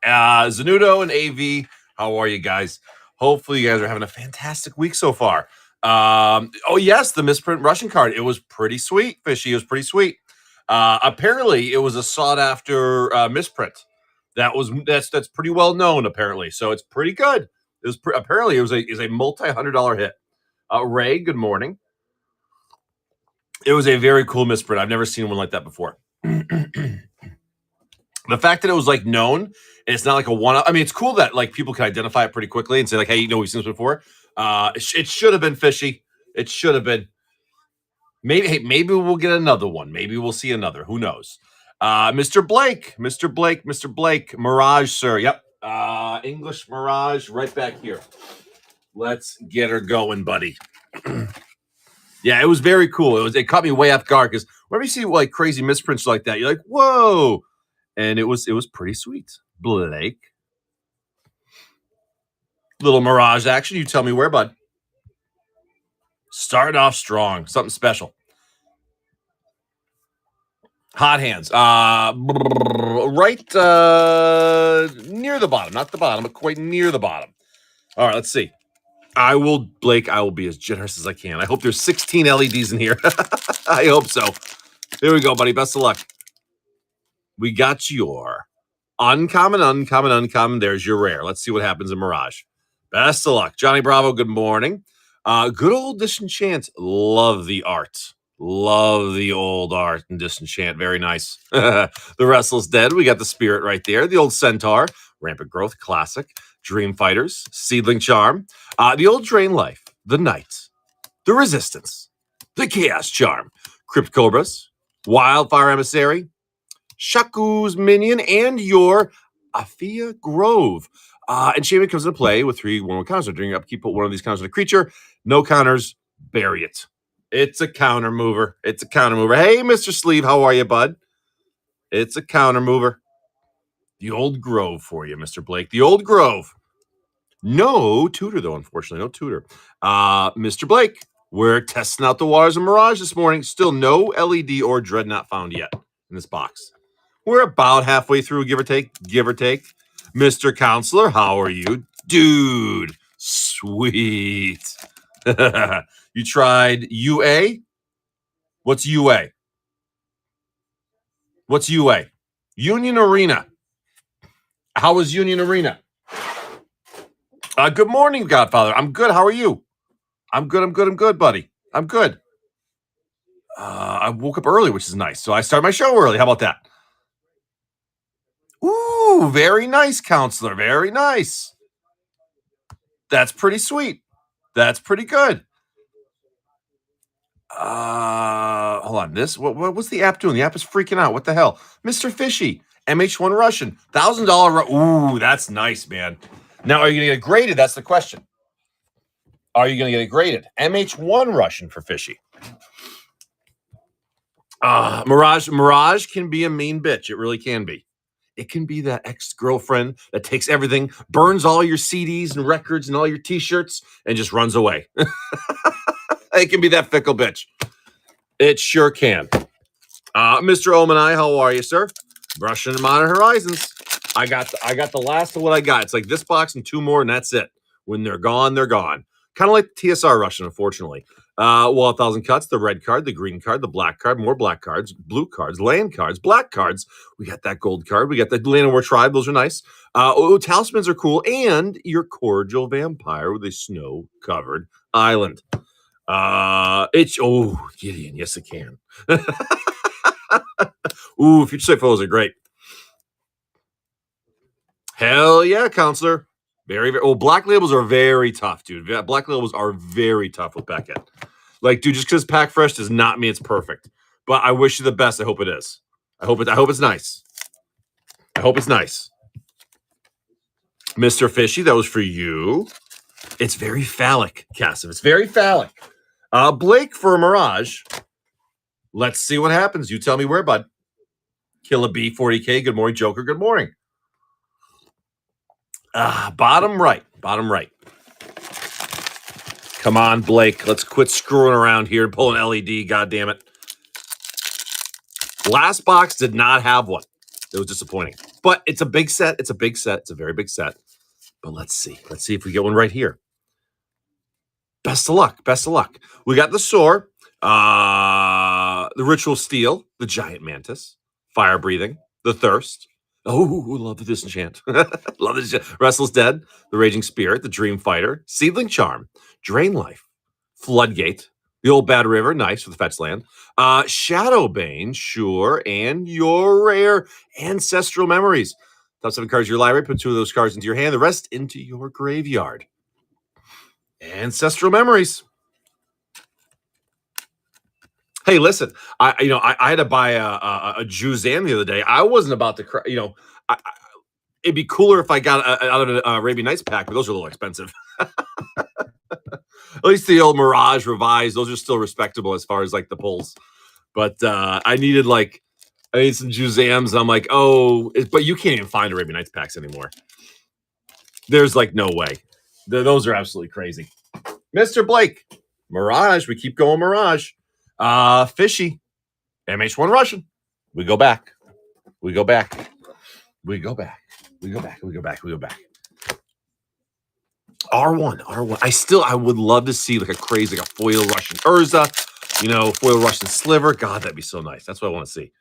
Zanudo and AV, how are you guys? Hopefully, you guys are having a fantastic week so far. Oh, yes, the misprint Russian card. It was pretty sweet, Fishy. It was pretty sweet. Apparently, it was a sought after misprint. That's pretty well known, apparently. So it's pretty good. It was apparently it was a multi-$100 hit. Ray, good morning. It was a very cool misprint. I've never seen one like that before. The fact that it was like known and it's not like a one. I mean, it's cool that like people can identify it pretty quickly and say like, "Hey, you know, we've seen this before." It should have been Fishy. It should have been. Maybe we'll get another one. Maybe we'll see another. Who knows? Mr. Blake, Mr. Blake, Mirage, sir. Yep. English Mirage, right back here. Let's get her going, buddy. Yeah, it was very cool. It caught me way off guard because whenever you see like crazy misprints like that, you're like, "Whoa!" And it was pretty sweet. Blake, little Mirage action. You tell me where, bud. Starting off strong, something special. Hot hands. Right near the bottom, not the bottom, but quite near the bottom. All right, let's see. Blake, I will be as generous as I can. I hope there's 16 LEDs in here. I hope so. Here we go, buddy. Best of luck. We got your uncommon. There's your rare. Let's see what happens in Mirage. Best of luck. Johnny Bravo, good morning. Good old Disenchant. Love the art. Love the old art and Disenchant. Very nice. The Restless Dead. We got the Spirit right there. The old Centaur. Rampant Growth. Classic. Dream Fighters. Seedling Charm. The old Drain Life. The Knight. The Resistance. The Chaos Charm. Crypt Cobras. Wildfire Emissary. Shaku's Minion. And your Afia Grove. Enchantment comes into play with 3 1/1 counters. During your upkeep, put one of these counters on a creature. No counters. Bury it. It's a counter mover. It's a counter mover. Hey, Mr. Sleeve, how are you, bud? It's a counter mover. The old Grove for you, Mr. Blake. The old Grove. No tutor, though, unfortunately. No tutor. Mr. Blake, we're testing out the waters of Mirage this morning. Still no LED or Dreadnought found yet in this box. We're about halfway through, give or take. Give or take. Mr. Counselor, how are you? Dude, sweet. You tried UA? What's UA? What's UA? Union Arena. How was Union Arena? Good morning, Godfather. I'm good. How are you? I'm good, buddy. I'm good. I woke up early, which is nice. So I started my show early. How about that? Ooh, very nice, Counselor. Very nice. That's pretty sweet. That's pretty good. Hold on. What was the app doing? The app is freaking out. What the hell? Mr. Fishy, MH1 Russian, $1,000. Ooh, that's nice, man. Now, are you going to get it graded? That's the question. Are you going to get it graded? MH1 Russian for Fishy. Mirage can be a mean bitch. It really can be. It can be that ex-girlfriend that takes everything, burns all your CDs and records and all your T-shirts, and just runs away. It can be that fickle bitch. It sure can. Mr. Omanai, how are you, sir? Brushing Modern Horizons. I got the last of what I got. It's like this box and 2 more, and that's it. When they're gone, they're gone. Kind of like TSR Russian, unfortunately. 1,000 cuts, the red card, the green card, the black card, more black cards, blue cards, land cards, black cards. We got that gold card. We got the Land War Tribe. Those are nice. Talismans are cool. And your Cordial Vampire with a snow-covered island. Gideon. Yes, it can. Ooh, Future Sight photos are great. Hell yeah, Counselor. Very, very. Well, black labels are very tough, dude. Black labels are very tough with Beckett. Like, dude, just because pack fresh does not mean it's perfect. But I wish you the best. I hope it is. I hope it's nice. I hope it's nice. Mr. Fishy, that was for you. It's very phallic, Cassim. It's very phallic. Blake for Mirage. Let's see what happens. You tell me where, bud. Killa B, 40K. Good morning, Joker. Good morning. Bottom right. Come on, Blake. Let's quit screwing around here and pull an LED. God damn it. Last box did not have one. It was disappointing. But it's a big set. It's a big set. It's a very big set. But let's see. Let's see if we get one right here. Best of luck. Best of luck. We got the Soar, the Ritual Steel, the Giant Mantis, Fire Breathing, the Thirst. Oh, love the Disenchant. Love the Restless Dead, the Raging Spirit, the Dream Fighter, Seedling Charm, Drain Life, Floodgate, the Old Bad River, nice for the fetch land. Shadowbane, sure, and your rare Ancestral Memories. Top 7 cards in your library, put 2 of those cards into your hand, the rest into your graveyard. Ancestral Memories. Hey, listen, I had to buy a Juzan the other day. I wasn't about to cry. It'd be cooler if I got out of an Arabian Nights pack, but those are a little expensive. At least the old Mirage Revised, those are still respectable as far as like the pulls. But I need some Juzams. And I'm like, but you can't even find Arabian Nights packs anymore. There's like no way. Those are absolutely crazy. Mr. Blake, Mirage. We keep going Mirage. Fishy, MH1 Russian. We go back. We go back. We go back. We go back. We go back. We go back. R1. I would love to see like a crazy, like a foil Russian Urza, foil Russian Sliver. God, that'd be so nice. That's what I want to see.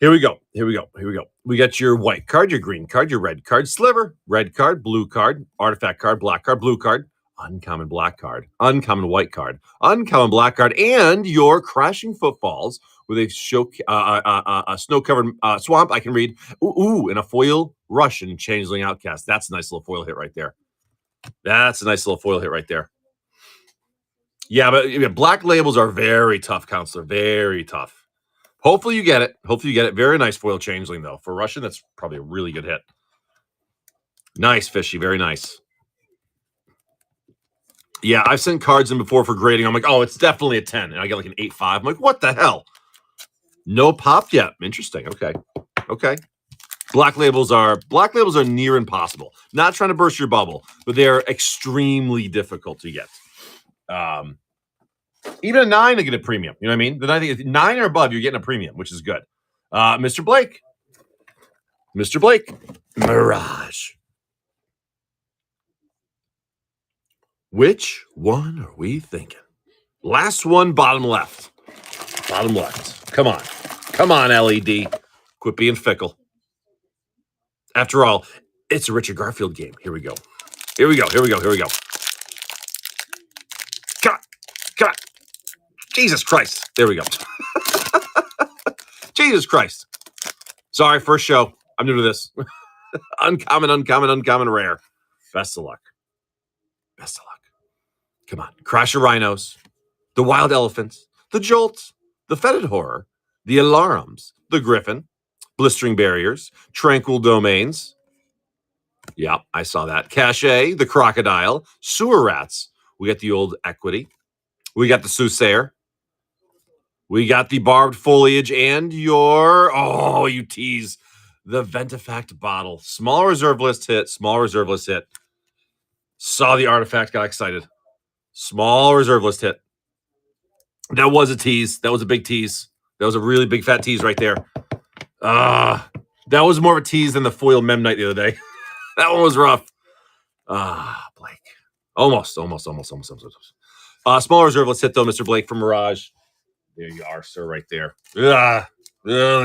Here we go. Here we go. Here we go. We got your white card, your green card, your red card, Sliver, red card, blue card, artifact card, black card, blue card, uncommon black card, uncommon white card, uncommon black card, and your Crashing Footfalls with a snow-covered swamp. I can read, and a foil Russian Changeling Outcast. That's a nice little foil hit right there. That's a nice little foil hit right there. Yeah, but black labels are very tough, Counselor. Very tough. Hopefully you get it. Hopefully you get it. Very nice foil Changeling, though. For Russian, that's probably a really good hit. Nice, Fishy. Very nice. Yeah, I've sent cards in before for grading. I'm like, it's definitely a 10. And I get like an 8.5. I'm like, what the hell? No pop yet. Interesting. Okay. Black labels are near impossible. Not trying to burst your bubble, but they're extremely difficult to get. Even a 9 to get a premium. You know what I mean? Then I think 9 or above, you're getting a premium, which is good. Mr. Blake. Mirage. Which one are we thinking? Last one, bottom left. Bottom left. Come on, LED. Quit being fickle. After all, it's a Richard Garfield game. Here we go. Cut. Jesus Christ. There we go. Jesus Christ. Sorry, first show. I'm new to this. Uncommon, rare. Best of luck. Come on. Crasher Rhinos, the Wild Elephants, the Jolts, the Fetid Horror, the Alarms, the Griffin, Blistering Barriers, Tranquil Domains. Yeah, I saw that. Cache, the Crocodile, Sewer Rats. We got the Old Equity. We got the Soothsayer. We got the Barbed Foliage and you tease, the Ventifact Bottle. Small reserve list hit. Saw the artifact, got excited. Small reserve list hit. That was a tease. That was a big tease. That was a really big fat tease right there. That was more of a tease than the foil Mem Knight the other day. That one was rough. Blake. Almost. Small reserve list hit though, Mr. Blake from Mirage. There you are, sir, right there.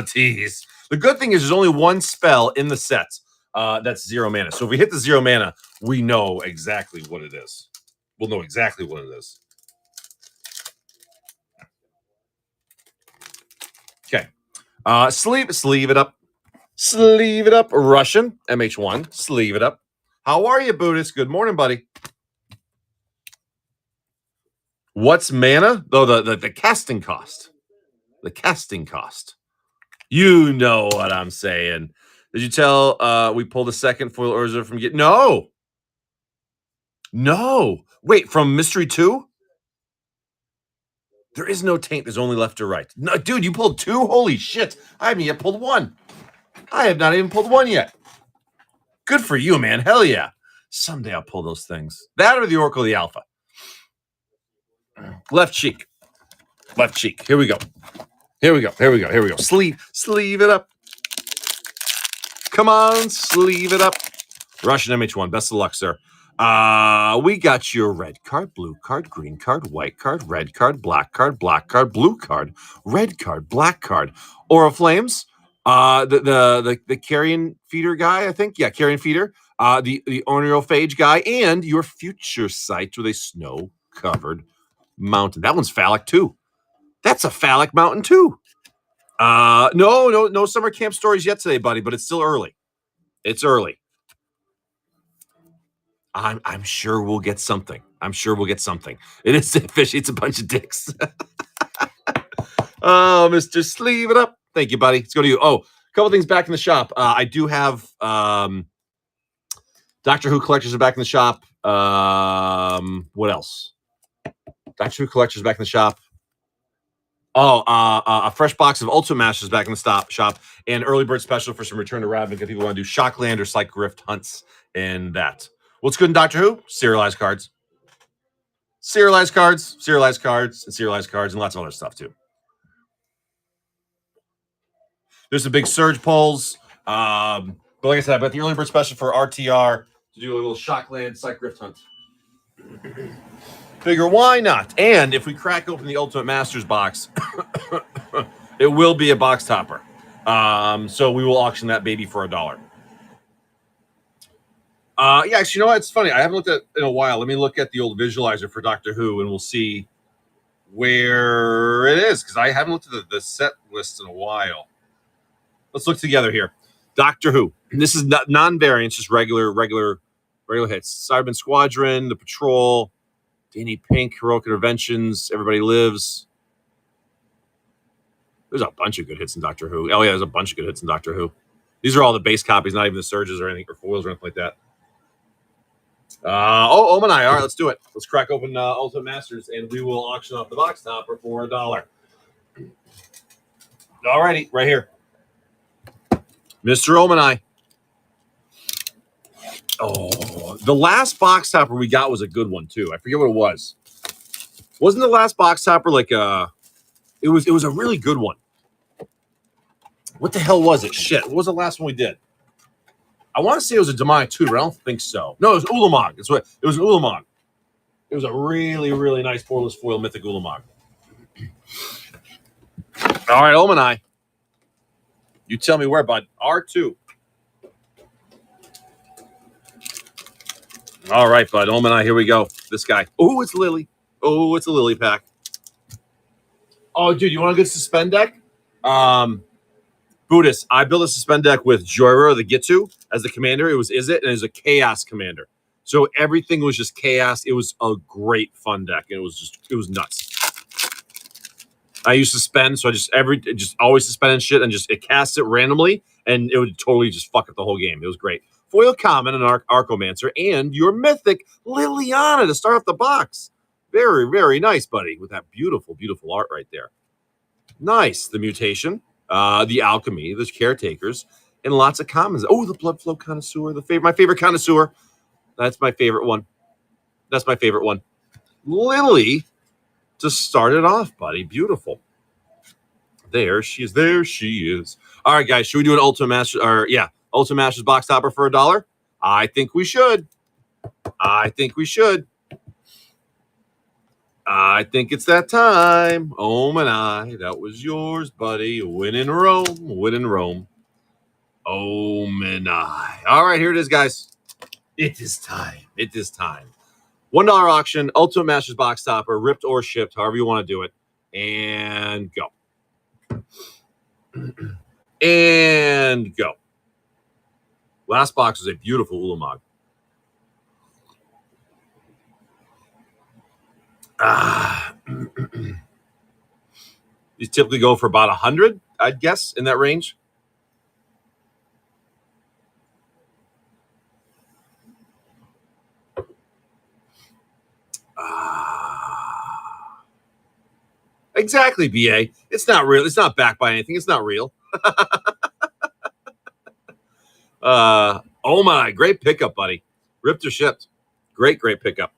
Tease. The good thing is there's only one spell in the set that's 0 mana. So if we hit the 0 mana, we know exactly what it is. We'll know exactly what it is. Okay. Sleeve it up. Russian, MH1. Sleeve it up. How are you, Buddhist? Good morning, buddy. What's mana? The casting cost. The casting cost. You know what I'm saying. Did you tell we pulled a second foil Urza from No. Wait, from Mystery 2? There is no taint. There's only left or right. No, dude, you pulled 2? Holy shit. I haven't yet pulled 1. I have not even pulled 1 yet. Good for you, man. Hell yeah. Someday I'll pull those things. That or the Oracle of the Alpha. Left cheek. Here we go. Sleeve it up. Come on, sleeve it up. Russian MH1. Best of luck, sir. We got your red card, blue card, green card, white card, red card, black card, blue card, red card, black card. Aura Flames. The carrion feeder guy, I think. Yeah, carrion feeder. The Ornithophaga guy, and your future site with a snow-covered mountain. That one's phallic too. That's a phallic mountain too. No summer camp stories yet today, buddy, but it's still early. It's early. I'm sure we'll get something. It is a fish. It's a bunch of dicks. Oh, Mr. Sleeve it up. Thank you, buddy. Let's go to you. Oh, a couple things back in the shop. I do have Doctor Who collectors are back in the shop. What else? Doctor Who collectors back in the shop. Oh, a fresh box of Ultimate Masters back in the shop, and early bird special for some Return to Ravnica if people want to do Shockland or Psych Grift hunts and that. What's good in Doctor Who? Serialized cards, and lots of other stuff too. There's some big surge polls. But like I said, I bet the early bird special for RTR to do a little Shockland Psych Grift hunt. Figure why not? And if we crack open the Ultimate Masters box, it will be a box topper. So we will auction that baby for $1. Yeah, actually, you know what? It's funny. I haven't looked at it in a while. Let me look at the old visualizer for Doctor Who, and we'll see where it is, because I haven't looked at the set list in a while. Let's look together here. Doctor Who. This is non-variants, just regular hits. Cyberman Squadron, The Patrol, Danny Pink, Heroic Interventions, Everybody Lives. There's a bunch of good hits in Doctor Who. Oh, yeah, there's a bunch of good hits in Doctor Who. These are all the base copies, not even the surges or anything, or foils or anything like that. Omanai. All right, let's do it. Let's crack open Ultimate Masters, and we will auction off the box topper for $1. All righty, right here. Mr. Omanai. Oh, the last box topper we got was a good one too. I forget what it was. Wasn't the last box topper like it was a really good one. What the hell was it? Shit. What was the last one we did? I want to say it was a Demonic Tutor, but I don't think so. No, it was Ulamog. It was an Ulamog. It was a really, really nice borderless foil mythic Ulamog. All right, Omanai. You tell me where, bud. R2. All right, bud. Omanai, here we go. This guy. Oh, it's Lily. Oh, it's a Lily pack. Oh, dude, you want a good suspend deck? Buddhist. I built a suspend deck with Jorah the Gitsu as the commander. It was Izzet, and it was a chaos commander. So everything was just chaos. It was a great fun deck. It was nuts. I used to suspend, so I just always suspending shit and just it casts it randomly, and it would totally just fuck up the whole game. It was great. Foil common and Archomancer, and your mythic Liliana to start off the box. Very, very nice, buddy, with that beautiful, beautiful art right there. Nice. The mutation, the alchemy, the caretakers, and lots of commons. Oh, the blood flow connoisseur, my favorite connoisseur. That's my favorite one. Lily to start it off, buddy. Beautiful. There she is. All right, guys. Should we do an Ultimate Masters? Ultimate Masters box topper for $1? I think we should. I think it's that time. Omanai, that was yours, buddy. Win in Rome. Omanai. All right, here it is, guys. It is time. $1 auction, Ultimate Masters box topper, ripped or shipped, however you want to do it. And go. Last box is a beautiful Ulamog. These typically go for about 100, I'd guess, in that range. Exactly, BA. It's not real. It's not backed by anything. It's not real. Oh my, great pickup, buddy. Ripped or shipped. Great pickup.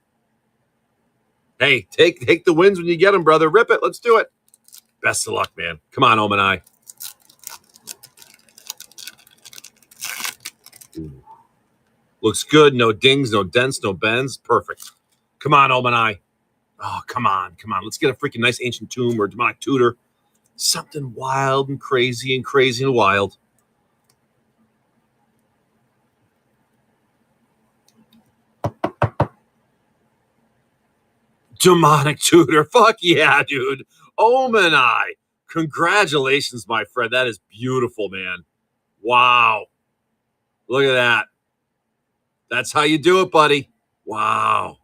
Hey, take the wins when you get them, brother. Rip it. Let's do it. Best of luck, man. Come on, Omanai. Looks good. No dings, no dents, no bends. Perfect. Come on, Omanai. Oh, come on. Let's get a freaking nice ancient tomb or demonic tutor. Something wild and crazy and wild. Demonic tutor. Fuck yeah, dude. Omanai. Congratulations, my friend. That is beautiful, man. Wow. Look at that. That's how you do it, buddy. Wow.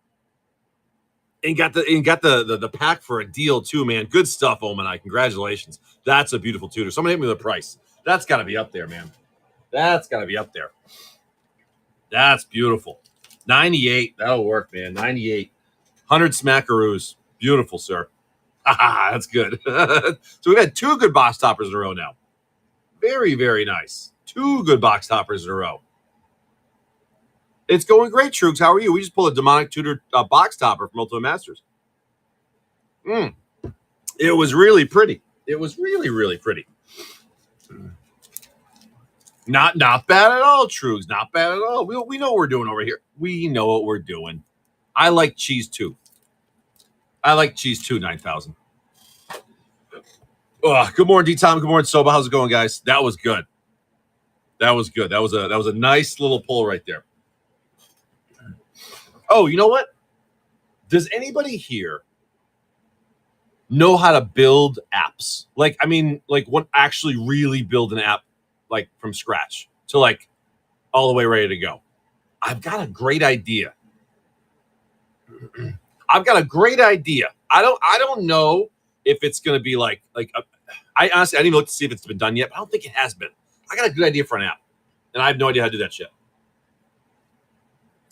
And got the pack for a deal too, man. Good stuff, Omanai. Congratulations. That's a beautiful tutor. Someone hit me with a price. That's got to be up there, man. That's got to be up there. That's beautiful. 98. That'll work, man. 98. 100 smackaroos. Beautiful, sir. That's good. So we've had 2 good box toppers in a row now. Very, very nice. 2 good box toppers in a row. It's going great, Trooks. How are you? We just pulled a demonic tutor box topper from Ultimate Masters. It was really pretty. It was really, really pretty. Not bad at all, Trooks. Not bad at all. We know what we're doing over here. We know what we're doing. I like cheese too. 9,000. Good morning, D-Tom. Good morning, Soba. How's it going, guys? That was good. That was a nice little pull right there. Oh, you know what? Does anybody here know how to build apps? Like what actually really build an app like from scratch to like all the way ready to go? I've got a great idea. I don't know if it's going to be I honestly, I didn't even look to see if it's been done yet, but I don't think it has been. I got a good idea for an app, and I have no idea how to do that shit.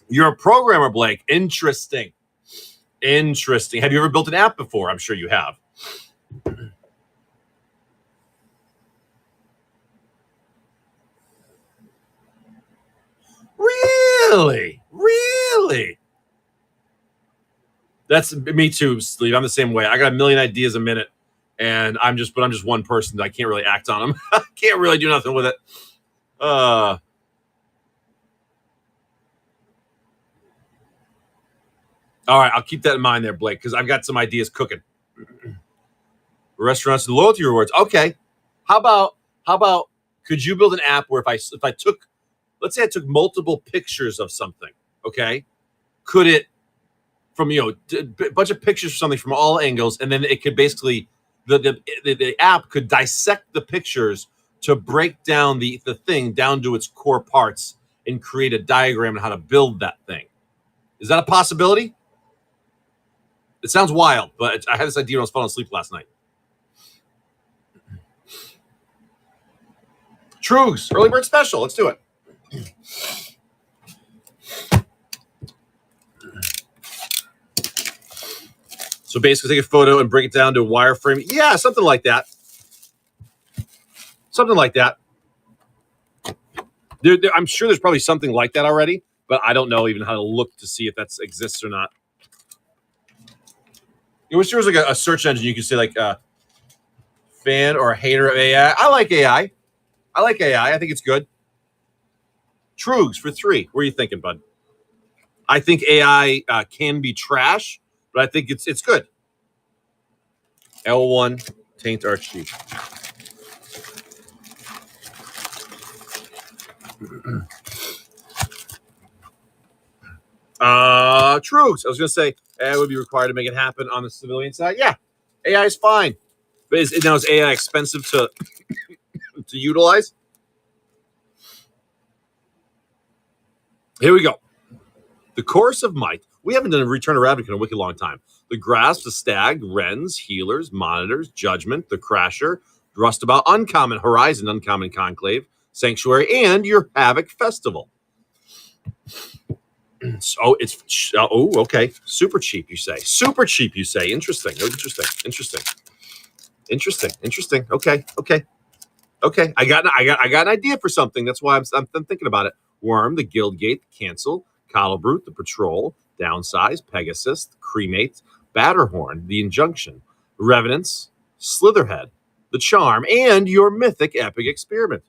You're a programmer, Blake. Interesting. Have you ever built an app before? I'm sure you have. Really? That's me too, Steve. I'm the same way. I got a million ideas a minute, and I'm just one person that I can't really act on them. I can't really do nothing with it. All right, I'll keep that in mind there, Blake, because I've got some ideas cooking. Restaurants and loyalty rewards. Okay. How about could you build an app where if I took, let's say I took multiple pictures of something, okay? Could it from a bunch of pictures or something from all angles, and then it could basically the app could dissect the pictures to break down the thing down to its core parts and create a diagram on how to build that thing. Is that a possibility? It sounds wild, but I had this idea when I was falling asleep last night. Trugs, early bird special. Let's do it. So basically take a photo and break it down to a wireframe. Yeah, something like that. I'm sure there's probably something like that already, but I don't know even how to look to see if that exists or not. I wish there was like a search engine you could say like fan or a hater of AI. I like AI. I think it's good. Trugs for 3. What are you thinking, bud? I think AI can be trash, but I think it's good. L1 Taint Archie. Trugs. I was going to say AI would be required to make it happen on the civilian side. Yeah, AI is fine. But is AI expensive to utilize? Here we go. The Chorus of Might. We haven't done a Return of Ravnica in a wicked long time. The Grasp, the Stag, Wrens, Healers, Monitors, Judgment, the Crasher, Rustabout, Uncommon Horizon, Uncommon Conclave, Sanctuary, and your Havoc Festival. So it's okay. Super cheap, you say. Interesting. Okay. I got an idea for something. That's why I'm thinking about it. Worm, the Guildgate, Cancel, Calibrute, the Patrol, Downsize, Pegasus, Cremate, Batterhorn, the Injunction, Revenants, Slitherhead, the Charm, and your Mythic Epic Experiment.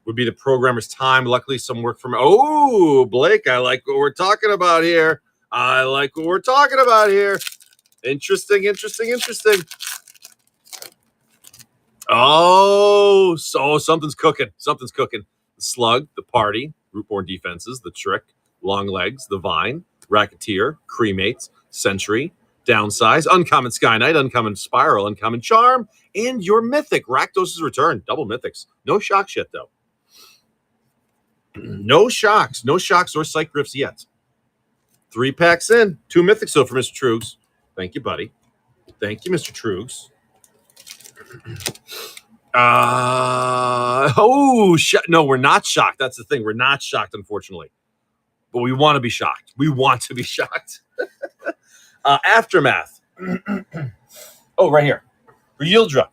would be the programmer's time. Luckily, some work from. Oh, Blake, I like what we're talking about here. I like what we're talking about here. Interesting. Oh, so something's cooking. Something's cooking. The Slug, the Party, Rootborn Defenses, the Trick, Long Legs, the Vine, Racketeer, Cremates, Sentry, Downsize, Uncommon Sky Knight, Uncommon Spiral, Uncommon Charm, and your Mythic, Rakdos' Return. Double Mythics. No shocks yet, though. No shocks or Psych Rifts yet. 3 packs in. 2 Mythics, so for Mr. Trugs. Thank you, buddy. Thank you, Mr. Trugs. No, we're not shocked. That's the thing. We're not shocked, unfortunately. But we want to be shocked. Aftermath. Right here. For Yildra.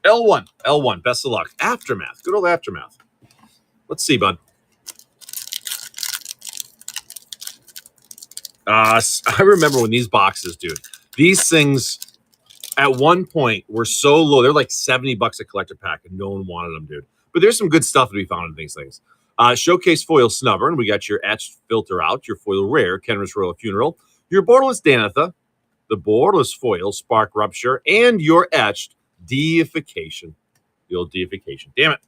L1. Best of luck. Aftermath. Good old Aftermath. Let's see, bud. I remember when these boxes, dude, these things at one point were so low. They're like $70 a collector pack, and no one wanted them, dude. But there's some good stuff to be found in these things. Showcase Foil Snubber, and we got your Etched Filter Out, your Foil Rare, Kenris Royal Funeral, your Borderless Danitha, the Borderless Foil Spark Rupture, and your Etched Deification. The old Deification. Damn it.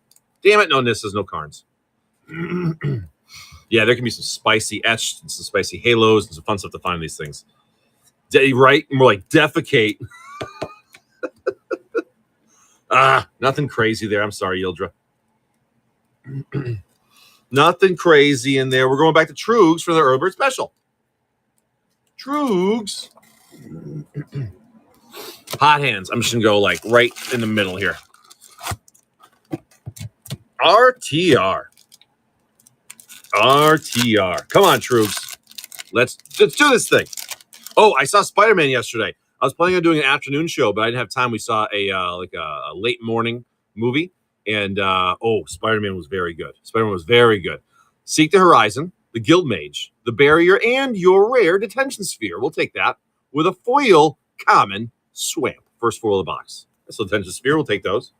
No Nissas, no Karns. Yeah, there can be some spicy Etched and some spicy Halos and some fun stuff to find in these things. Right? More like Defecate. Nothing crazy there. I'm sorry, Yildra. Nothing crazy in there. We're going back to Trugs for the Earlbird Special. Trugs. Hot hands. I'm just going to go like right in the middle here. RTR. Come on, Trugs. Let's do this thing. Oh, I saw Spider-Man yesterday. I was planning on doing an afternoon show, but I didn't have time. We saw a late morning movie, and Spider-Man was very good. Seek the Horizon, the Guild Mage, the Barrier, and your rare Detention Sphere. We'll take that with a foil common Swamp. First foil of the box. So Detention Sphere, we'll take those.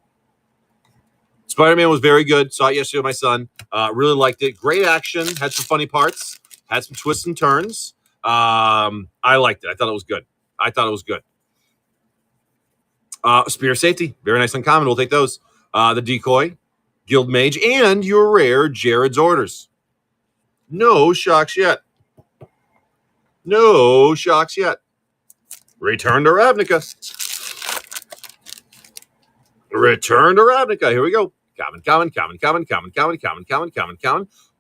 Spider-Man was very good. Saw it yesterday with my son. Really liked it. Great action. Had some funny parts. Had some twists and turns. I liked it. I thought it was good. Spear Safety. Very nice uncommon. We'll take those. The Decoy, Guild Mage, and your rare Jared's Orders. No shocks yet. Return to Ravnica. Here we go. Common.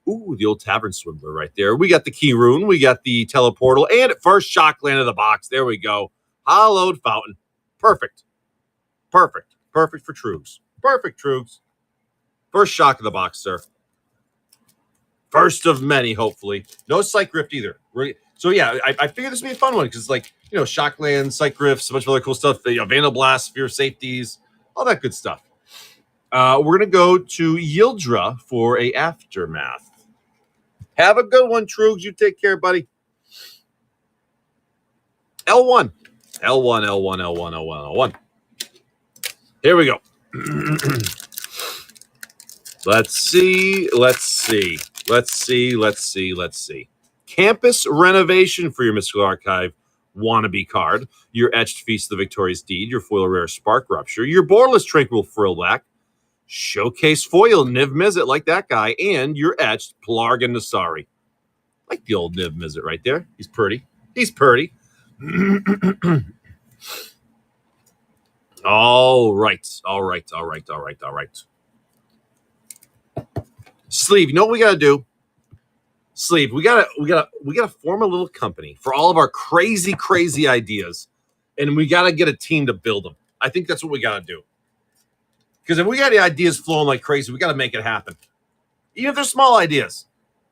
Ooh, the old Tavern Swindler right there. We got the Key Rune. We got the Teleportal. And at first, Shockland of the box. There we go. Hollowed Fountain. Perfect for Trugs. First shock of the box, sir. First of many, hopefully. No Psych Rift either. So, yeah, I figured this would be a fun one because, like, Shockland, Psych Rifts, a bunch of other cool stuff. Vandal Blast, Sphere Safeties, all that good stuff. We're going to go to Yildra for a Aftermath. Have a good one, Trugs. You take care, buddy. L1. Here we go. Let's see. Campus Renovation for your Mystical Archive wannabe card. Your Etched Feast of the Victorious Deed. Your Foil Rare Spark Rupture. Your Borderless Tranquil Frillback. Showcase Foil Niv Mizzet, like that guy. And your Etched Pelargon Nasari. Like the old Niv Mizzet right there. He's pretty. All right. Sleeve, you know what we gotta do? Sleeve, we gotta form a little company for all of our crazy ideas, and we gotta get a team to build them. I think that's what we gotta do. Because if we got the ideas flowing like crazy, we gotta make it happen. Even if they're small ideas.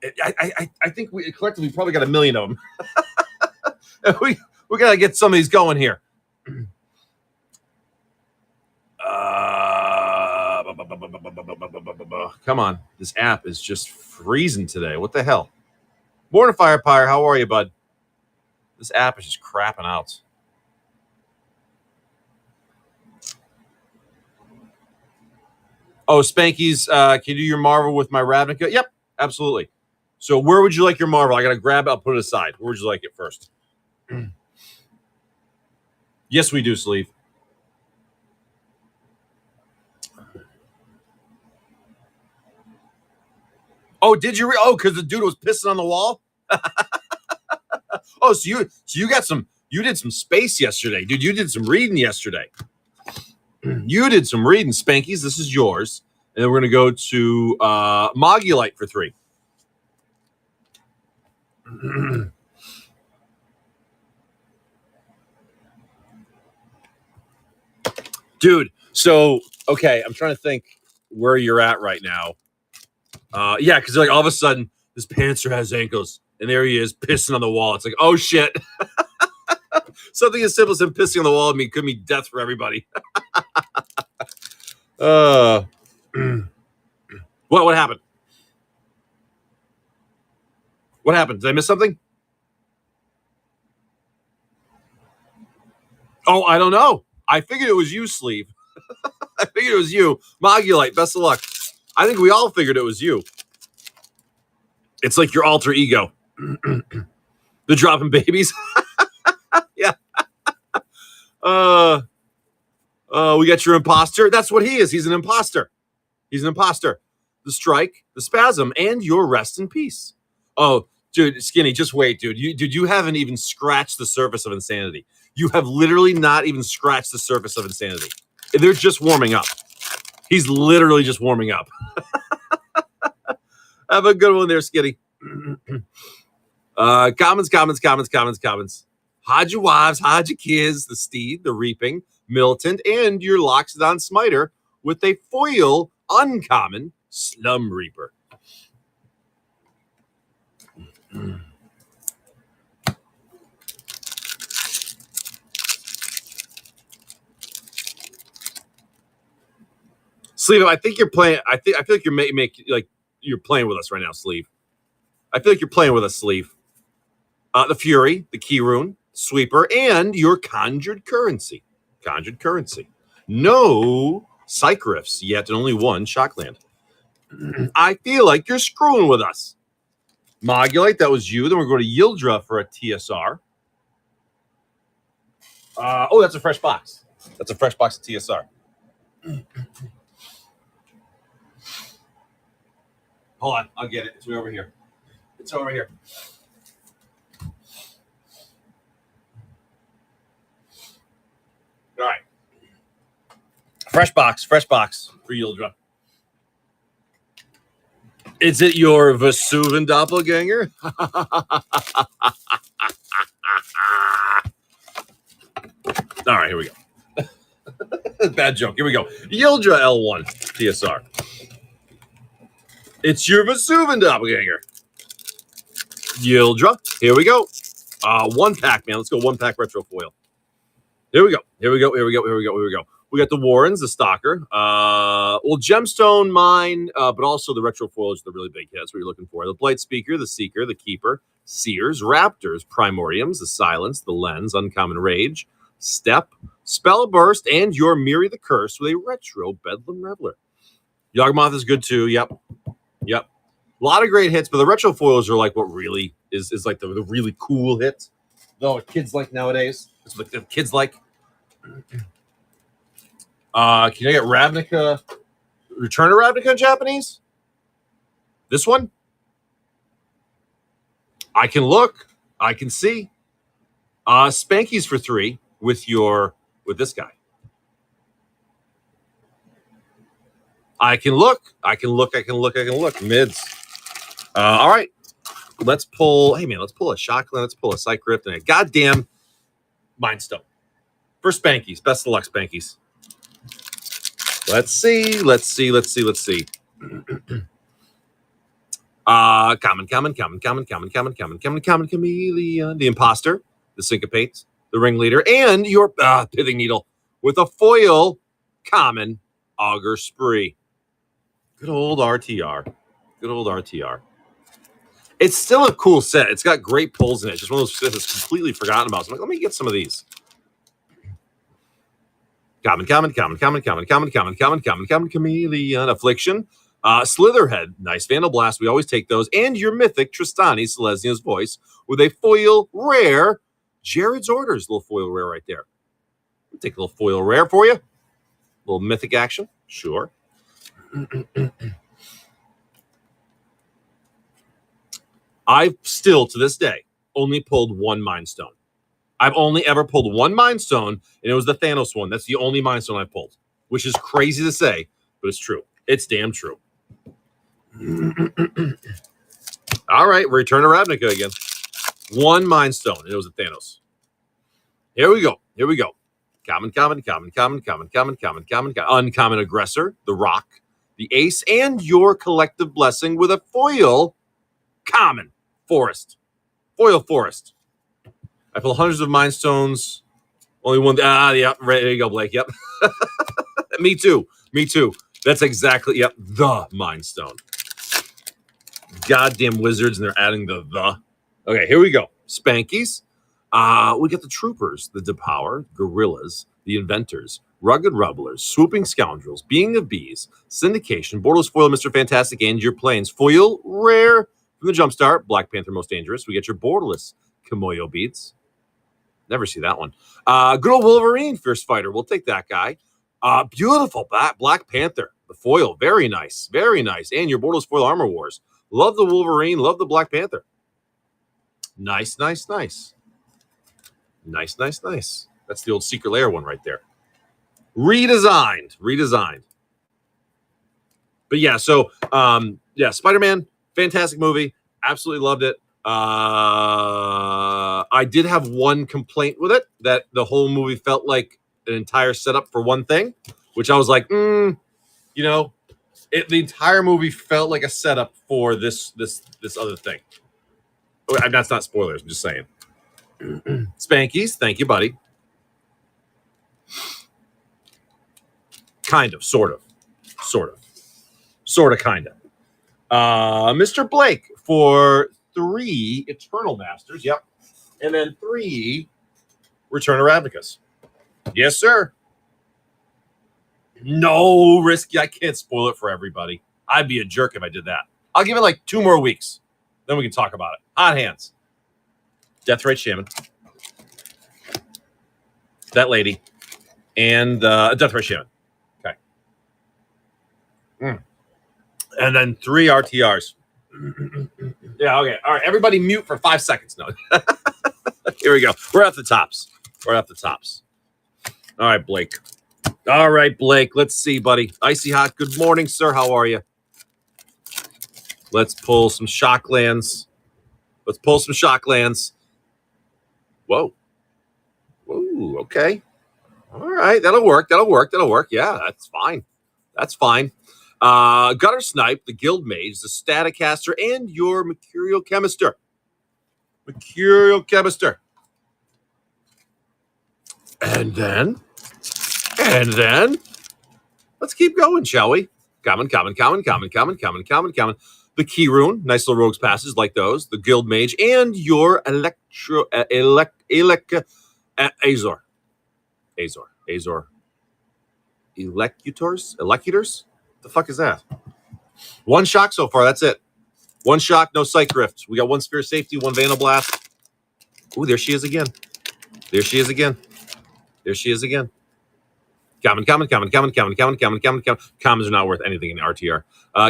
I think we collectively probably got 1 million of them. we gotta get some of these going here. Come on. This app is just freezing today. What the hell? Born of Firepire, how are you, bud? This app is just crapping out. Oh, Spanky's, can you do your Marvel with my Ravnica? Yep, absolutely. So where would you like your Marvel? I got to grab it. I'll put it aside. Where would you like it first? Yes, we do, Sleeve. Oh, did you? Because the dude was pissing on the wall? Oh, so you got some, you did some space yesterday. Dude, you did some reading yesterday. You did some reading, Spankies. This is yours. And then we're going to go to Mogulite for 3. Dude, so, okay, I'm trying to think where you're at right now. Yeah, because like all of a sudden, this pantser has ankles, and there he is pissing on the wall. It's like, oh, shit. Something as simple as him pissing on the wall could mean death for everybody. What happened? What happened? Did I miss something? Oh, I don't know. I figured it was you, Sleeve. I figured it was you. Mogulite, best of luck. I think we all figured it was you. It's like your alter ego. The dropping babies. Yeah. We got your imposter. That's what he is. He's an imposter. He's an imposter. The strike, the spasm, and your rest in peace. Oh, dude, Skinny, just wait, dude. You haven't even scratched the surface of insanity. You have literally not even scratched the surface of insanity. They're just warming up. He's literally just warming up. Have a good one there, Skinny. Comments. Hide your wives, hide your kids, the steed, the reaping, militant, and your Loxodon Smiter with a foil uncommon Slum Reaper. Sleeve, I think you're playing. I feel like you're you're playing with us right now, Sleeve. I feel like you're playing with us, Sleeve. The Fury, the Key Rune, Sweeper, and your Conjured Currency. Conjured Currency. No Psych-Rifts yet, and only one Shockland. I feel like you're screwing with us. Mogulite, that was you. Then we're going to Yildra for a TSR. Oh, that's a fresh box. That's a fresh box of TSR. Hold on, I'll get it. It's way over here. It's over here. All right. Fresh box for Yildra. Is it your Vesuvan doppelganger? All right, here we go. Bad joke. Here we go. Yildra L1 TSR. It's your Vesuvan doppelganger. Yildra. Here we go. 1 pack, man. Let's go 1 pack retro foil. Here we go. We got the Warrens, the Stalker. Gemstone Mine, but also the retro foil is the really big hit. That's what you're looking for. The Blight Speaker, the Seeker, the Keeper, Seers, Raptors, Primordiums, the Silence, the Lens, Uncommon Rage, Step, Spell Burst, and your Miri the Curse with a retro Bedlam Reveler. Yawgmoth is good too. Yep. A lot of great hits, but the retro foils are like what really is like the really cool hits. Though what kids like nowadays. It's what the kids like. Can I get Ravnica? Return of Ravnica in Japanese? This one? I can look. I can see. Spankies for 3 with this guy. I can look. Mids. All right. Let's pull. Hey, man, let's pull a Shockland. Let's pull a Psych-Rift and a goddamn Mind Stone. For Spankies. Best of luck, Spankies. Let's see. Common Chameleon, the Imposter, the Syncopate, the Ringleader, and your Pithing Needle with a foil common Augur Spree. Good old RTR. It's still a cool set. It's got great pulls in it. It's just one of those sets that's completely forgotten about. So I'm like, let me get some of these. Common, Chameleon, Affliction, Slitherhead, nice Vandal Blast. We always take those. And your mythic Tristani, Selesnya's Voice, with a foil rare, Jared's Orders, little foil rare right there. I'll take a little foil rare for you. A little mythic action, sure. I've still, to this day, only pulled one Mind Stone. I've only ever pulled one Mind Stone, and it was the Thanos one. That's the only Mind Stone I've pulled, which is crazy to say, but it's true. It's damn true. All right, Return to Ravnica again. One Mind Stone, and it was a Thanos. Here we go. Common, Uncommon Aggressor, the Rock, the Ace, and your Collective Blessing with a foil common Forest. Foil Forest. I pull hundreds of Mind Stones. Only one. Yeah. Right, there you go, Blake. Yep. Me too. That's exactly, yep, the Mind Stone. Goddamn wizards, and they're adding the. Okay, here we go. Spankies. We got the Troopers, the Depower, Gorillas, the Inventors, Rugged Rubblers, Swooping Scoundrels, Being of Bees, Syndication, Borderless Foil, Mr. Fantastic, and your Planes. Foil rare from the Jumpstart, Black Panther Most Dangerous. We get your Borderless Kimoyo Beats. Never see that one. Good old Wolverine, Fierce Fighter. We'll take that guy. Beautiful Black Panther, the foil. Very nice. And your Borderless Foil Armor Wars. Love the Wolverine. Love the Black Panther. Nice. Nice. That's the old Secret Lair one right there. Redesigned. But yeah, so Spider-Man, fantastic movie. Absolutely loved it. I did have one complaint with it, that the whole movie felt like an entire setup for one thing, which I was like, the entire movie felt like a setup for this other thing. That's not spoilers, I'm just saying. Spankies, thank you, buddy. Kind of, sort of, kind of. Mr. Blake for 3 Eternal Masters, yep, and then 3 Return to Ravnicas. Yes, sir. No risk. I can't spoil it for everybody. I'd be a jerk if I did that. I'll give it like 2 more weeks. Then we can talk about it. Hot hands. Deathrite Shaman. That lady. And Deathrite Shaman. Okay. And then 3 RTRs. Yeah, okay. All right. Everybody mute for 5 seconds. No. Here we go. We're at the tops. All right, Blake. Let's see, buddy. Icy Hot, good morning, sir. How are you? Let's pull some Shocklands. Whoa, okay. All right, that'll work. Yeah, that's fine. Gutter Snipe, the Guild Mage, the Staticaster, and your Mercurial Chemister. And then, let's keep going, shall we? Common. The Key Rune, nice little rogues passes like those. The Guild Mage, and your Azor. Elecutors? The fuck is that? 1 shock so far, that's it. 1 shock, no Psych Rift. We got 1 Sphere Safety, 1 Vandal Blast. Ooh, there she is again. Common. Commons are not worth anything in RTR.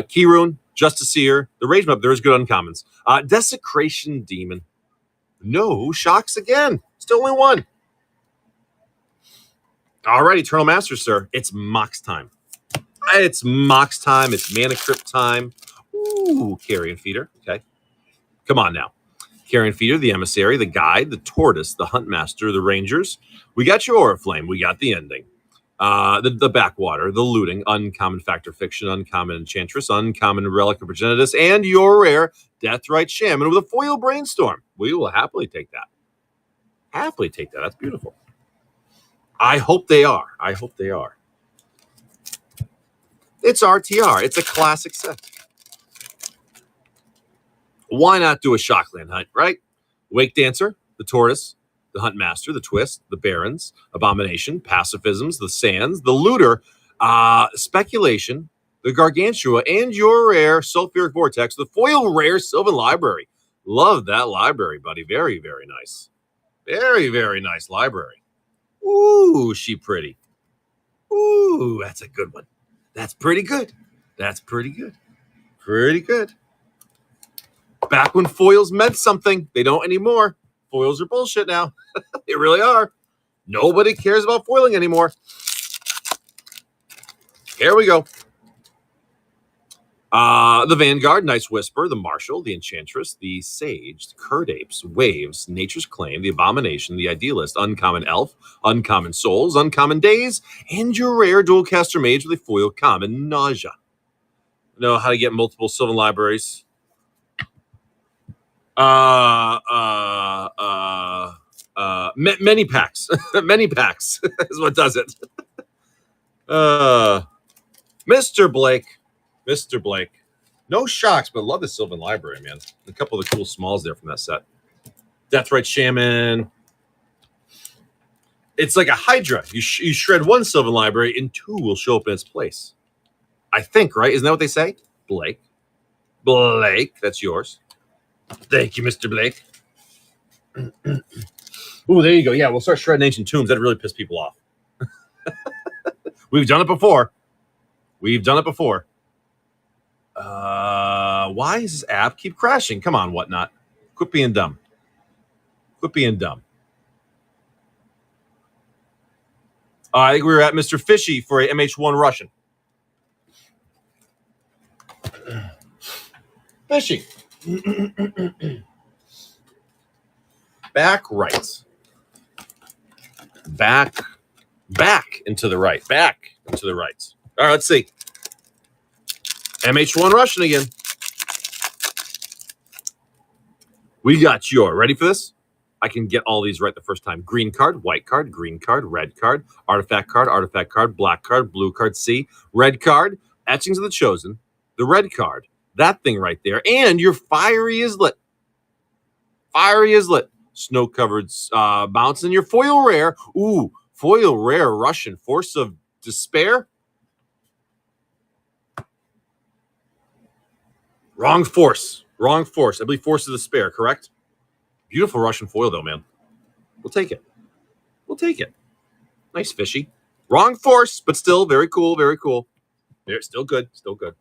Key Rune, Justiceer, the Rage Map, there is good uncommons. Desecration Demon. No shocks again. Still only 1. All right, Eternal Master, sir. It's Mox time. It's Mana Crypt time. Ooh, Carrion Feeder. Okay. Come on now. Carrion Feeder, the Emissary, the Guide, the Tortoise, the Huntmaster, the Rangers. We got your Aura Flame. We got the Ending. The Backwater, the Looting, Uncommon Factor Fiction, Uncommon Enchantress, Uncommon Relic of Progenitus, and your rare Deathrite Shaman with a foil Brainstorm. We will happily take that. That's beautiful. I hope they are. It's RTR. It's a classic set. Why not do a Shockland hunt, right? Wake Dancer, the Tortoise, the Hunt Master, the Twist, the Barons, Abomination, Pacifisms, the Sands, the Looter, Speculation, the Gargantua, and your rare Sulfuric Vortex, the foil rare Sylvan Library. Love that library, buddy. Very, very nice. Very, very nice library. Ooh, she pretty. Ooh, that's a good one. That's pretty good. That's pretty good. Pretty good. Back when foils meant something, they don't anymore. Foils are bullshit now. They really are. Nobody cares about foiling anymore. Here we go. The Vanguard, Nice Whisper, the Marshal, the Enchantress, the Sage, the Curd Apes, Waves, Nature's Claim, the Abomination, the Idealist, Uncommon Elf, Uncommon Souls, Uncommon Days, and your rare Dualcaster Mage with a foil common Nausea. Know how to get multiple Sylvan Libraries. Many packs. Many packs is what does it. Mr. Blake. Mr. Blake. No shocks, but love the Sylvan Library, man. A couple of the cool smalls there from that set. Deathrite Shaman. It's like a Hydra. You shred one Sylvan Library and two will show up in its place. I think, right? Isn't that what they say? Blake. Blake, that's yours. Thank you, Mr. Blake. Ooh, there you go. Yeah, we'll start shredding Ancient Tombs. That really pissed people off. We've done it before. We've done it before. Why does this app keep crashing? Come on, Whatnot. Quit being dumb. Quit being dumb. I think we were at Mr. Fishy for a MH1 Russian. Fishy. Back right. Back into the right. Back into the right. All right, let's see. MH1 Russian again. We got your. Ready for this? I can get all these right the first time. Green card, white card, green card, red card, artifact card, black card, blue card, C, red card, Etchings of the Chosen, the red card, that thing right there, and your Fiery Islet. Fiery Islet. Snow-covered mounts, and your foil rare. Ooh, foil rare Russian. Force of Despair. Wrong force. Wrong force. I believe Force of Despair, correct? Beautiful Russian foil, though, man. We'll take it. We'll take it. Nice fishy. Wrong force, but still very cool, very cool. There, still good, still good.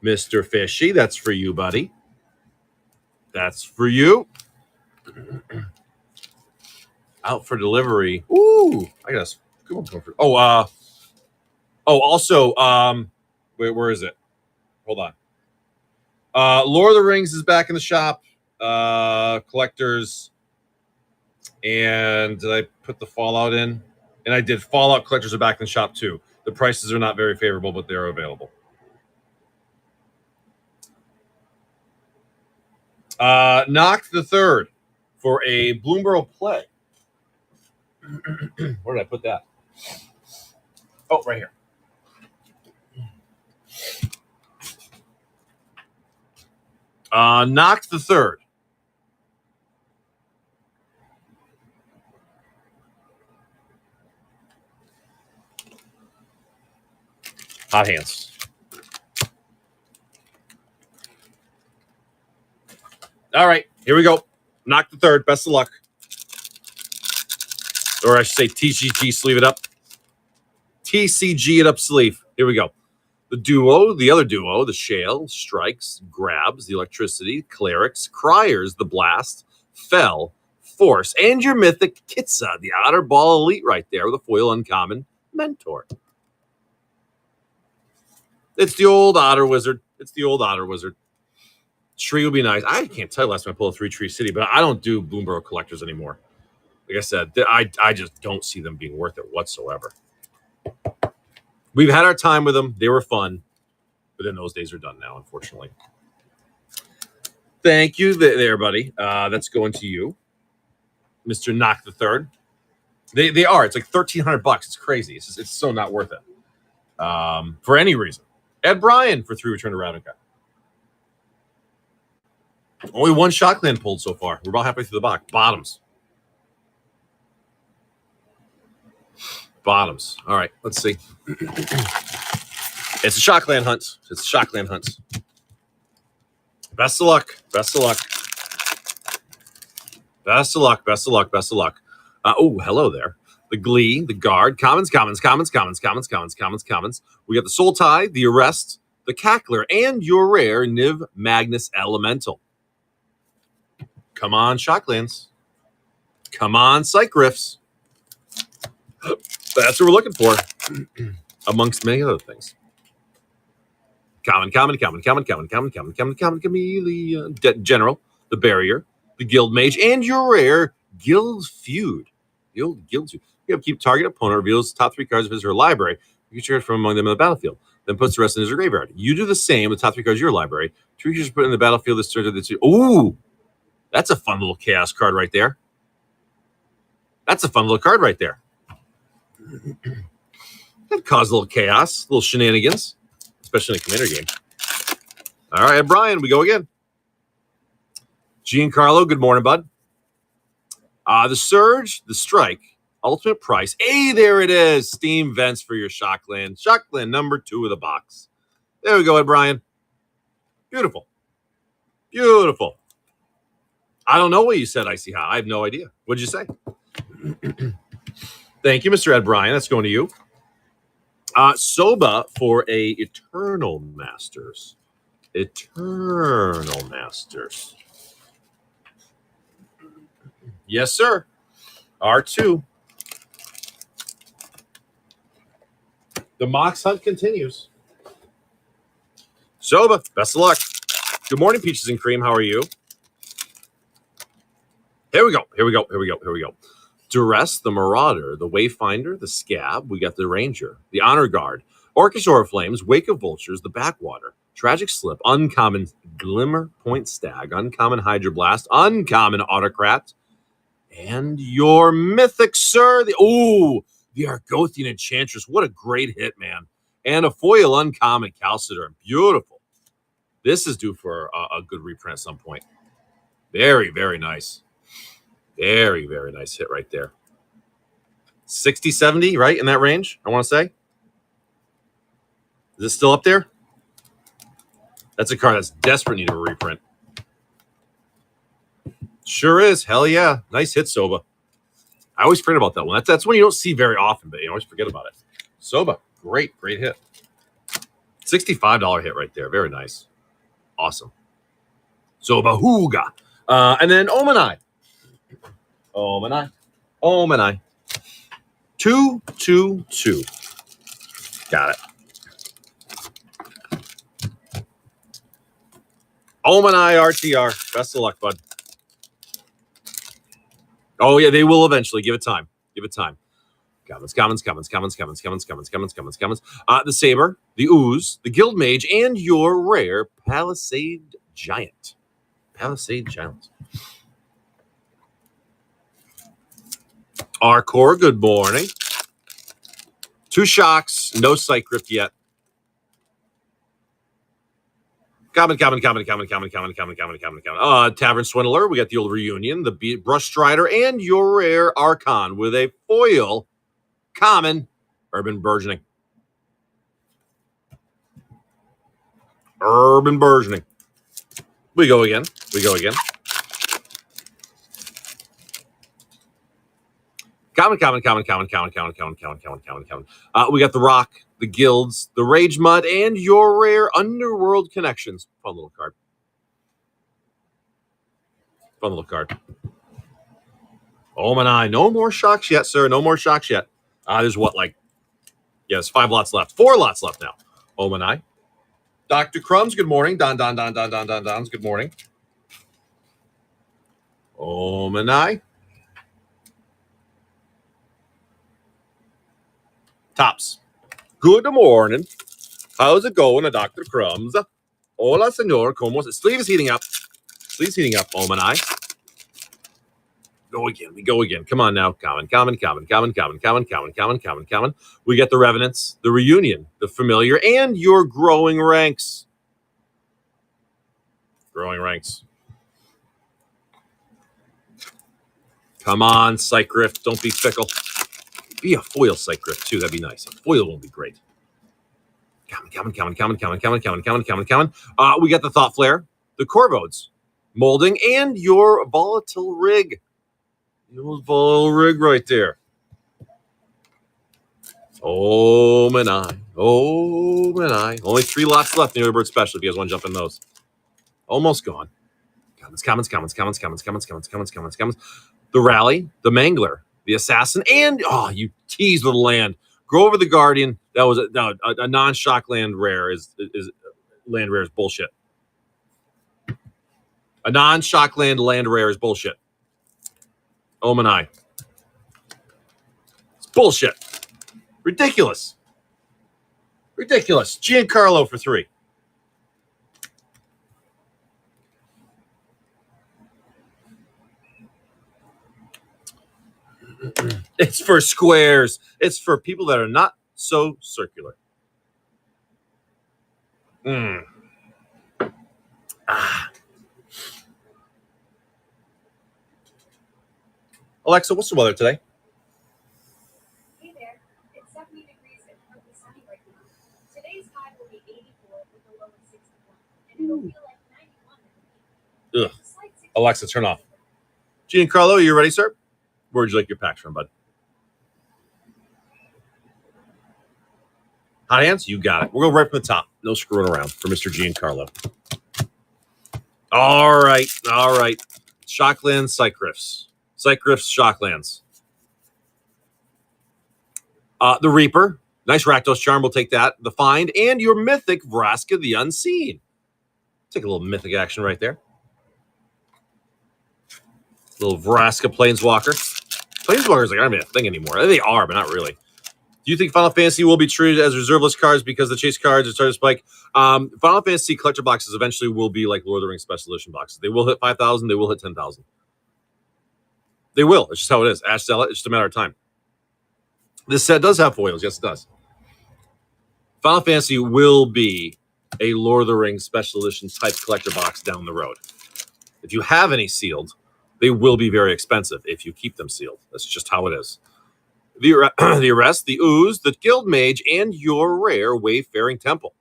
Mr. Fishy, that's for you, buddy. That's for you. Out for delivery. Ooh, I got a good one going for. Also, wait, where is it? Hold on. Lord of the Rings is back in the shop. Collectors, and did I put the Fallout in? And I did. Fallout collectors are back in the shop too. The prices are not very favorable, but they're available. Knocked the third for a Bloomborough play. Where did I put that? Oh, right here. Knocked the third. Hot hands. All right, here we go. Knock the third. Best of luck. Or I should say TCG sleeve it up. TCG it up sleeve. Here we go. The duo, the other duo, the Shale, Strikes, Grabs, the Electricity, Clerics, Criers, the Blast, Fell, Force, and your mythic Kitsa, the Otter Ball Elite right there with a foil uncommon Mentor. It's the old Otter Wizard. It's the old Otter Wizard. Tree would be nice. I can't tell you last time I pulled a 3-tree city, but I don't do Bloomborough collectors anymore. Like I said, I just don't see them being worth it whatsoever. We've had our time with them. They were fun. But then those days are done now, unfortunately. Thank you there, buddy. That's going to you. Mr. Knock the Third. They are. It's like $1,300. It's crazy. It's so not worth it. For any reason. Ed Bryan for 3 Return to Ravnica. Only one Shockland pulled so far. We're about halfway through the box. Bottoms. Bottoms. All right, let's see. It's a Shockland hunt. It's a Shockland hunt. Best of luck. Best of luck. Best of luck. Best of luck. Best of luck. Oh, hello there. The Glee, the Guard, commons. We got the Soul Tie, the Arrest, the Cackler, and your rare Niv Magnus Elemental. Come on, Shocklands. Come on, Psych Riffs. That's what we're looking for, amongst many other things. Common, chameleon, general, the barrier, the guild mage, and your rare guild feud. The old guild feud. You have to keep target opponent reveals top 3 cards of his or her library. You can choose from among them in the battlefield. Then puts the rest in his graveyard. You do the same with top 3 cards of your library. 2 creatures put in the battlefield this turn to the 2. Ooh, that's a fun little chaos card right there. That's a fun little card right there. That caused a little chaos, little shenanigans, especially in a commander game. All right, Brian, we go again. Giancarlo, good morning, bud. The Surge, the Strike, Ultimate Price. Hey, there it is. Steam Vents for your Shockland. Shockland number 2 of the box. There we go, Brian. Beautiful. Beautiful. I don't know what you said, Icy Hot. I have no idea. What'd you say? Thank you, Mr. Ed Bryan. That's going to you. Soba for a Eternal Masters. Eternal Masters. Yes, sir. R2. The Mox hunt continues. Soba, best of luck. Good morning, Peaches and Cream. How are you? Here we go. Duress, the Marauder, the Wayfinder, the Scab. We got the Ranger, the Honor Guard, Orchestra Flames, Wake of Vultures, the Backwater, Tragic Slip, Uncommon Glimmer Point Stag, Uncommon Hydroblast, Uncommon Autocrat, and your Mythic, sir. The Argothian Enchantress. What a great hit, man. And a foil Uncommon Calcitor. Beautiful. This is due for a good reprint at some point. Very, very nice. Very, very nice hit right there. 60, 70, right? In that range, I want to say. Is it still up there? That's a card that's desperate need of a reprint. Sure is. Hell yeah. Nice hit, Soba. I always forget about that one. That's one you don't see very often, but you always forget about it. Soba, great hit. $65 hit right there. Very nice. Awesome. Soba Hooga. And then Omanai. 222. Got it. Omanai RTR. Best of luck, bud. Oh, yeah, they will eventually. Give it time. Commons. The Saber, the Ooze, the Guild Mage, and your rare Palisade Giant. Arcor, good morning. 2 shocks, no Psych Rift yet. Common. Tavern Swindler. We got the old Reunion, the Brush Strider, and your rare Archon with a foil common Urban Burgeoning. We go again. Common. We got the Rock, the Guilds, the Rage Mud, and your rare Underworld Connections. Fun little card. Omanai. No more shocks yet, sir. There's there's 5 lots left. 4 lots left now. Omanai. Dr. Crumbs, good morning. Don's, good morning. Omanai. Tops. Good morning. How's it going, Dr. Crumbs? Hola, senor. ¿Cómo? Sleeve is heating up. Omanai. We go again. Come on now. Common. We get the Revenants, the Reunion, the Familiar, and your Growing Ranks. Come on, Psych Grift. Don't be fickle. Be a foil Psych Grift, too. That'd be nice. A foil will be great. Coming. We got the Thought Flare, the Corvodes, Molding, and your Volatile Rig. Your Volatile Rig right there. Oh, man, Only 3 lots left in the Early Bird Special if you guys want to jump in those. Almost gone. Comments. The Rally, the Mangler, the Assassin, and, you teased with land. Go over the Guardian. That was a non-shock land rare is land rare is bullshit. A non-shock land rare is bullshit. Omanai. It's bullshit. Ridiculous. Giancarlo for 3. It's for squares. It's for people that are not so circular. Alexa, what's the weather today? Hey there. It's 70 degrees and partly sunny right now. Today's high will be 84 with a low of 61. And it'll feel like 91 in the evening. Alexa, turn off. Giancarlo, are you ready, sir? Where would you like your packs from, bud? Hot hands? You got it. We'll go right from the top. No screwing around for Mr. Giancarlo. All right. Shocklands, Psych Grifts. Psych Grifts, Shocklands. The Reaper. Nice Rakdos Charm. We'll take that. The Find. And your Mythic Vraska the Unseen. Take a little Mythic action right there. Little Vraska Planeswalker. Planeswalkers aren't even a thing anymore. They are, but not really. Do you think Final Fantasy will be treated as reserveless cards because the chase cards are starting to spike? Final Fantasy collector boxes eventually will be like Lord of the Rings Special Edition boxes. They will hit 5,000. They will hit 10,000. They will. It's just how it is. Ash sell it. It's just a matter of time. This set does have foils. Yes, it does. Final Fantasy will be a Lord of the Rings Special Edition type collector box down the road. If you have any sealed, they will be very expensive if you keep them sealed. That's just how it is. The Arrest, the Ooze, the Guild Mage, and your rare Wayfaring Temple.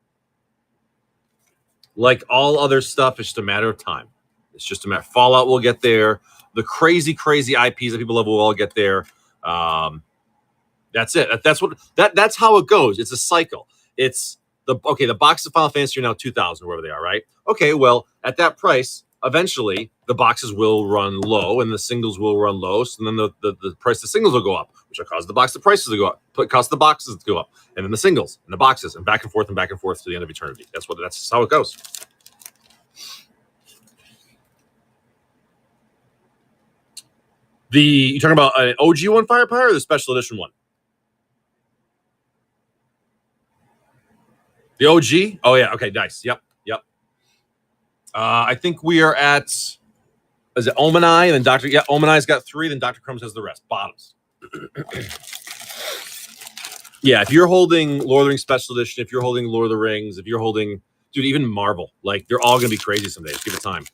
Like all other stuff, it's just a matter of time. It's just a matter. Fallout will get there. The crazy IPs that people love will all get there. That's it. That's how it goes. It's a cycle. It's the boxes of Final Fantasy are now 2,000 or wherever they are, right? Okay, well, at that price, eventually the boxes will run low and the singles will run low. So then the price of the singles will go up, which will cause the box of prices to go up, cause the boxes to go up, and then the singles and the boxes and back and forth to the end of eternity. That's how it goes. You talking about an OG one, Firepire, or the special edition one? The OG? Oh yeah. Okay. Nice. Yep. I think we are at, is it Omanai and then Dr. Yeah, Omanai's got 3, then Dr. Crumbs has the rest. Bottoms. Yeah, if you're holding Lord of the Rings Special Edition, if you're holding Lord of the Rings, if you're holding, dude, even Marvel, like they're all gonna be crazy someday. Just give it time.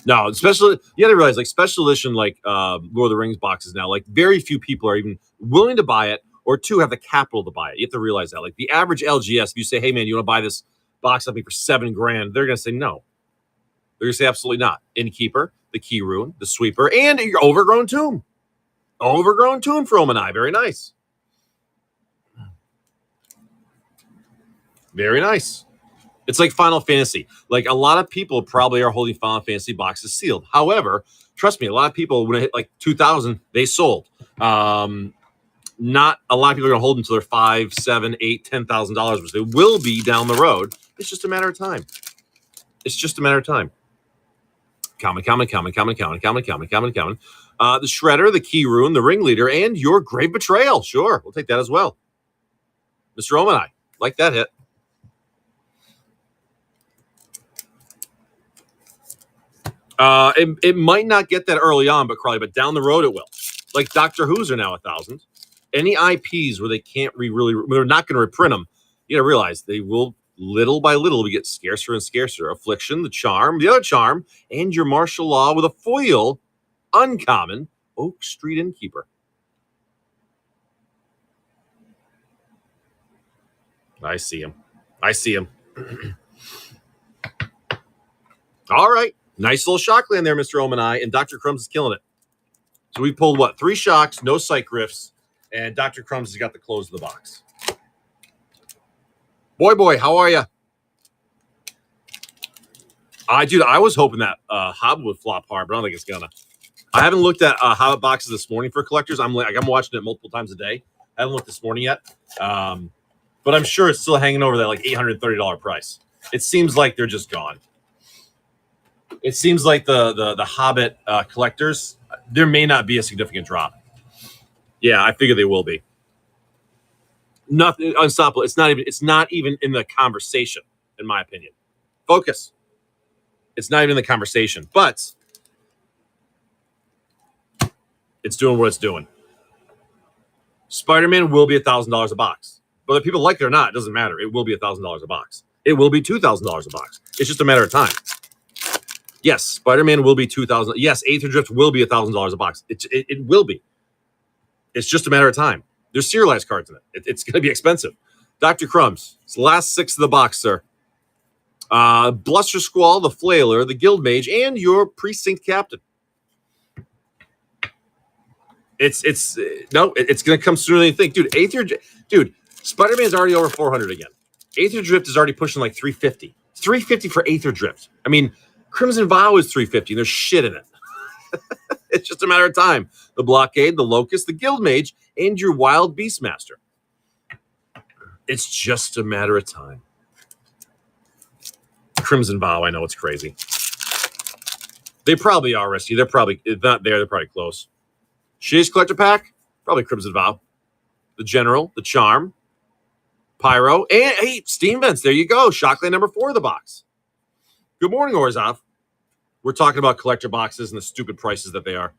No, especially you gotta realize, like Special Edition, like Lord of the Rings boxes now, like very few people are even willing to buy it, or 2 have the capital to buy it. You have to realize that. Like the average LGS, if you say, hey man, you want to buy this box of me for $7,000, they're gonna say no. They're going to say absolutely not. Innkeeper, the Key Rune, the Sweeper, and your Overgrown Tomb. Overgrown Tomb for Omanai. Very nice. Very nice. It's like Final Fantasy. Like a lot of people probably are holding Final Fantasy boxes sealed. However, trust me, a lot of people, when it hit like 2,000, they sold. Not a lot of people are going to hold until they're $5,000, $7,000, $8,000, $10,000, which they will be down the road. It's just a matter of time. Coming. The Shredder, the Key Rune, the Ringleader, and your Grave Betrayal. Sure, we'll take that as well. Mr. Omanai, like that hit. It might not get that early on, but down the road it will. Like Doctor Who's are now 1,000. Any IPs where they can't they're not going to reprint them, you got to realize they will. Little by little, we get scarcer and scarcer. Affliction, the Charm, the other Charm, and your Martial Law with a foil, uncommon, Oak Street Innkeeper. I see him. All right. Nice little shock land there, Mr. Omanai, and Dr. Crumbs is killing it. So we pulled what? 3 shocks, no psych riffs, and Dr. Crumbs has got the close of the box. Boy, how are you? Dude, I was hoping that Hobbit would flop hard, but I don't think it's gonna. I haven't looked at Hobbit boxes this morning for collectors. I'm watching it multiple times a day. I haven't looked this morning yet, but I'm sure it's still hanging over that like $830 price. It seems like they're just gone. It seems like the Hobbit collectors, there may not be a significant drop. Yeah, I figure they will be. Nothing unstoppable. It's not even in the conversation, in my opinion. Focus. It's not even in the conversation, but it's doing what it's doing. Spider-Man will be $1,000 a box. Whether people like it or not, it doesn't matter. It will be $1,000 a box. It will be $2,000 a box. It's just a matter of time. Yes, Spider-Man will be $2,000. Yes, Aether Drift will be $1,000 a box. It will be. It's just a matter of time. There's serialized cards in it. It's going to be expensive. Dr. Crumbs. It's the last 6 of the box, sir. Bluster Squall, the Flailer, the Guild Mage, and your Precinct Captain. It's going to come sooner than you think. Dude, Spider-Man's already over 400 again. Aether Drift is already pushing like 350. 350 for Aether Drift. I mean, Crimson Vow is 350. There's shit in it. It's just a matter of time. The Blockade, the Locust, the Guild Mage, and your Wild Beastmaster. It's just a matter of time. Crimson Vow, I know it's crazy. They probably are, Rescue. They're probably, if not there, they're probably close. Shay's Collector Pack, probably Crimson Vow. The General, the Charm, Pyro, and hey, Steam Vents. There you go. Shockland number 4 of the box. Good morning, Orzhov. We're talking about collector boxes and the stupid prices that they are.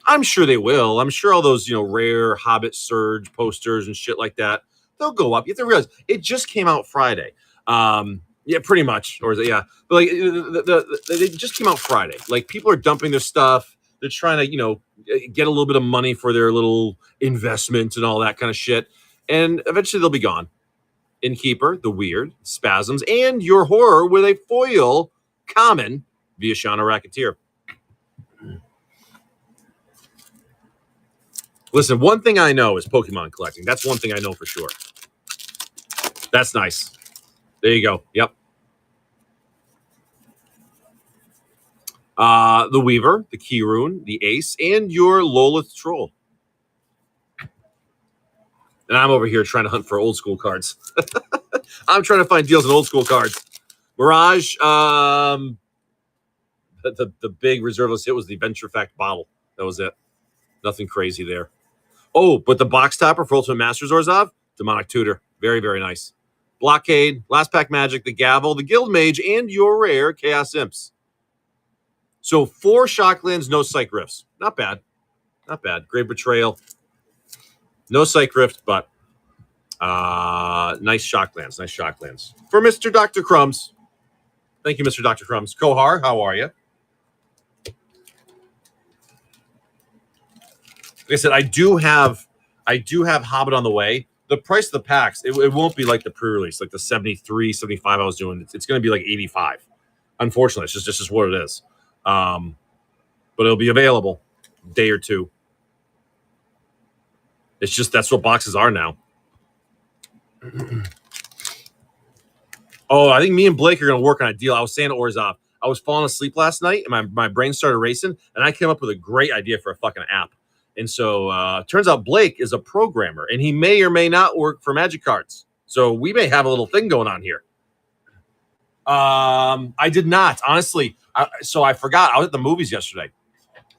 I'm sure they will. I'm sure all those, rare Hobbit Surge posters and shit like that, they'll go up. You have to realize it just came out Friday. Yeah, pretty much. Or is it? Yeah. But like they just came out Friday. Like people are dumping their stuff. They're trying to, get a little bit of money for their little investment and all that kind of shit. And eventually they'll be gone. Innkeeper, the Weird, Spasms, and your horror with a foil common via Shauna Racketeer. Listen, one thing I know is Pokemon collecting. That's one thing I know for sure. That's nice. There you go. Yep. The Weaver, the Keyroon, the Ace, and your Lolith Troll. And I'm over here trying to hunt for old school cards. I'm trying to find deals on old school cards. Mirage, the big reserveless hit was the Venture Fact bottle. That was it. Nothing crazy there. Oh, but the box topper for Ultimate Masters Orzhov, Demonic Tutor. Very, very nice. Blockade, Last Pack Magic, the Gavel, the Guild Mage, and your rare Chaos Imps. So 4 Shocklands, no Psych Rifts. Not bad. Not bad. Grave Betrayal. No Psych Rift, but nice Shocklands. Nice Shocklands. For Mr. Dr. Crumbs. Thank you, Mr. Dr. Crumbs. Kohar, how are you? Like I said, I do have Hobbit on the way. The price of the packs, it won't be like the pre-release, like the 73, 75 I was doing. It's going to be like 85. Unfortunately, it's just what it is. But it'll be available day or two. It's just that's what boxes are now. Oh, I think me and Blake are going to work on a deal. I was saying to Orzhov, I was falling asleep last night and my brain started racing, and I came up with a great idea for a fucking app. And so turns out Blake is a programmer, and he may or may not work for Magic Cards. So we may have a little thing going on here. I did not, honestly. So I forgot. I was at the movies yesterday.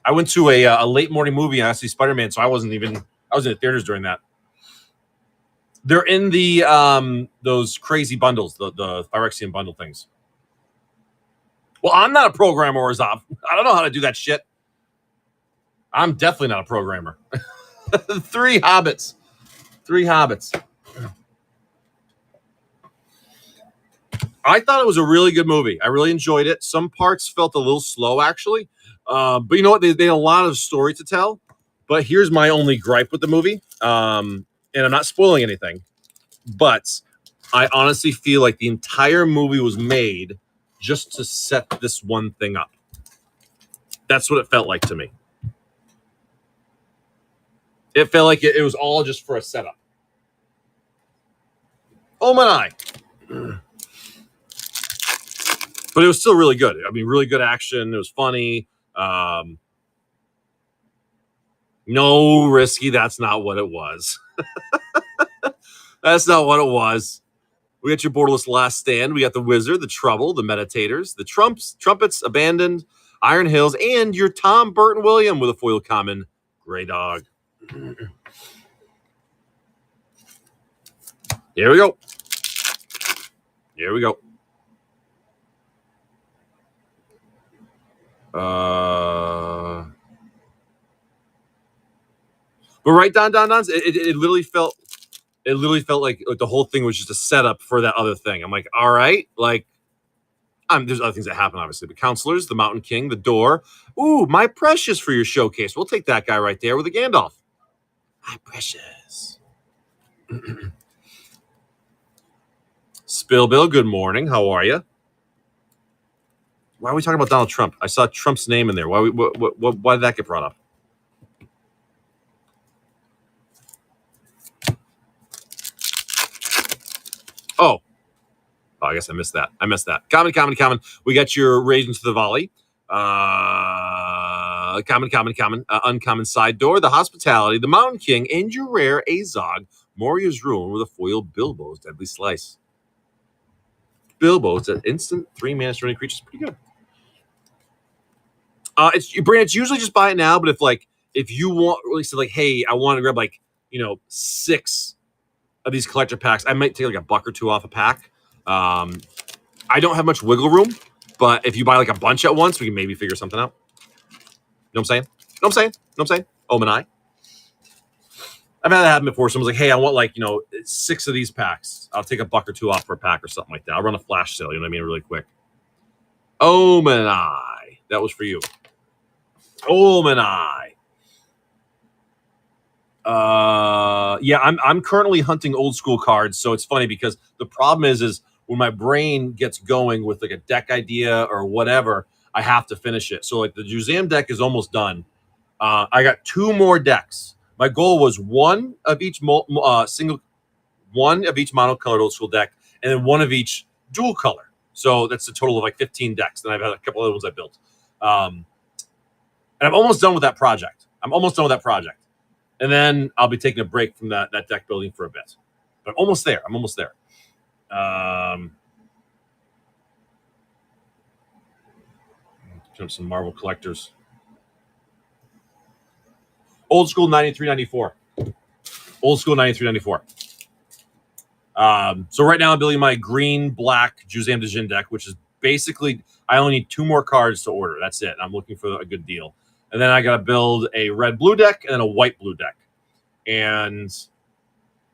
I went to a late morning movie and I see Spider-Man, so I was in the theaters during that. They're in the those crazy bundles, the Phyrexian bundle things. Well, I'm not a programmer, Orzhov. I don't know how to do that shit. I'm definitely not a programmer. 3 Hobbits. 3 Hobbits. I thought it was a really good movie. I really enjoyed it. Some parts felt a little slow, actually. But you know what? They had a lot of story to tell. But here's my only gripe with the movie. And I'm not spoiling anything. But I honestly feel like the entire movie was made just to set this one thing up. That's what it felt like to me. It felt like it was all just for a setup. Oh my! But it was still really good. I mean, really good action. It was funny. No risky. That's not what it was. That's not what it was. We got your Borderless Last Stand. We got the Wizard, the Trouble, the Meditators, the Trumpets, Abandoned, Iron Hills, and your Tom Burton William with a foil common, Grey Dog. Here we go. Here we go. But right, Don, it literally felt like the whole thing was just a setup for that other thing. I'm like, all right, like, there's other things that happen, obviously. The Counselors, the Mountain King, the Door. Ooh, My Precious for your showcase. We'll take that guy right there with the Gandalf. My Precious. Spill Bill, good morning. How are you? Why are we talking about Donald Trump? I saw Trump's name in there. Why did that get brought up? Oh, I guess I missed that. Common. We got your Raisins to the Volley. Common. Uncommon Side Door. The Hospitality. The Mountain King. And your rare Azog. Moria's Ruin with a foil Bilbo's Deadly Slice. Bilbo's an instant 3-mana surrounding creature. It's pretty good. It's usually just buy it now, but if you want really say hey, I want to grab 6 of these collector packs, I might take a buck or two off a pack. I don't have much wiggle room, but if you buy a bunch at once, we can maybe figure something out. You know what I'm saying? Omen Eye. I've had that happen before. Someone's like, hey, I want 6 of these packs. I'll take a buck or two off per pack or something like that. I'll run a flash sale, you know what I mean, really quick. Omen Eye. That was for you. Omen Eye. Yeah, I'm currently hunting old school cards, so it's funny because the problem is when my brain gets going with a deck idea or whatever, I have to finish it. So the Juzam deck is almost done. I got 2 more decks. My goal was one of each monocolored old school deck, and then one of each dual color. So that's a total of 15 decks. Then I've had a couple other ones I built. And I'm almost done with that project. And then I'll be taking a break from that deck building for a bit. But I'm almost there. Some Marvel collectors. Old school 93-94. So right now I'm building my green-black Juzam Djinn deck, which is basically I only need 2 more cards to order. That's it. I'm looking for a good deal. And then I got to build a red-blue deck and then a white-blue deck. And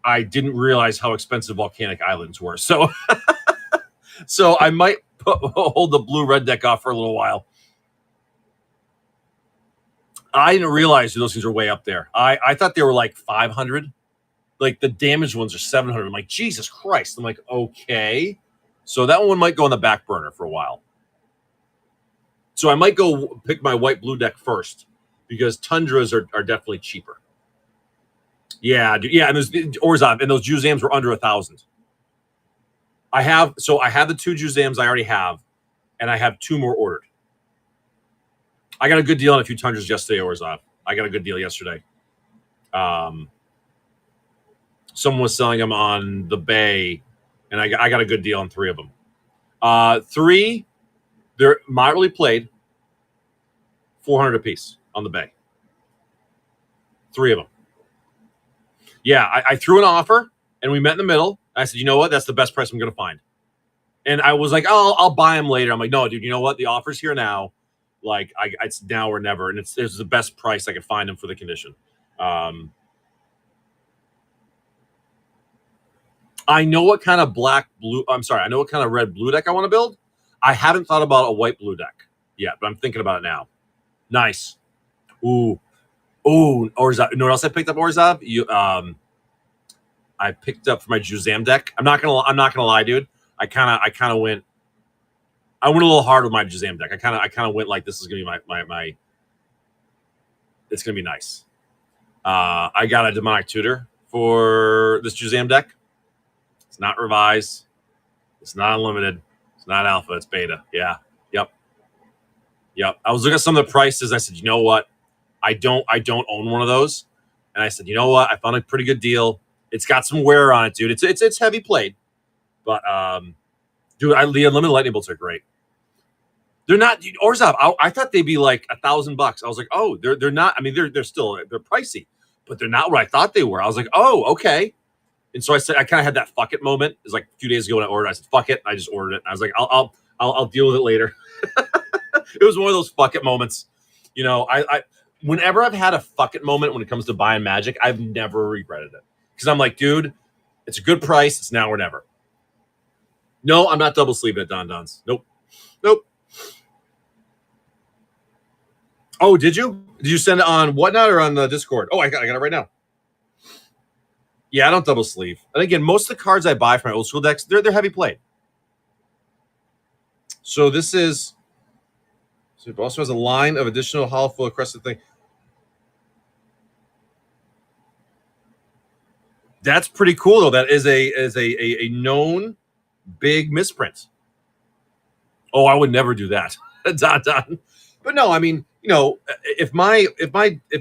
I didn't realize how expensive Volcanic Islands were. So I might hold the blue-red deck off for a little while. I didn't realize those things are way up there. I thought they were 500. The damaged ones are 700. I'm like, Jesus Christ. I'm like, okay. So that one might go on the back burner for a while. So I might go pick my white-blue deck first because Tundras are definitely cheaper. Yeah, dude, yeah, and there's Orzhov, and those Juzams were under 1,000. I have the 2 Juzams I already have, and I have 2 more ordered. I got a good deal on a few Tundras yesterday, Orzhov. I got a good deal yesterday. Someone was selling them on the Bay, and I got a good deal on 3 of them. 3, they're moderately played, 400 apiece on the Bay. 3 of them. Yeah, I threw an offer, and we met in the middle. I said, you know what? That's the best price I'm going to find. And I was like, oh, I'll buy them later. I'm like, no, dude, you know what? The offer's here now. It's now or never, and it's the best price I could find them for the condition. I know what kind of I know what kind of red blue deck I want to build. I haven't thought about a white blue deck yet, but I'm thinking about it now. Nice. Ooh. Orzhov. You know what else I picked up, Orzhov? I picked up for my Juzam deck. I'm not gonna lie, dude. I went a little hard with my Juzam deck. I kind of went like, this is gonna be my it's gonna be nice. I got a Demonic Tutor for this Juzam deck. It's not revised. It's not unlimited. It's not alpha. It's beta. Yeah. Yep. I was looking at some of the prices. I said, you know what? I don't own one of those. And I said, you know what? I found a pretty good deal. It's got some wear on it, dude. It's heavy played. But dude, the unlimited lightning bolts are great. They're not, dude, Orzhov. I thought they'd be like $1,000. I was like, oh, they're not. I mean, they're pricey, but they're not what I thought they were. I was like, oh, okay. And so I said, I kind of had that fuck it moment. It was like a few days ago when I ordered. I said, fuck it. I just ordered it. I was like, I'll deal with it later. It was one of those fuck it moments. You know, I whenever I've had a fuck it moment when it comes to buying Magic, I've never regretted it. Because I'm like, dude, it's a good price. It's now or never. No, I'm not double sleeving at Don Don's. Nope. Oh, did you? Did you send it on Whatnot or on the Discord? Oh, I got it right now. Yeah, I don't double sleeve. And again, most of the cards I buy for my old school decks, they're heavy played. So this is. So it also has a line of additional hollow full crested thing. That's pretty cool though. That is a known big misprint. Oh, I would never do that. Don. But no, I mean, you know, if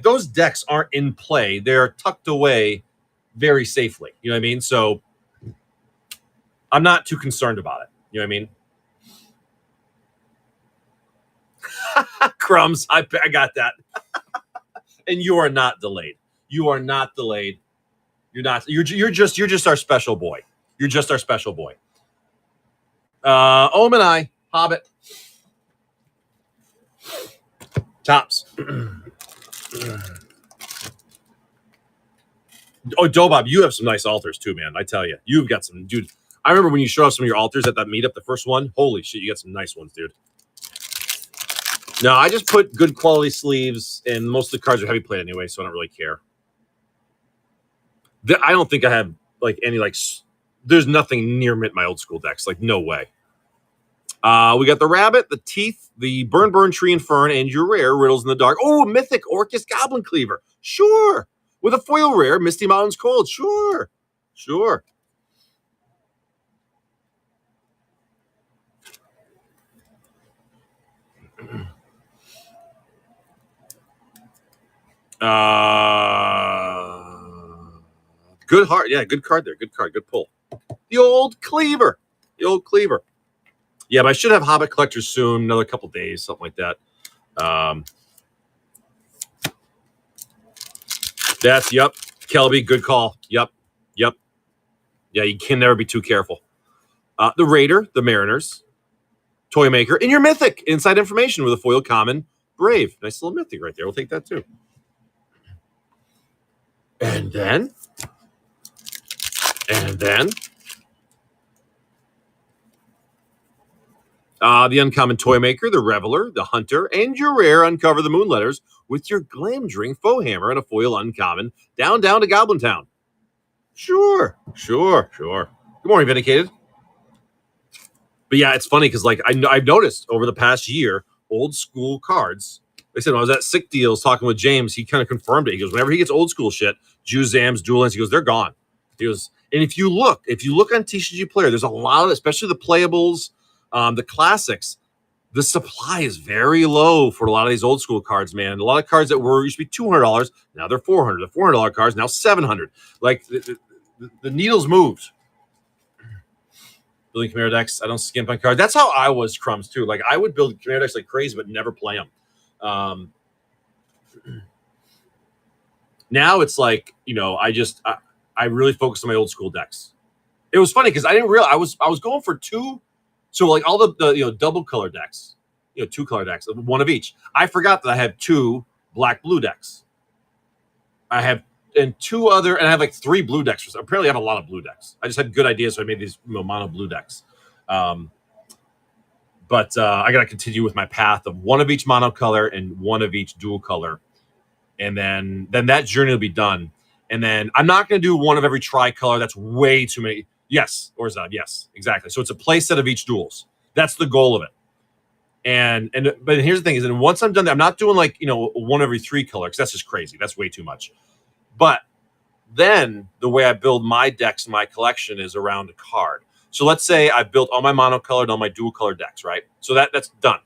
those decks aren't in play, they're tucked away very safely. You know what I mean? So I'm not too concerned about it. You know what I mean? Crumbs, I got that. And you are not delayed. You are not delayed. You're not. You're just our special boy. You're just our special boy. Omen I Hobbit. Tops. Oh, Dobab, you have some nice altars too, man. I tell you, you've got some, dude. I remember when you showed us some of your altars at that meetup, the first one. Holy shit, you got some nice ones, dude. No, I just put good quality sleeves, and most of the cards are heavy plate anyway, so I don't really care. I don't think I have like any like. There's nothing near my old school decks. Like no way. We got the rabbit, the teeth, the burn tree and fern, and your rare riddles in the dark. Oh, mythic Orcus Goblin Cleaver. Sure. With a foil rare, Misty Mountains Cold. Sure. Good heart. Yeah, good card there. Good card. Good pull. The old Cleaver. Yeah, but I should have Hobbit Collectors soon. Another couple days, something like that. That's, yep. Kelby, good call. Yep. Yeah, you can never be too careful. The Raider, the Mariners, Toy Maker, and your Mythic. Inside information with a foil common Brave. Nice little Mythic right there. We'll take that too. And then the uncommon Toy Maker, the Reveler, the Hunter, and your rare Uncover the Moon Letters with your Glamdring Foe Hammer and a foil uncommon down to Goblin Town. Sure. Good morning, Vindicated. But yeah, it's funny because like I've noticed over the past year, old school cards. Like I said, when I was at Sick Deals talking with James, he kind of confirmed it. He goes, whenever he gets old school shit, Juzams, Duel Lands, he goes, they're gone. He goes, and if you look on TCG Player, there's a lot of, especially the playables, the classics, the supply is very low for a lot of these old school cards, man. A lot of cards that used to be $200, now they're $400. The $400 cards now $700. Like the needles moved. Building Chimera decks, I don't skimp on cards. That's how I was, Crumbs, too. Like I would build Chimera decks like crazy, but never play them. Now it's like, you know, I really focused on my old school decks. It was funny because I didn't realize I was going for two. So like all the double color decks, 2 color decks, one of each. I forgot that I have 2 black blue decks. I have two other, and I have like 3 blue decks. Apparently, I have a lot of blue decks. I just had good ideas, so I made these mono blue decks. But I got to continue with my path of 1 of each monocolor and 1 of each dual color, and then that journey will be done. And then I'm not going to do 1 of every tricolor. That's way too many. Yes, Orzab. Yes, exactly. So it's a play set of each duels. That's the goal of it. But here's the thing: is that once I'm done, I'm not doing like 1 every 3 color, because that's just crazy. That's way too much. But then the way I build my decks and my collection is around a card. So let's say I built all my monocolored, all my dual color decks, right? So that's done.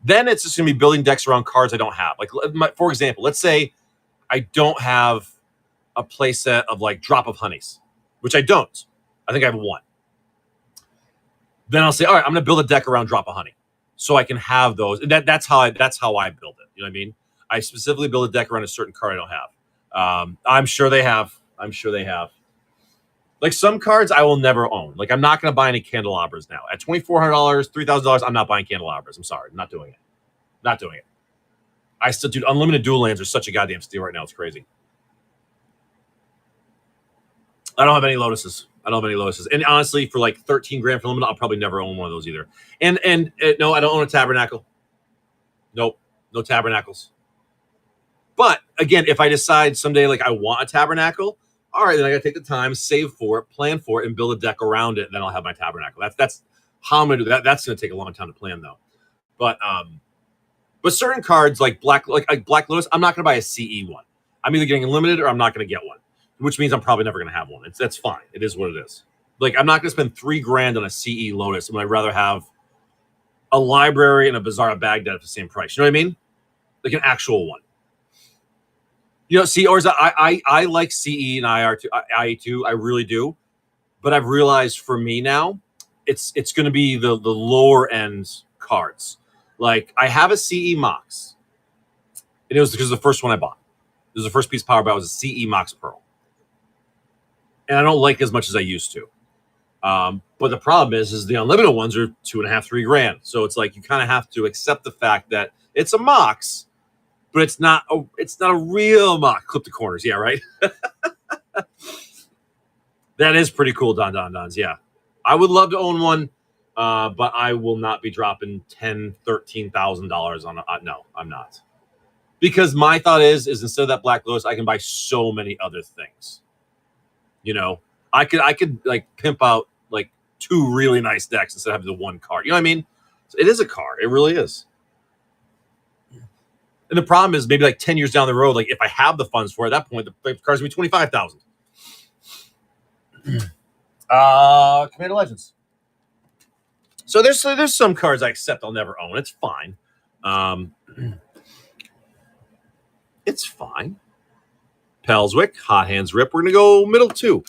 Then it's just going to be building decks around cards I don't have. Like, for example, let's say I don't have a play set of like Drop of Honeys, which I don't. I think I have 1. Then I'll say, all right, I'm going to build a deck around Drop of Honey, so I can have those. And that's how I build it. You know what I mean? I specifically build a deck around a certain card I don't have. I'm sure they have. Like some cards I will never own. Like I'm not going to buy any candelabras now. At $2,400, $3,000, I'm not buying candelabras. I'm sorry. I'm not doing it. I still, dude, unlimited dual lands are such a goddamn steal right now. It's crazy. I don't have any Lotuses. And honestly, for like 13 grand for limited, I'll probably never own one of those either. And no, I don't own a Tabernacle. Nope. No Tabernacles. But again, if I decide someday like I want a Tabernacle, all right, then I got to take the time, save for it, plan for it, and build a deck around it. And then I'll have my Tabernacle. That's how I'm going to do that. That's going to take a long time to plan, though. But certain cards like Black Lotus, I'm not going to buy a CE one. I'm either getting limited or I'm not going to get one, which means I'm probably never going to have one. That's fine. It is what it is. Like I'm not going to spend $3 grand on a CE Lotus when I'd rather have a library and a Bazaar of Baghdad at the same price. You know what I mean? Like an actual one. See, or I like CE and IE2. I really do. But I've realized for me now, it's going to be the lower end cards. Like I have a CE Mox. And it was because of the first one I bought. It was the first piece of power, but it was a CE Mox Pearl. And I don't like it as much as I used to. But the problem is the unlimited ones are $2.5, $3 grand. So it's like you kind of have to accept the fact that it's a Mox. But it's not a real Mox. Clip the corners. Yeah, right? That is pretty cool, Dons. Yeah. I would love to own one, but I will not be dropping $10,000, $13,000 on a no, I'm not. Because my thought is instead of that Black Lotus, I can buy so many other things. I could like pimp out like 2 really nice decks instead of having the 1 card. You know what I mean? So it is a card. It really is. And the problem is maybe like 10 years down the road, like if I have the funds for it, at that point, the card's going to be $25,000. Commander Legends. So there's some cards I accept I'll never own. It's fine. It's fine. Pelswick, Hot Hands Rip. We're going to go middle 2.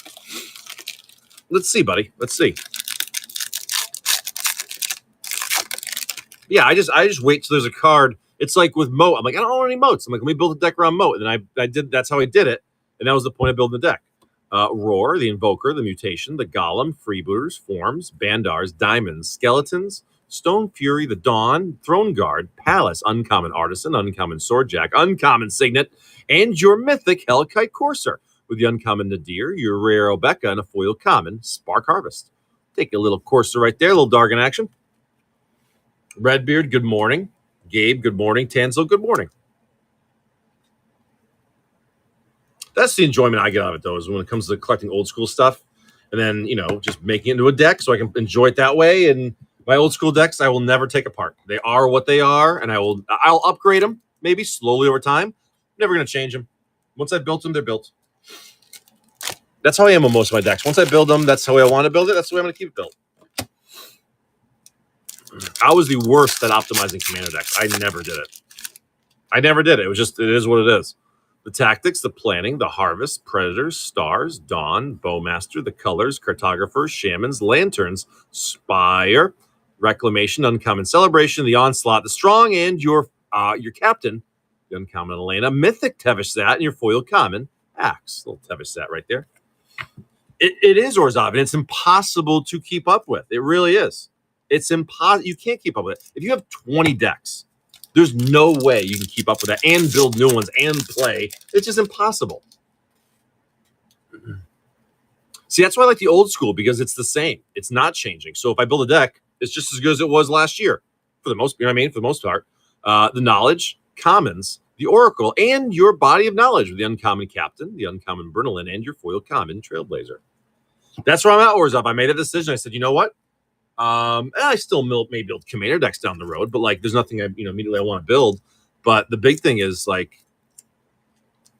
Let's see, buddy. Let's see. Yeah, I just wait till there's a card. It's like with Moat. I'm like, I don't own any Moats. I'm like, let me build a deck around Moat. And then I did. That's how I did it. And that was the point of building the deck. Roar, the Invoker, the Mutation, the Golem, Freebooters, Forms, Bandars, Diamonds, Skeletons, Stone Fury, the Dawn, Throne Guard, Palace, Uncommon Artisan, Uncommon Swordjack, Uncommon Signet, and your mythic Hellkite Courser. With the Uncommon Nadir, your rare Obeka, and a foil common, Spark Harvest. Take a little Courser right there, a little Dargon action. Redbeard, good morning. Gabe, good morning. Tanzel, good morning. That's the enjoyment I get out of it, though, is when it comes to collecting old school stuff and then, just making it into a deck so I can enjoy it that way. And my old school decks, I will never take apart. They are what they are, and I'll upgrade them, maybe slowly over time. Never going to change them. Once I've built them, they're built. That's how I am with most of my decks. Once I build them, that's how I want to build it. That's the way I'm going to keep it built. I was the worst at optimizing commander decks. I never did it. It is what it is. The tactics, the planning, the harvest, predators, stars, dawn, bowmaster, the colors, cartographers, shamans, lanterns, spire, reclamation, uncommon celebration, the onslaught, the strong, and your captain, the uncommon Elena, mythic Tevesh-Szat, and your foil common axe. Little Tevesh-Szat right there. It is Orzhov, and it's impossible to keep up with. It really is. It's impossible. You can't keep up with it. If you have 20 decks, there's no way you can keep up with that and build new ones and play. It's just impossible. See, that's why I like the old school, because it's the same. It's not changing. So if I build a deck, it's just as good as it was last year, for the most, you know what I mean? For the most part, the knowledge, commons, the oracle, and your body of knowledge with the uncommon captain, the uncommon Bernalin, and your foil common trailblazer. That's where I'm at, Wars Up. I made a decision. I said, you know what? I still may build commander decks down the road, but like, there's nothing I immediately I want to build. But the big thing is like,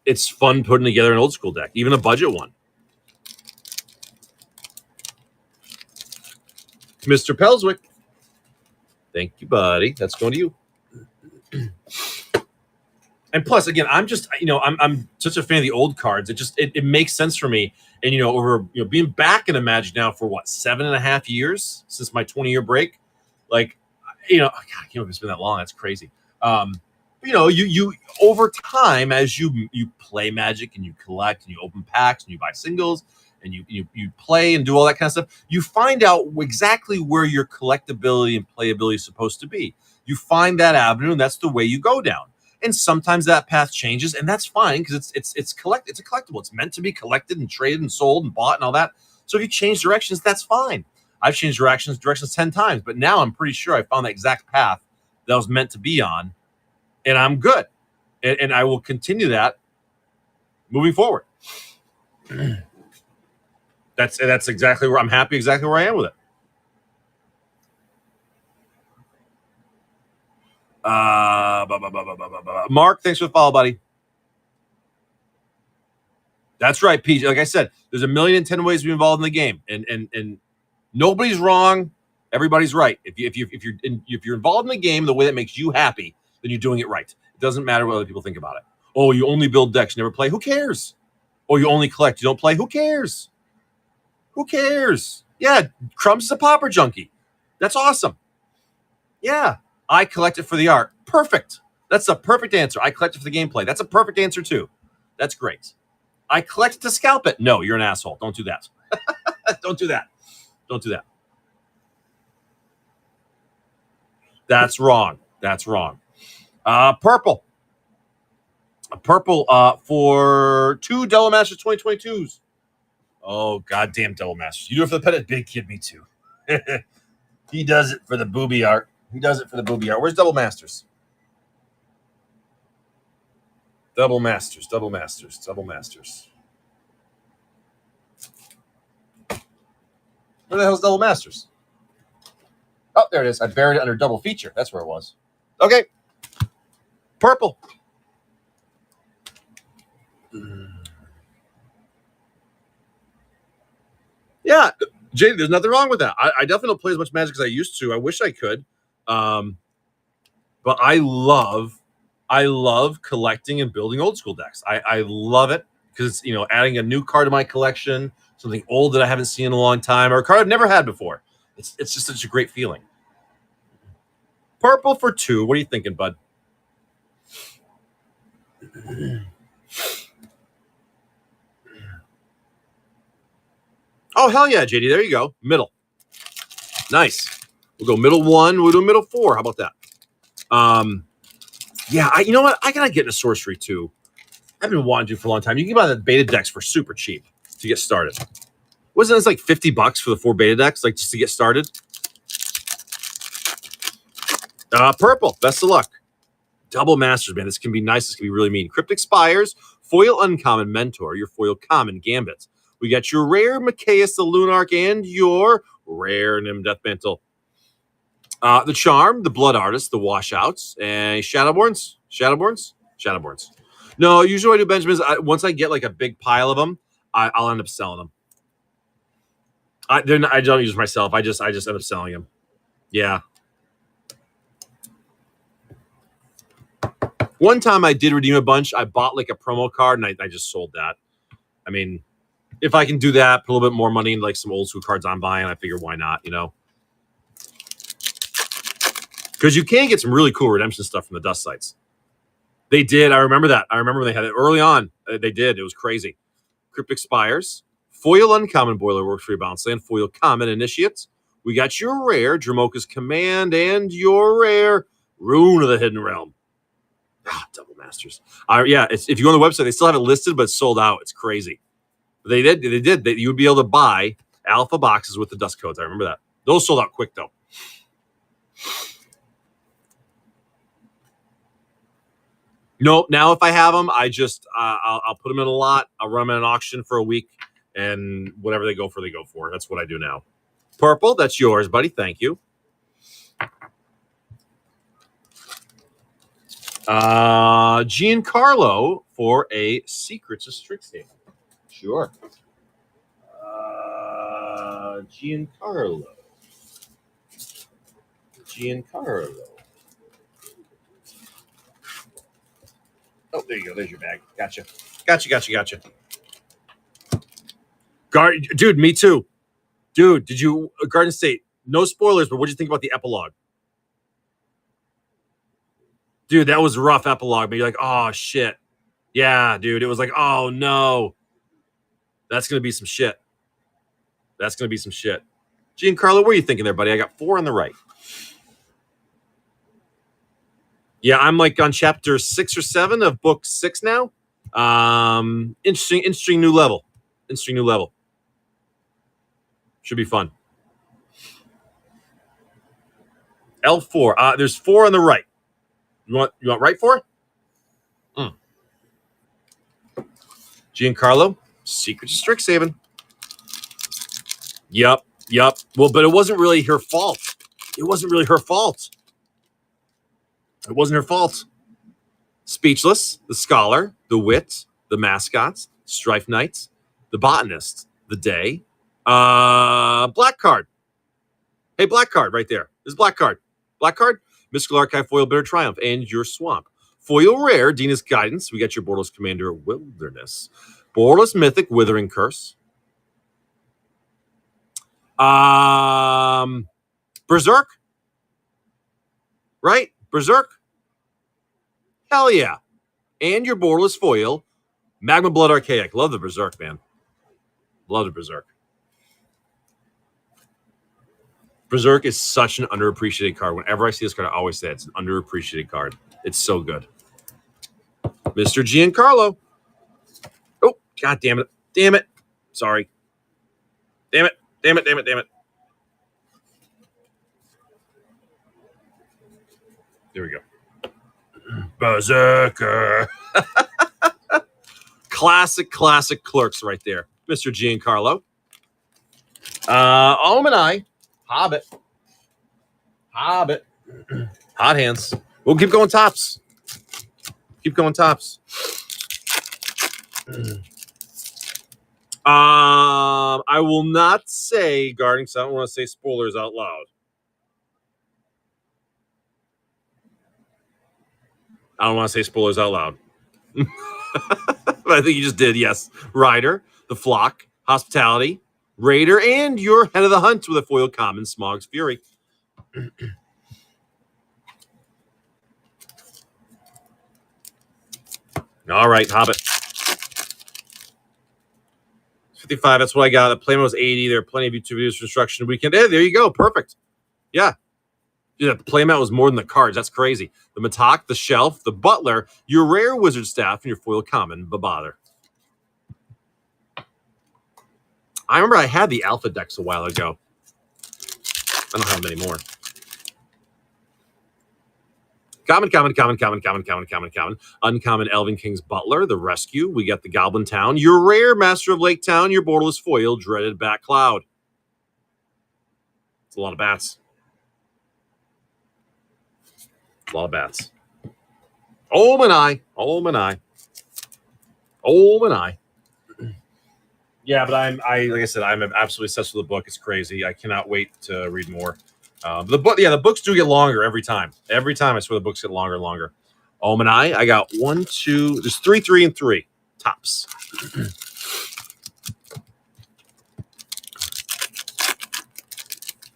it's fun putting together an old school deck, even a budget one. Mr. Pelswick, thank you, buddy. That's going to you. And plus, again, I'm just, I'm such a fan of the old cards. It makes sense for me. And, over, being back in a Magic now for what, 7.5 years since my 20-year break. Like, God, I can't believe it's been that long. That's crazy. You over time, as you play Magic and you collect and you open packs and you buy singles and you play and do all that kind of stuff, you find out exactly where your collectability and playability is supposed to be. You find that avenue, and that's the way you go down. And sometimes that path changes, and that's fine because it's a collectible. It's meant to be collected and traded and sold and bought and all that. So if you change directions, that's fine. I've changed directions 10 times, but now I'm pretty sure I found that exact path that I was meant to be on, and I'm good. And I will continue that moving forward. That's exactly where I'm happy, exactly where I am with it. Mark, thanks for the follow, buddy. That's right, PJ. Like I said, there's 1,010 ways to be involved in the game, and nobody's wrong. Everybody's right. If you're involved in the game the way that makes you happy, then you're doing it right. It doesn't matter what other people think about it. Oh, you only build decks, never play. Who cares? Or you only collect, you don't play. Who cares? Who cares? Yeah, Crumbs is a popper junkie. That's awesome. Yeah, I collect it for the art. Perfect. That's a perfect answer. I collect it for the gameplay. That's a perfect answer too. That's great. I collect it to scalp it. No, you're an asshole. Don't do that. Don't do that. Don't do that. That's wrong. That's wrong. Purple. Purple for 2 Devil Masters 2022s. Oh, goddamn Devil Masters. You do it for the Pettit Big Kid, me too. He does it for the booby art. Where's Double Masters? Double Masters. Where the hell's Double Masters? Oh, there it is. I buried it under Double Feature. That's where it was. Okay. Purple. Yeah, Jay, there's nothing wrong with that. I definitely don't play as much Magic as I used to. I wish I could. But I love collecting and building old school decks. I love it because it's, adding a new card to my collection, something old that I haven't seen in a long time, or a card I've never had before. It's just such a great feeling. Purple for 2. What are you thinking, bud? Oh, hell yeah, JD. There you go. Middle. Nice. We'll go middle 1. We'll do middle 4. How about that? Yeah, you know what? I gotta get into sorcery too. I've been wanting to for a long time. You can buy the beta decks for super cheap to get started. Wasn't it like $50 for the 4 beta decks, like just to get started? Purple. Best of luck. Double Masters, man. This can be nice. This can be really mean. Cryptic Spires, foil uncommon Mentor, your foil common Gambit. We got your rare Mikaeus the Lunarch and your rare Nim Deathmantle. The Charm, the Blood Artist, the Washouts, and Shadowborns. No, usually I do Benjamins. Once I get like a big pile of them, I'll end up selling them. I don't use myself. I just end up selling them. Yeah. One time I did redeem a bunch. I bought like a promo card and I just sold that. I mean, if I can do that, put a little bit more money in like some old school cards I'm buying, I figure why not, Because you can get some really cool redemption stuff from the dust sites. They did. I remember that. I remember they had it early on. They did. It was crazy. Cryptic Spires, foil uncommon Boiler Works for your bounce land, foil common Initiates. We got your rare Dramoka's Command and your rare Rune of the Hidden Realm. Double Masters. Yeah, if you go on the website, they still have it listed, but it's sold out. It's crazy. They did. You would be able to buy alpha boxes with the dust codes. I remember that. Those sold out quick though. Nope. Now, if I have them, I just I'll put them in a lot. I'll run them in an auction for a week, and whatever they go for, they go for. That's what I do now. Purple, that's yours, buddy. Thank you. Giancarlo for a Secrets of Strixhaven. Sure. Giancarlo. Oh, there you go. There's your bag. Gotcha. Dude, me too. Dude, did you Garden State? No spoilers, but what did you think about the epilogue? Dude, that was a rough epilogue. But you're like, oh shit. Yeah, dude. It was like, oh no. That's gonna be some shit. Giancarlo, what are you thinking there, buddy? I got 4 on the right. Yeah, I'm like on chapter 6 or 7 of book 6 now. Interesting new level. Should be fun. L4. There's 4 on the right. You want right 4? Giancarlo, Secrets of Strixhaven. Yep. Well, but it wasn't really her fault. It wasn't her fault. Speechless, the Scholar, the Wit, the Mascots, Strife Knights, the Botanist, the Day, Black Card. Hey, Black Card right there. This is Black Card. Mystical Archive Foil Bitter Triumph and your Swamp. Foil Rare, Dina's Guidance. We got your Borderless Commander Wilderness. Borderless Mythic Withering Curse. Berserk. Right? Berserk. Hell yeah. And your Borderless Foil. Magma Blood Archaic. Love the Berserk, man. Berserk is such an underappreciated card. Whenever I see this card, I always say it's an underappreciated card. It's so good. Mr. Giancarlo. Oh, god damn it. Sorry. Damn it. There we go. Berserker. Classic Clerks right there. Mr. Giancarlo. Omanai. Hobbit. Hot hands. We'll keep going tops. I will not say guarding, so I don't want to say spoilers out loud. But I think you just did, yes. Rider, the Flock, Hospitality, Raider, and your Head of the Hunt with a foil common, Smog's Fury. All right, Hobbit. 55, that's what I got. The playmat was 80. There are plenty of YouTube videos for Instruction Weekend. Hey, there you go. Perfect. Yeah. The playmat was more than the cards. That's crazy. The Matak, the Shelf, the Butler, your rare Wizard Staff, and your foil common, Babother. I remember I had the Alpha decks a while ago. I don't have them anymore. Common. Uncommon Elven King's Butler, the Rescue. We got the Goblin Town. Your rare Master of Lake Town, your Borderless Foil, Dreaded Bat Cloud. It's a lot of bats. Omanai. Yeah, but I like I said, I'm absolutely obsessed with the book. It's crazy. I cannot wait to read more. The books do get longer every time. I swear the books get longer and longer. Omanai, I got 1, 2, there's 3, 3, and 3 tops.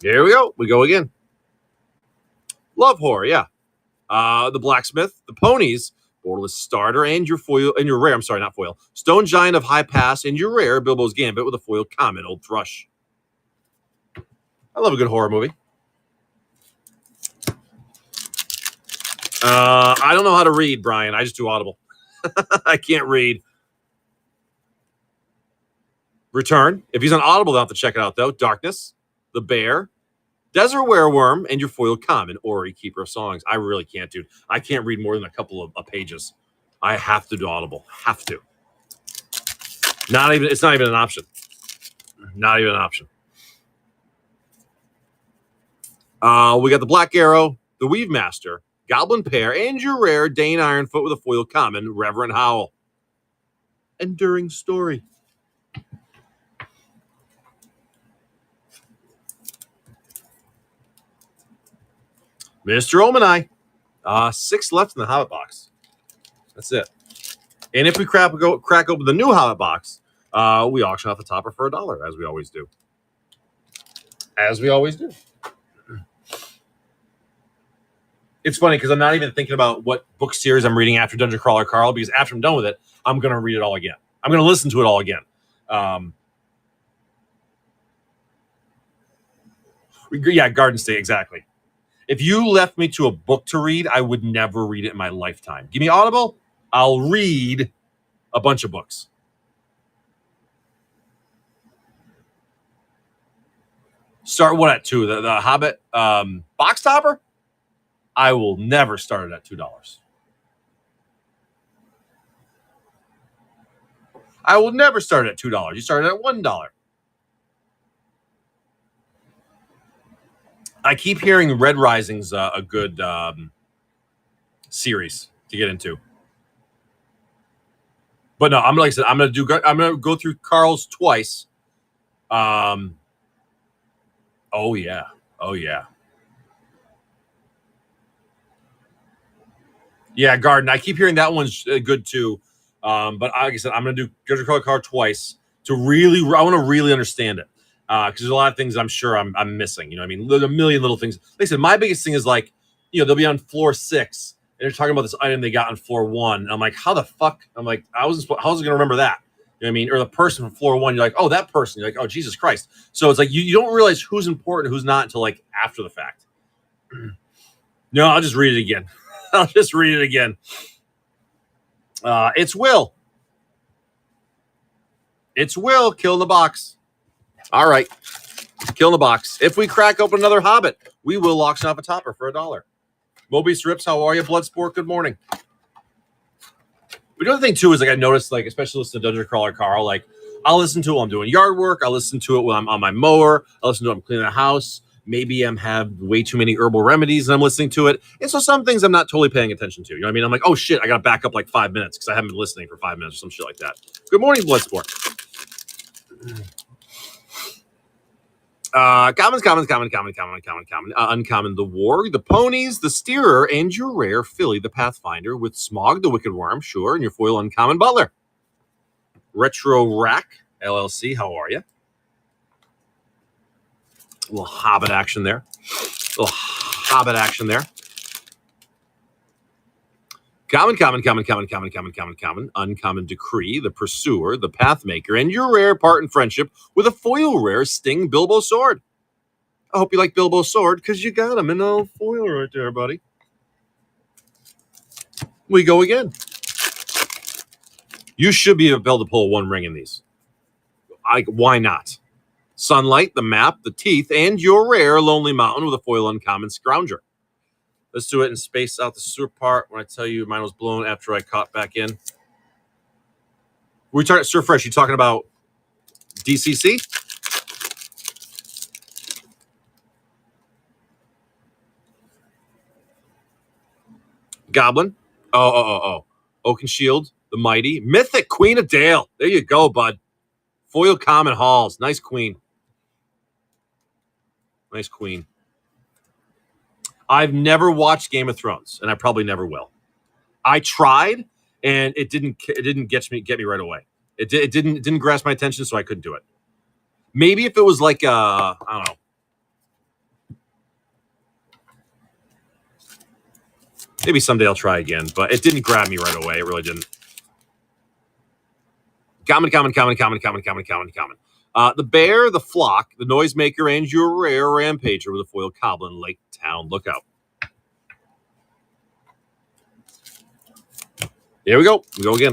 Here we go. We go again. Love Horror, yeah. The Blacksmith, the Ponies, Borderless Starter, and your foil, and your rare, I'm sorry, not foil, Stone Giant of High Pass, and your rare, Bilbo's Gambit with a foil common, Old Thrush. I love a good horror movie. I don't know how to read, Brian. I just do Audible. I can't read. Return. If he's on Audible, they'll have to check it out, though. Darkness, The Bear, Desert Wereworm, and your foil common, Ori, Keeper of Songs. I really can't, dude. I can't read more than a couple of pages. I have to do Audible. Have to. It's not even an option. Not even an option. We got the Black Arrow, the Weave Master, Goblin Pair, and your rare Dane Ironfoot with a foil common, Reverend Howl. Enduring Story. Mr. Omanai. 6 left in the Hobbit box. That's it. And if we crack open the new Hobbit box, we auction off the topper for $1, as we always do. As we always do. It's funny because I'm not even thinking about what book series I'm reading after Dungeon Crawler Carl, because after I'm done with it, I'm going to read it all again. I'm going to listen to it all again. Yeah, Garden State, exactly. If you left me to a book to read, I would never read it in my lifetime. Give me Audible, I'll read a bunch of books. Start what at 2? The Hobbit box topper? I will never start it at $2. I will never start it at $2. You start it at $1. I keep hearing Red Rising's a good series to get into. But no, I'm like I said, I'm gonna go through Carl's twice. Oh yeah. Yeah, Garden. I keep hearing that one's good too. But like I said, I'm going to do Dungeon Crawler Carl twice to really. I want to really understand it because there's a lot of things I'm sure I'm missing. You know, what I mean, there's a million little things. Like I said, my biggest thing is like, they'll be on floor 6 and they're talking about this item they got on floor 1. And I'm like, how the fuck? I'm like, how was I going to remember that? You know what I mean? Or the person from floor 1, you're like, oh, that person. You're like, oh, Jesus Christ. So it's like you don't realize who's important, who's not until like after the fact. No, I'll just read it again. I'll just read it again. It's Will. It's Will. Kill in the box. All right. Kill in the box. If we crack open another Hobbit, we will auction off a topper for $1. Mobius Rips, how are you? Bloodsport, good morning. But the other thing, too, is like I noticed, like, especially listening to Dungeon Crawler Carl, like, I'll listen to it while I'm doing yard work. I'll listen to it when I'm on my mower. I'll listen to it when I'm cleaning the house. Maybe I'm have way too many herbal remedies and I'm listening to it. And so some things I'm not totally paying attention to. You know what I mean? I'm like, oh shit, I got to back up like 5 minutes because I haven't been listening for 5 minutes or some shit like that. Good morning, Bloodsport. Commons. Uncommon, the Warg, the Ponies, the Steerer, and your rare Philly, the Pathfinder, with Smog, the Wicked Worm, sure, and your foil Uncommon Butler. Retro Rack, LLC, how are you? A little Hobbit action there. Common. Uncommon Decree, the Pursuer, the Pathmaker, and your rare Part in Friendship with a foil rare Sting Bilbo Sword. I hope you like Bilbo's sword because you got him in a foil right there, buddy. We go again. You should be able to pull one ring in these. Why not? Sunlight, the Map, the Teeth, and your rare Lonely Mountain with a foil Uncommon Scrounger. Let's do it and space out the sewer part when I tell you mine was blown after I caught back in. We talking Sir Fresh, you talking about DCC? Goblin. Oh. Oaken Shield, the Mighty. Mythic Queen of Dale. There you go, bud. Foil Common Halls. Nice queen. Nice queen. I've never watched Game of Thrones, and I probably never will. I tried, and it didn't get me right away. It didn't grasp my attention, so I couldn't do it. Maybe if it was like I don't know. Maybe someday I'll try again, but it didn't grab me right away. It really didn't. Common. The Bear, the Flock, the Noisemaker, and your rare Rampager with a foil Goblin Lake Town Lookout. Here we go. We go again.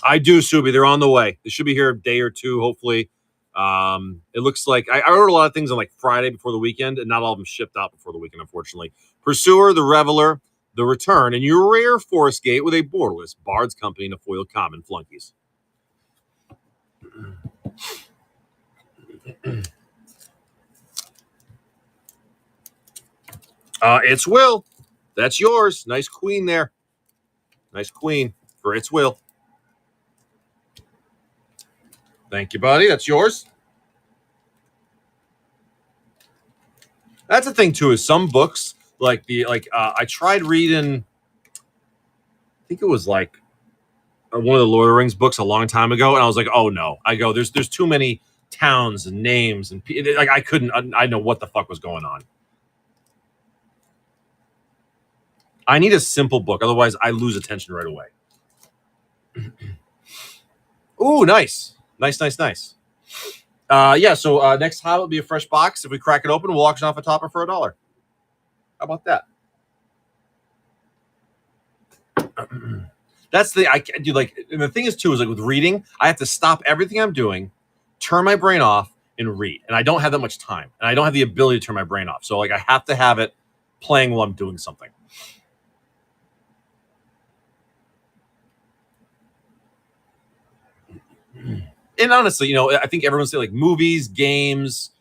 I do, Subi. They're on the way. They should be here a day or two, hopefully. It looks like I ordered a lot of things on like Friday before the weekend, and not all of them shipped out before the weekend, unfortunately. Pursuer, The Reveler, The Return, and your rare Forest Gate with a borderless Bard's Company and a foil common flunkies. It's Will. That's yours. Nice queen there. Nice queen for It's Will. Thank you, buddy. That's yours. That's the thing too. Is some books I tried reading. I think it was like one of the Lord of the Rings books a long time ago, and I was like, oh no. I go, there's too many towns and names and like I couldn't. I know what the fuck was going on. I need a simple book, otherwise I lose attention right away. Ooh, nice. Yeah, so next time will be a fresh box. If we crack it open, we'll auction off a topper for $1. How about that? That's the I do like. And the thing is too is like with reading, I have to stop everything I'm doing, turn my brain off, and read. And I don't have that much time, and I don't have the ability to turn my brain off. So like I have to have it playing while I'm doing something. And honestly, I think everyone say like movies, games,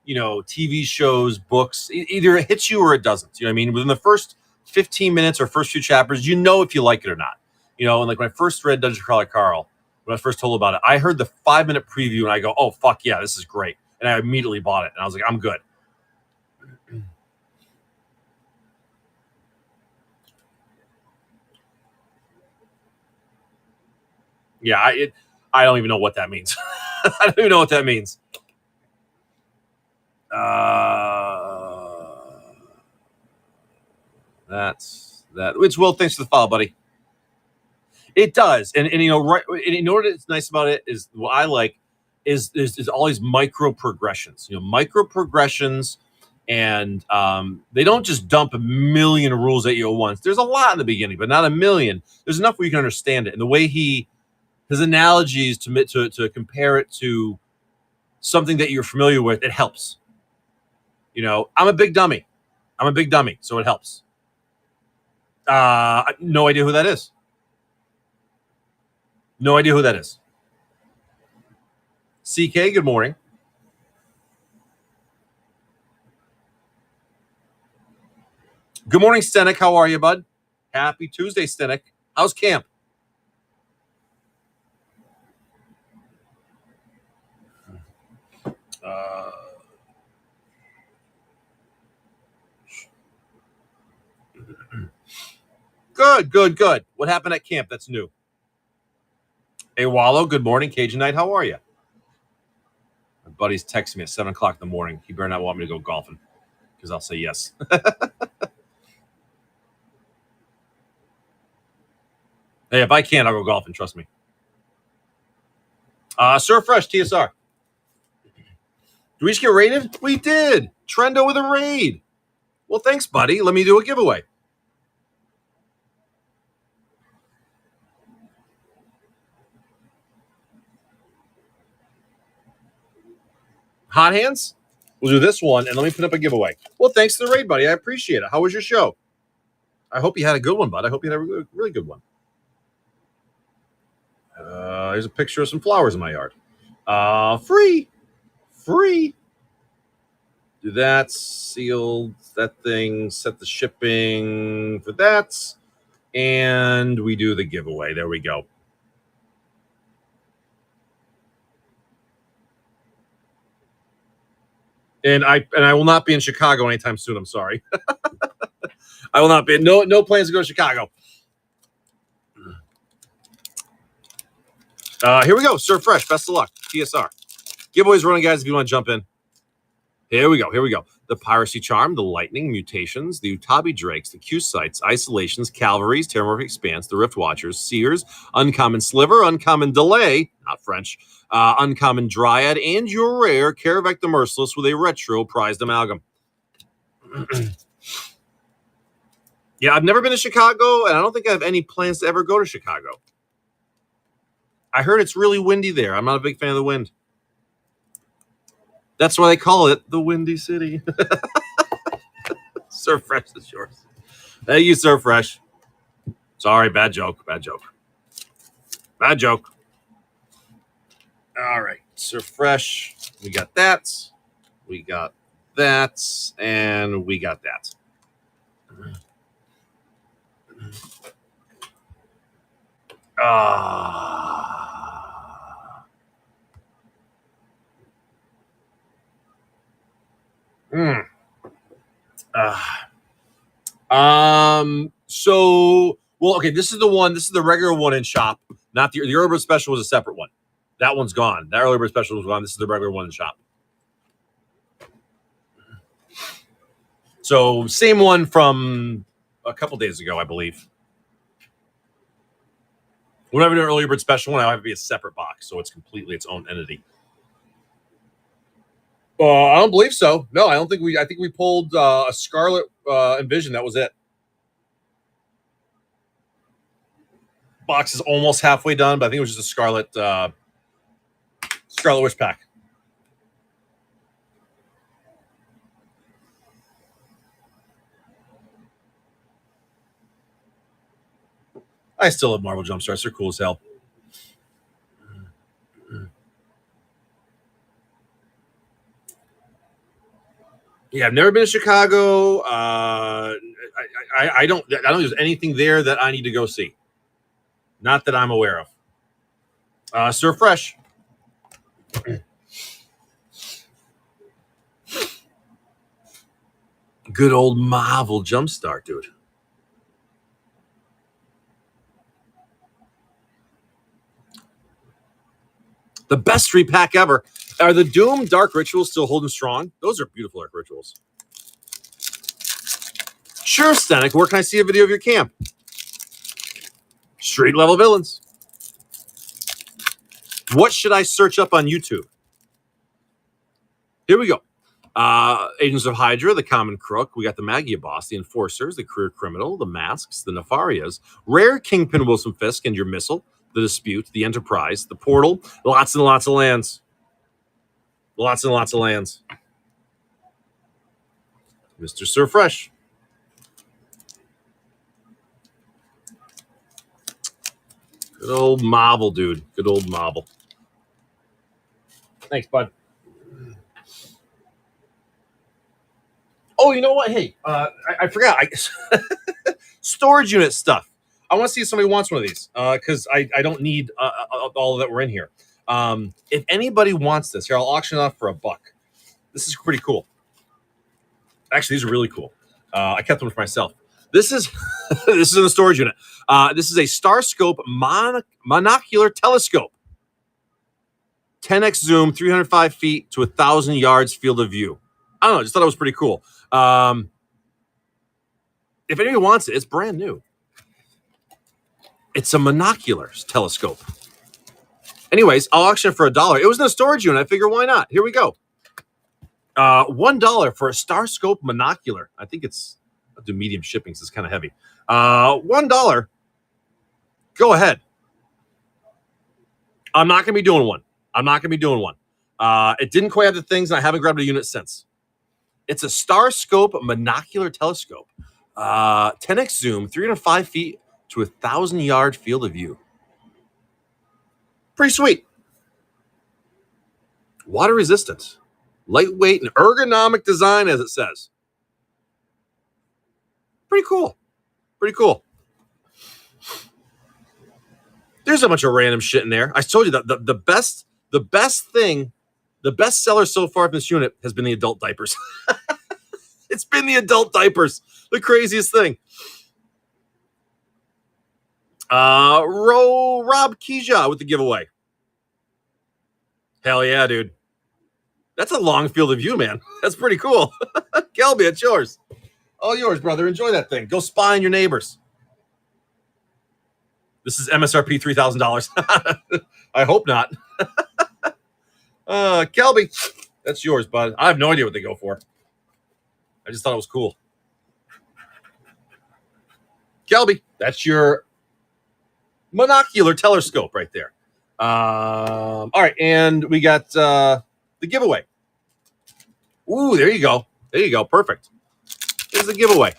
TV shows, books. Either it hits you or it doesn't. You know what I mean? Within the first 15 minutes or first few chapters, if you like it or not. And like when I first read Dungeon Crawler Carl, when I was first told about it, I heard the 5-minute preview and I go, oh, fuck yeah, this is great. And I immediately bought it. And I was like, I'm good. Yeah, I don't even know what that means. I don't even know what that means. That's that. It's Will. Thanks for the follow, buddy. It does, and right. And what's nice about it is what I like is all these micro progressions. Micro progressions, and they don't just dump a million rules at you at once. There's a lot in the beginning, but not a million. There's enough where you can understand it, and the way his analogies to compare it to something that you're familiar with, it helps. I'm a big dummy, so it helps. No idea who that is. No idea who that is. CK, good morning. Good morning, Stenik. How are you, bud? Happy Tuesday, Stenik. How's camp? Good. What happened at camp that's new? Hey, Wallow, good morning. Cajun Knight, how are you? My buddy's texting me at 7 o'clock in the morning. He better not want me to go golfing because I'll say yes. Hey, if I can't, I'll go golfing. Trust me. Sir Fresh, TSR. Did we just get raided? We did. Trendo with a raid. Well, thanks, buddy. Let me do a giveaway. Hot hands? We'll do this one, and let me put up a giveaway. Well, thanks to the raid, buddy. I appreciate it. How was your show? I hope you had a good one, bud. I hope you had a really good one. Here's a picture of some flowers in my yard. Free. Do that. Sealed that thing. Set the shipping for that. And we do the giveaway. There we go. And I will not be in Chicago anytime soon. I'm sorry. I will not be. No plans to go to Chicago. Here we go. Sir Fresh. Best of luck. TSR. Giveaways running, guys, if you want to jump in. Here we go. The Piracy Charm, the Lightning, Mutations, the Utabi Drakes, the Q-Sites, Isolations, Calvaries, Terramorphic Expanse, the Rift Watchers, Seers, Uncommon Sliver, Uncommon Delay, not French, Uncommon Dryad, and your rare Karavec the Merciless with a retro prized amalgam. Yeah, I've never been to Chicago, and I don't think I have any plans to ever go to Chicago. I heard it's really windy there. I'm not a big fan of the wind. That's why they call it the Windy City. Surf Fresh is yours. Thank you, Surf Fresh. Sorry, bad joke. Bad joke. Bad joke. All right, Surf Fresh. We got that. We got that. And we got that. So, well, okay, this is the one. This is the regular one in shop. Not the early bird special was a separate one. That one's gone. That early bird special was gone. This is the regular one in shop. So, same one from a couple days ago, I believe. Whenever I do an early bird special one, I have to be a separate box, so it's completely its own entity. I don't believe so. No, I don't think we. I think we pulled a Scarlet Envision. That was it. Box is almost halfway done, but I think it was just a Scarlet Wish pack. I still love Marvel Jumpstarts. They're cool as hell. Yeah, I've never been to Chicago. I don't think there's anything there that I need to go see. Not that I'm aware of. Surf Fresh. Good old Marvel Jumpstart, dude. The best 3-pack ever. Are the Doom Dark Rituals still holding strong? Those are beautiful Dark Rituals. Sure, Stanek. Where can I see a video of your camp? Street level villains. What should I search up on YouTube? Here we go. Agents of Hydra, the Common Crook. We got the Magia Boss, the Enforcers, the Career Criminal, the Masks, the Nefarias, Rare Kingpin Wilson Fisk and your Missile, the Dispute, the Enterprise, the Portal, lots and lots of lands. Lots and lots of lands. Mr. Surf Fresh. Good old Marvel, dude. Good old Marvel. Thanks, bud. Oh, you know what? Hey, I forgot. Storage unit stuff. I want to see if somebody wants one of these because I don't need all that were in here. If anybody wants this, here, I'll auction it off for $1. This is pretty cool. Actually, these are really cool. I kept them for myself. This is this is in the storage unit. This is a Starscope monocular telescope. 10x zoom, 305 feet to 1,000 yards field of view. I don't know. Just thought it was pretty cool. If anybody wants it, it's brand new. It's a monocular telescope. Anyways, I'll auction it for $1. It was in a storage unit. I figure, why not? Here we go. $1 for a Starscope monocular. I think I'll do medium shipping, so it's kind of heavy. $1. Go ahead. I'm not going to be doing one. It didn't quite have the things, and I haven't grabbed a unit since. It's a Starscope monocular telescope. 10x zoom, 305 feet to 1,000 yard field of view. Pretty sweet. Water resistant. Lightweight and ergonomic design, as it says. Pretty cool. There's a bunch of random shit in there. I told you that the best seller so far from this unit has been the adult diapers. It's been the adult diapers. The craziest thing. Rob Kija with the giveaway. Hell yeah, dude. That's a long field of view, man. That's pretty cool. Kelby, it's yours. All yours, brother. Enjoy that thing. Go spy on your neighbors. This is MSRP $3,000. I hope not. Kelby, that's yours, bud. I have no idea what they go for. I just thought it was cool. Kelby, that's your monocular telescope right there. All right, and we got the giveaway. Ooh, there you go. There you go. Perfect. Here's the giveaway.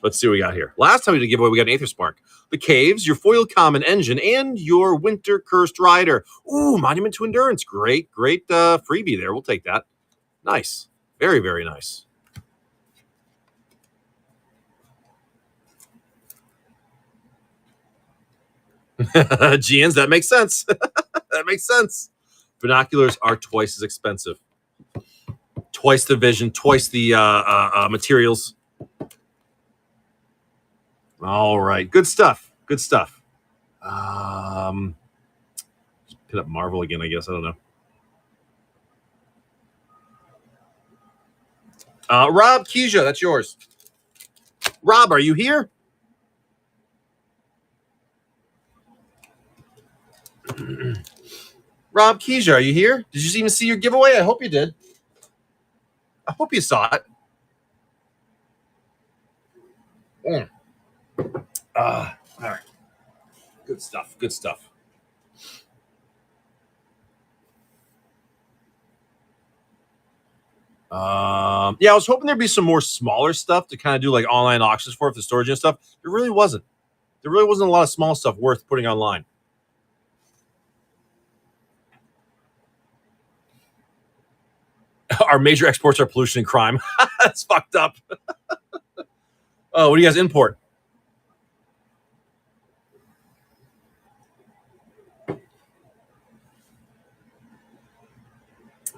Let's see what we got here. Last time we did a giveaway, we got an Aether Spark, the Caves, your Foil Common Engine, and your Winter Cursed Rider. Ooh, Monument to Endurance. Great freebie there. We'll take that. Nice. Very, very nice. GNs, that makes sense. That makes sense. Binoculars are twice as expensive. Twice the vision, twice the materials. All right. Good stuff. Good stuff. Just pin up Marvel again, I guess. I don't know. Rob Keisha, that's yours. Rob, are you here? Rob Keisha, are you here? Did you even see your giveaway? I hope you did. I hope you saw it. All right. Good stuff. Good stuff. Yeah, I was hoping there'd be some more smaller stuff to kind of do like online auctions for the storage and stuff. There really wasn't. There really wasn't a lot of small stuff worth putting online. Our major exports are pollution and crime. That's fucked up. Oh, what do you guys import?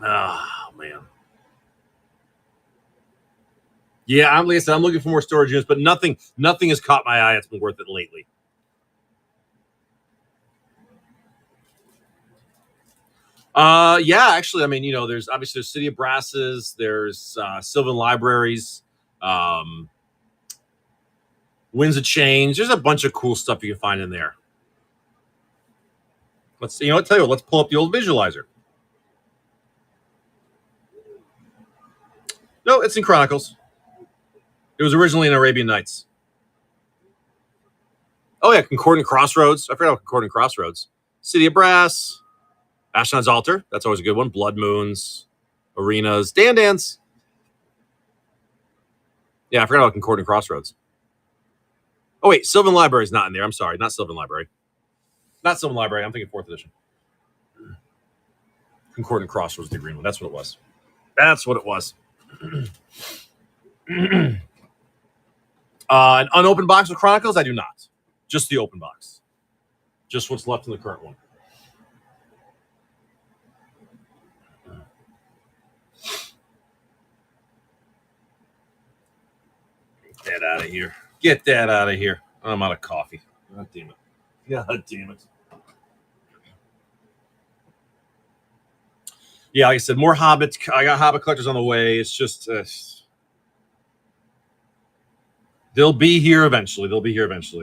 Oh, man. Yeah, like I said, I'm looking for more storage units, but nothing has caught my eye that's been worth it lately. Yeah, actually, I mean, there's obviously there's City of Brasses, there's Sylvan Libraries, Winds of Change. There's a bunch of cool stuff you can find in there. Let's tell you what, let's pull up the old visualizer. No, it's in Chronicles. It was originally in Arabian Nights. Oh yeah, Concordant Crossroads. I forgot about Concordant Crossroads. City of Brass, Ashnod's Altar. That's always a good one. Blood Moons, Arenas, Dance. Yeah, I forgot about Concordant Crossroads. Oh wait, Sylvan Library is not in there. I'm sorry, not Sylvan Library. Not Sylvan Library. I'm thinking 4th edition. Concordant Crossroads, the green one. That's what it was. That's what it was. An unopened box of Chronicles? I do not. Just the open box. Just what's left in the current one. Get that out of here. Get that out of here. I'm out of coffee. God damn it. God damn it. Yeah, like I said, more Hobbits. I got Hobbit collectors on the way. It's just... they'll be here eventually.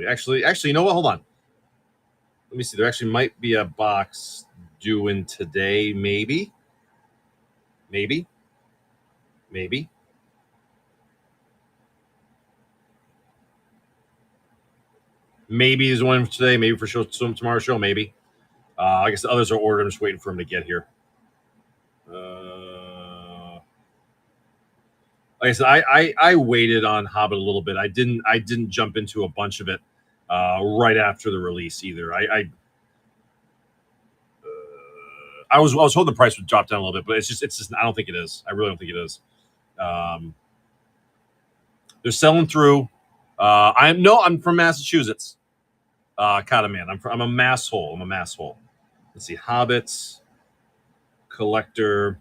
Actually, you know what? Hold on. Let me see. There actually might be a box due in today, maybe. Maybe there's one today, maybe for tomorrow's show, maybe. I guess the others are ordered. I'm just waiting for them to get here. Like I said, I waited on Hobbit a little bit. I didn't jump into a bunch of it right after the release either. I was hoping the price would drop down a little bit, but it's just I don't think it is. I really don't think it is. They're selling through. I'm from Massachusetts. Kind of man. I'm a mass hole. Let's see, Hobbits collector.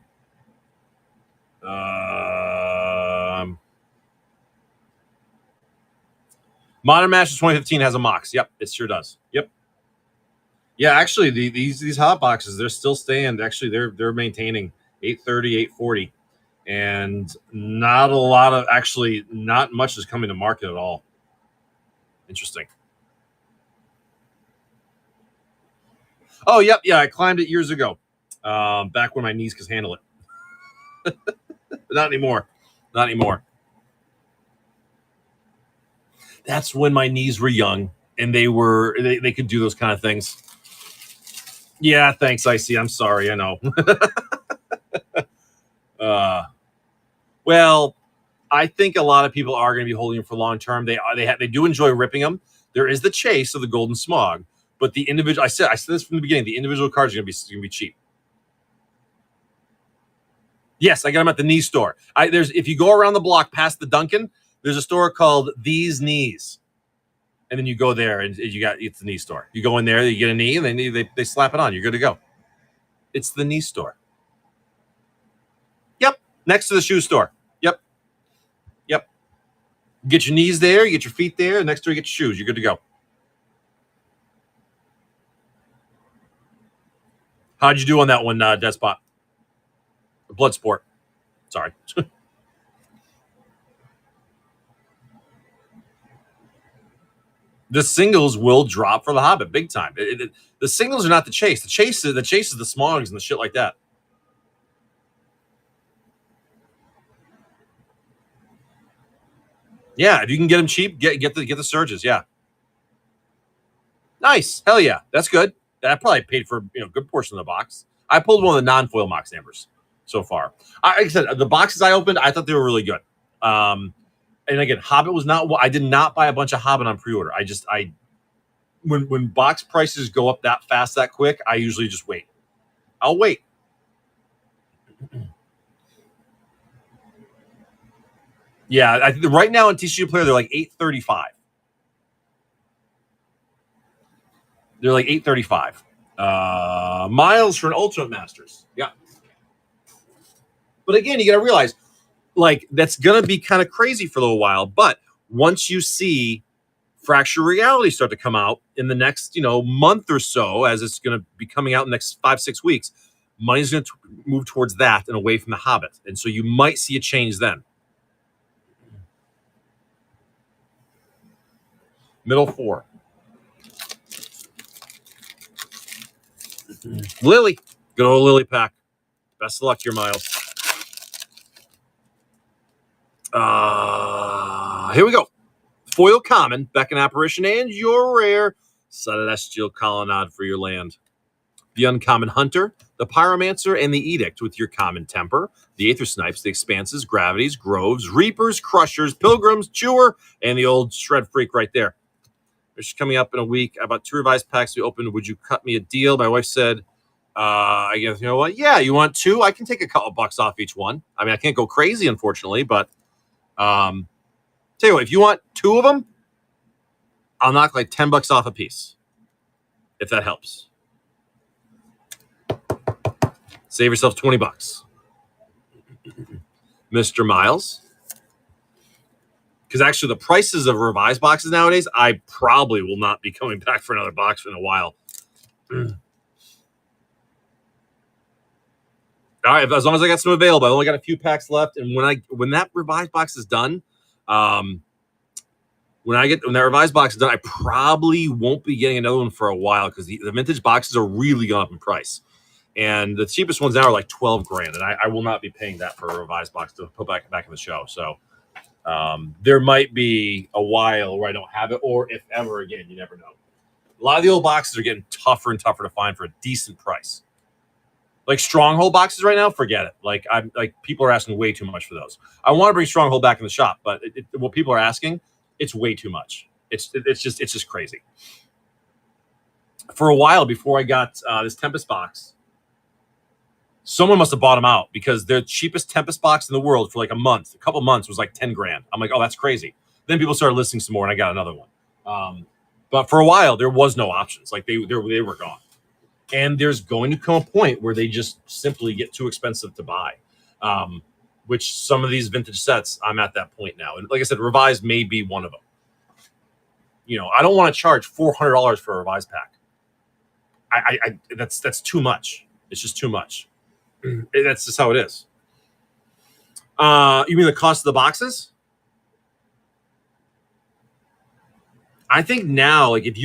Modern Masters 2015 has a Mox. Yep, it sure does. Yep. Yeah, actually, these hot boxes, they're still staying. Actually, they're maintaining 830, 840, and not much is coming to market at all. Interesting. Oh, yep, yeah, I climbed it years ago, back when my knees could handle it. Not anymore. That's when my knees were young and they could do those kind of things. Yeah, thanks, IC. I'm sorry. I know. Well, I think a lot of people are going to be holding them for long term. They do enjoy ripping them. There is the chase of the golden smog, but the individual. I said this from the beginning. The individual cards are going to be cheap. Yes, I got them at the knee store. If you go around the block past the Dunkin', there's a store called These Knees, and then you go there and it's the knee store. You go in there, you get a knee, and then they slap it on. You're good to go. It's the knee store. Yep, next to the shoe store. Yep. Get your knees there, you get your feet there, and next door you get your shoes. You're good to go. How'd you do on that one, Despot? Bloodsport. Sorry. The singles will drop for the Hobbit big time. The singles are not the chase. The chase is the smogs and the shit like that. Yeah, if you can get them cheap, get the surges. Yeah, nice. Hell yeah, that's good. That probably paid for a good portion of the box. I pulled one of the non-foil Mox Ambers so far. Like I said, the boxes I opened, I thought they were really good. And again, Hobbit was not. I did not buy a bunch of Hobbit on pre-order. When box prices go up that fast, that quick, I usually just wait. I'll wait. Yeah, right now in TCG Player they're like $8.35. They're like $8.35. Miles for an Ultimate Masters. Yeah. But again, you got to realize, like, that's going to be kind of crazy for a little while. But once you see Fractured Reality start to come out in the next, month or so, as it's going to be coming out in the next 5-6 weeks, money's going to move towards that and away from the Hobbit. And so you might see a change then. Middle 4. Lily. Good old Lily pack. Best of luck here, Miles. Here we go. Foil common, Beckon Apparition, and your rare Celestial Colonnade for your land. The uncommon Hunter, the Pyromancer, and the Edict with your common Temper, the Aether Snipes, the Expanses, Gravities, Groves, Reapers, Crushers, Pilgrims, Chewer, and the old Shred Freak right there. Which is coming up in a week. I bought 2 revised packs we opened. Would you cut me a deal? My wife said, I guess, you know what? Yeah, you want 2? I can take a couple bucks off each one. I mean, I can't go crazy, unfortunately, but tell you what, if you want 2 of them, I'll knock like $10 off a piece, if that helps. Save yourself $20. Mr. Miles. Because actually the prices of revised boxes nowadays, I probably will not be coming back for another box in a while. All right, as long as I got some available. I only got a few packs left, and when that revised box is done, when that revised box is done, I probably won't be getting another one for a while because the vintage boxes are really going up in price, and the cheapest ones now are like $12,000, and I will not be paying that for a revised box to put back in the show. So there might be a while where I don't have it, or if ever again, you never know. A lot of the old boxes are getting tougher and tougher to find for a decent price. Like Stronghold boxes right now, forget it. Like people are asking way too much for those. I want to bring Stronghold back in the shop, but what people are asking, it's way too much. It's just crazy. For a while before I got this Tempest box, someone must have bought them out because their cheapest Tempest box in the world for like a couple months was like $10,000. I'm like, oh, that's crazy. Then people started listing some more, and I got another one. But for a while, there was no options. Like they were gone. And there's going to come a point where they just simply get too expensive to buy, which some of these vintage sets, I'm at that point now. And like I said, revised may be one of them. I don't want to charge $400 for a revised pack. That's too much. It's just too much. That's just how it is. You mean the cost of the boxes? I think now, like if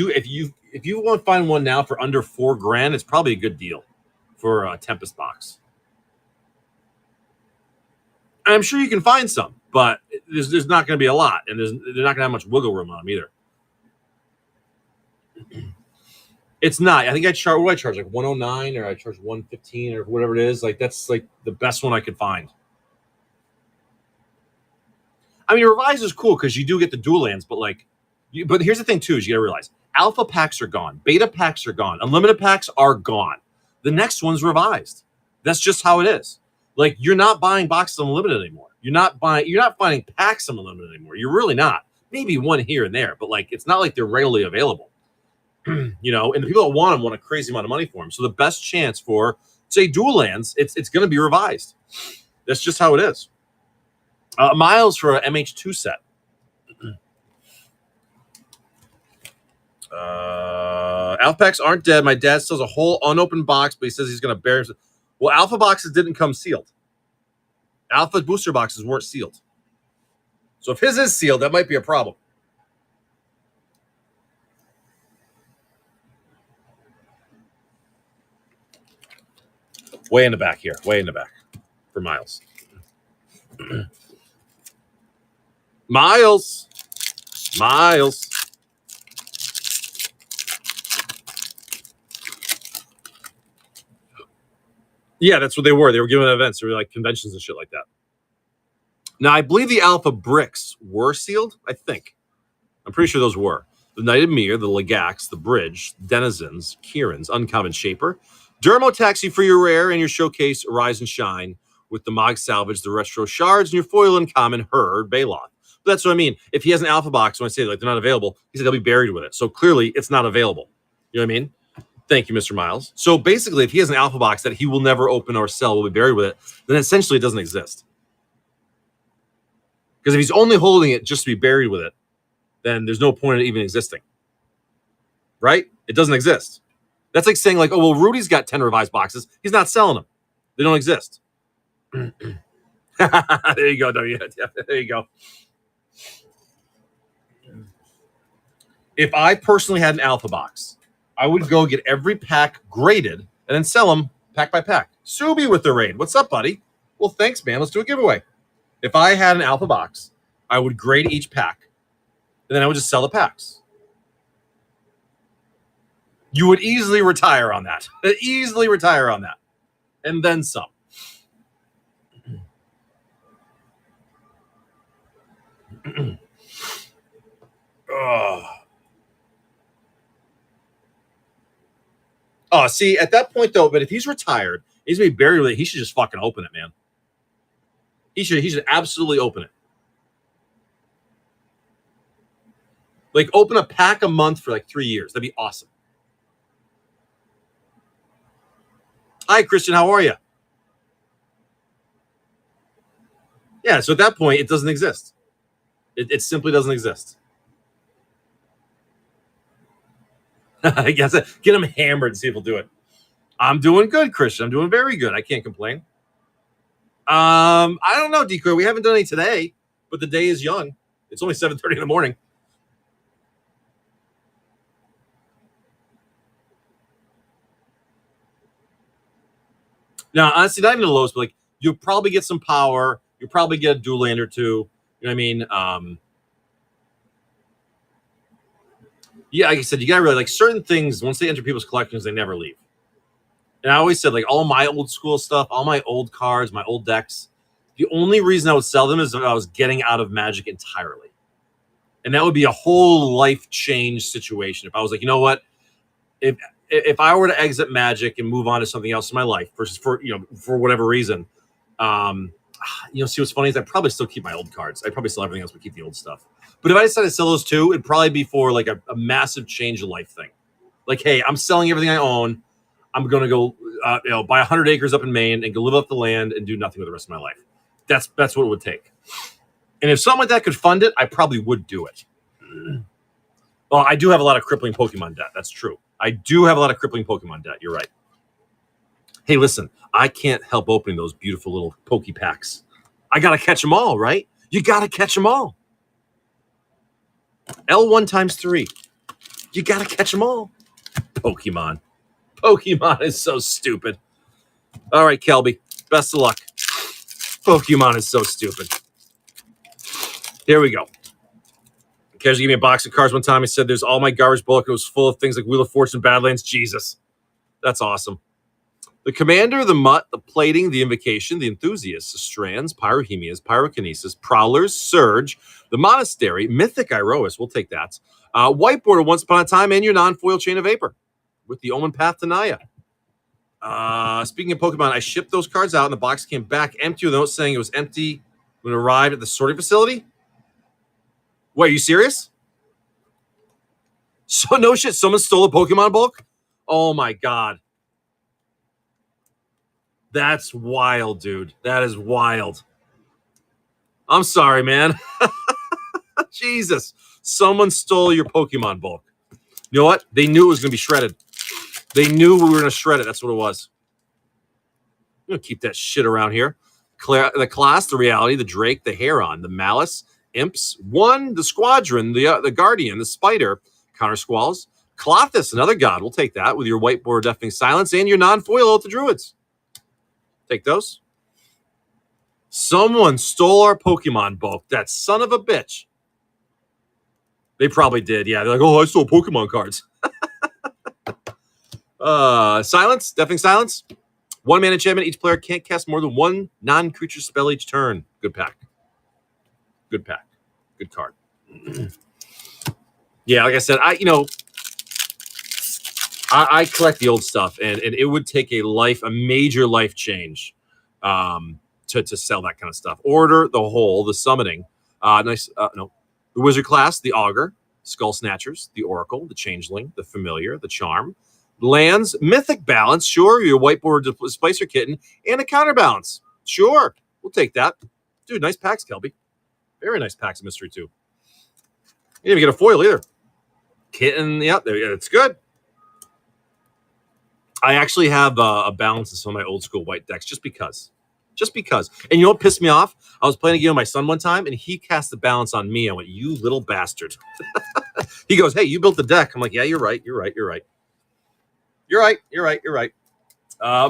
you want to find one now for under $4,000, it's probably a good deal for a Tempest box. And I'm sure you can find some, but there's not going to be a lot, and they're not going to have much wiggle room on them either. It's not. I think I charge. What do I charge? Like 109, or I charge 115, or whatever it is. Like that's like the best one I could find. I mean, Revise is cool because you do get the dual lands, but like, but here's the thing too: is you gotta realize alpha packs are gone, beta packs are gone, unlimited packs are gone. The next one's revised. That's just how it is. Like you're not buying boxes unlimited anymore. You're not finding packs unlimited anymore. You're really not. Maybe one here and there, but like it's not like they're readily available. You know, and the people that want them want a crazy amount of money for them. So the best chance for, say, dual lands, it's going to be revised. That's just how it is. Miles for an MH2 set. Alpha packs aren't dead. My dad still has a whole unopened box, but he says he's going to bury himself. Well, alpha boxes didn't come sealed. Alpha booster boxes weren't sealed. So if his is sealed, that might be a problem. Way in the back here. Way in the back for Miles. Miles. Yeah, that's what they were. They were giving events. They were like conventions and shit like that. Now, I believe the Alpha bricks were sealed. I think. I'm pretty sure those were. The Knighted Mir, the Legax, the Bridge, Denizens, Kieran's, Uncommon Shaper, Dermo Taxi for your rare and your showcase Rise and Shine with the Mog Salvage, the Retro Shards, and your foil uncommon Herd Baloth. But that's what I mean. If he has an alpha box, when I say like they're not available, he said they'll be buried with it. So clearly it's not available. You know what I mean? Thank you, Mr. Miles. So basically, if he has an alpha box that he will never open or sell, will be buried with it, then essentially it doesn't exist. Because if he's only holding it just to be buried with it, then there's no point in it even existing. Right? It doesn't exist. That's like saying, like, oh, well, Rudy's got 10 revised boxes. He's not selling them. They don't exist. There you go, W. There you go. If I personally had an alpha box, I would go get every pack graded and then sell them pack by pack. Subi with the raid. What's up, buddy? Well, thanks, man. Let's do a giveaway. If I had an alpha box, I would grade each pack, and then I would just sell the packs. You would easily retire on that. Easily retire on that. And then some. Oh, see, at that point, though, but if he's retired, he's going to be buried with it, he should just fucking open it, man. He should absolutely open it. Like, open a pack a month for like 3 years. That'd be awesome. Hi, Christian. How are you? Yeah, so at that point, it doesn't exist. It simply doesn't exist. I guess get him hammered and see if he'll do it. I'm doing good, Christian. I'm doing very good. I can't complain. I don't know, Decoy. We haven't done any today, but the day is young. It's only 7:30 in the morning. Now, honestly, not even the lowest, but like you'll probably get some power. You'll probably get a dual land or two. You know what I mean? Yeah, like I said, you gotta really like certain things. Once they enter people's collections, they never leave. And I always said, like all my old school stuff, all my old cards, my old decks. The only reason I would sell them is if I was getting out of Magic entirely, and that would be a whole life change situation. If I was like, you know what, if I were to exit Magic and move on to something else in my life versus for whatever reason, see what's funny is I'd probably still keep my old cards. I'd probably sell everything else but keep the old stuff. But if I decided to sell those two, it'd probably be for like a massive change of life thing. Like, hey, I'm selling everything I own. I'm going to go buy 100 acres up in Maine and go live off the land and do nothing with the rest of my life. That's what it would take. And if something like that could fund it, I probably would do it. Well, I do have a lot of crippling Pokemon debt. That's true. I do have a lot of crippling Pokemon debt. You're right. Hey, listen, I can't help opening those beautiful little Poke packs. I got to catch them all, right? You got to catch them all. L1 times 3. You got to catch them all. Pokemon. Pokemon is so stupid. All right, Kelby. Best of luck. Pokemon is so stupid. Here we go. Casually gave me a box of cards one time. He said, there's all my garbage bulk. It was full of things like Wheel of Fortune, Badlands. Jesus. That's awesome. The Commander, the Mutt, the Plating, the Invocation, the Enthusiast, the Strands, Pyrohemias, Pyrokinesis, Prowlers, Surge, the Monastery, Mythic Iroas. We'll take that. Whiteboarder, Once Upon a Time, and your non-foil Chain of Vapor with the Omen Path to Naya. Speaking of Pokemon, I shipped those cards out, and the box came back empty with a note saying it was empty when it arrived at the sorting facility. Wait, are you serious? So no shit, someone stole a Pokemon bulk? Oh my god. That's wild, dude. That is wild. I'm sorry, man. Jesus. Someone stole your Pokemon bulk. You know what? They knew it was going to be shredded. They knew we were going to shred it. That's what it was. I'm going to keep that shit around here. The Class, the Reality, the Drake, the Heron, the Malice, Imps, One, the Squadron, the Guardian, the Spider, Counter Squalls, Clothis, another god. We'll take that with your Whiteboard Deafening Silence and your non-foil Oath of Druids. Take those. Someone stole our Pokemon bulk. That son of a bitch. They probably did. Yeah, they're like, oh, I stole Pokemon cards. Silence, Deafening Silence. 1-mana enchantment. Each player can't cast more than one non-creature spell each turn. Good pack. Good pack. Good card. Yeah, like I said, I collect the old stuff, and it would take a major life change to sell that kind of stuff. Order, the Hole, the Summoning, the Wizard Class, the Augur, Skull Snatchers, the Oracle, the Changeling, the Familiar, the Charm, Lands, Mythic Balance, sure, your Whiteboard Displacer Kitten, and a Counterbalance. Sure, we'll take that. Dude, nice packs, Kelby. Very nice packs of Mystery 2. You didn't even get a foil either. Kitten, yeah, it's good. I actually have a balance in some of my old school white decks just because. And you know what pissed me off? I was playing a game with my son one time, and he cast the balance on me. I went, you little bastard. He goes, hey, you built the deck. I'm like, yeah, you're right.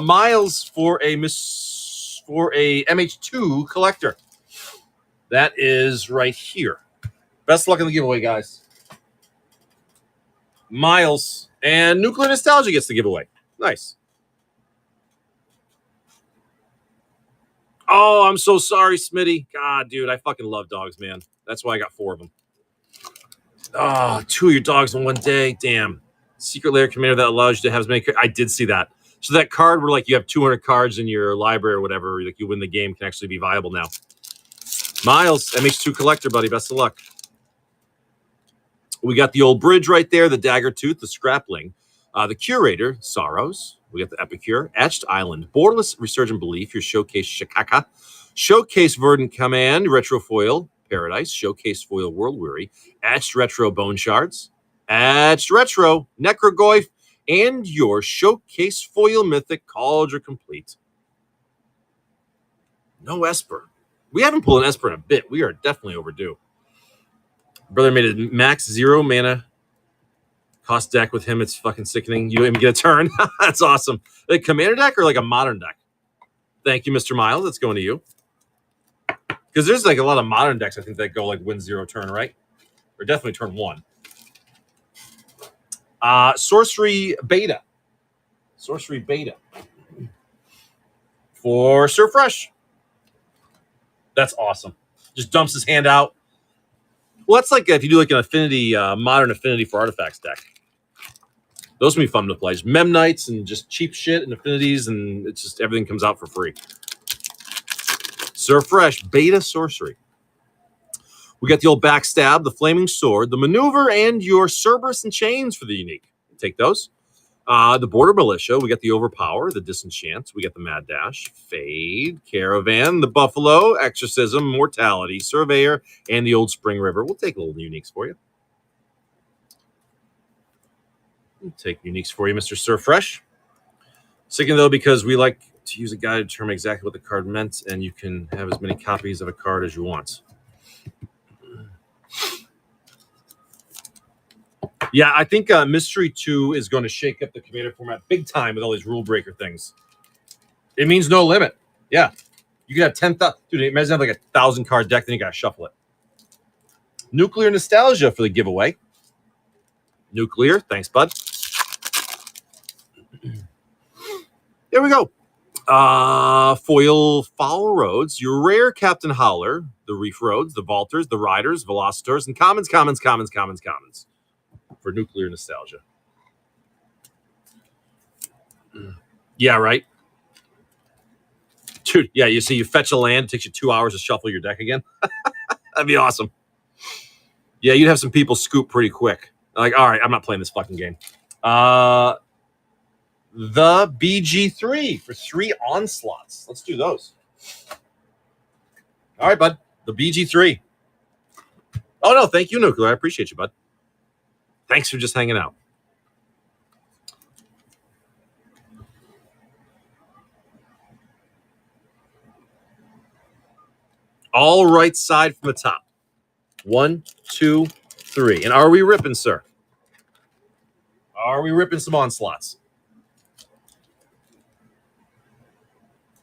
Miles for a MH2 collector. That is right here. Best luck in the giveaway, guys. Miles and Nuclear Nostalgia gets the giveaway. Nice. Oh, I'm so sorry, Smitty. God, dude, I fucking love dogs, man. That's why I got 4 of them. Oh, 2 of your dogs in one day. Damn. Secret Lair Commander that allows you to have as many. I did see that. So that card where like you have 200 cards in your library or whatever, like you win the game, can actually be viable now. Miles, MH2 collector, buddy. Best of luck. We got the old bridge right there, the Dagger Tooth, the Scrapling, the Curator, Sorrows. We got the Epicure, Etched Island, Borderless Resurgent Belief, your Showcase Shikaka, Showcase Verdant Command, Retro Foil, Paradise, Showcase Foil World Weary, Etched Retro Bone Shards, Etched Retro, Necrogoyf, and your Showcase Foil Mythic Cauldron Complete. No Esper. We haven't pulled an Esper in a bit. We are definitely overdue. Brother made a max 0 mana cost deck with him. It's fucking sickening. You even get a turn. That's awesome. A commander deck or like a modern deck? Thank you, Mr. Miles. That's going to you. Because there's like a lot of modern decks, I think, that go like win 0 turn, right? Or definitely turn 1. Sorcery Beta. Sorcery Beta. For Sir Fresh. That's awesome. Just dumps his hand out. Well, that's like if you do like an affinity, modern affinity for artifacts deck. Those can be fun to play. Just Memnites and just cheap shit and affinities, and it's just everything comes out for free. Sir Fresh, Beta Sorcery. We got the old Backstab, the Flaming Sword, the Maneuver, and your Cerberus and Chains for the unique. Take those. The Border Militia. We got the Overpower, the Disenchant. We got the Mad Dash, Fade, Caravan, the Buffalo, Exorcism, Mortality, Surveyor, and the old Spring River. We'll take a little uniques for you. We'll take uniques for you, Mr. Sir Fresh. Second, though, because we like to use a guide to determine exactly what the card meant, and you can have as many copies of a card as you want. Yeah, I think Mystery 2 is going to shake up the Commander format big time with all these rule breaker things. It means no limit. Yeah. You can have 10,000. Dude, imagine having like a 1,000 card deck, then you got to shuffle it. Nuclear Nostalgia for the giveaway. Nuclear, thanks, bud. Here we go. Foil Foul Roads, your rare Captain Howler, the Reef Roads, the Vaulters, the Riders, Velocitors, and commons for Nuclear Nostalgia. Yeah, right. Dude, yeah, you see, you fetch a land, it takes you 2 hours to shuffle your deck again. That'd be awesome. Yeah, you'd have some people scoop pretty quick. Like, all right, I'm not playing this fucking game. The BG3 for 3 onslaughts. Let's do those. All right, bud. The BG3. Oh, no, thank you, Nuclear. I appreciate you, bud. Thanks for just hanging out. All right side from the top. 1, 2, 3. And are we ripping, sir? Are we ripping some onslaughts?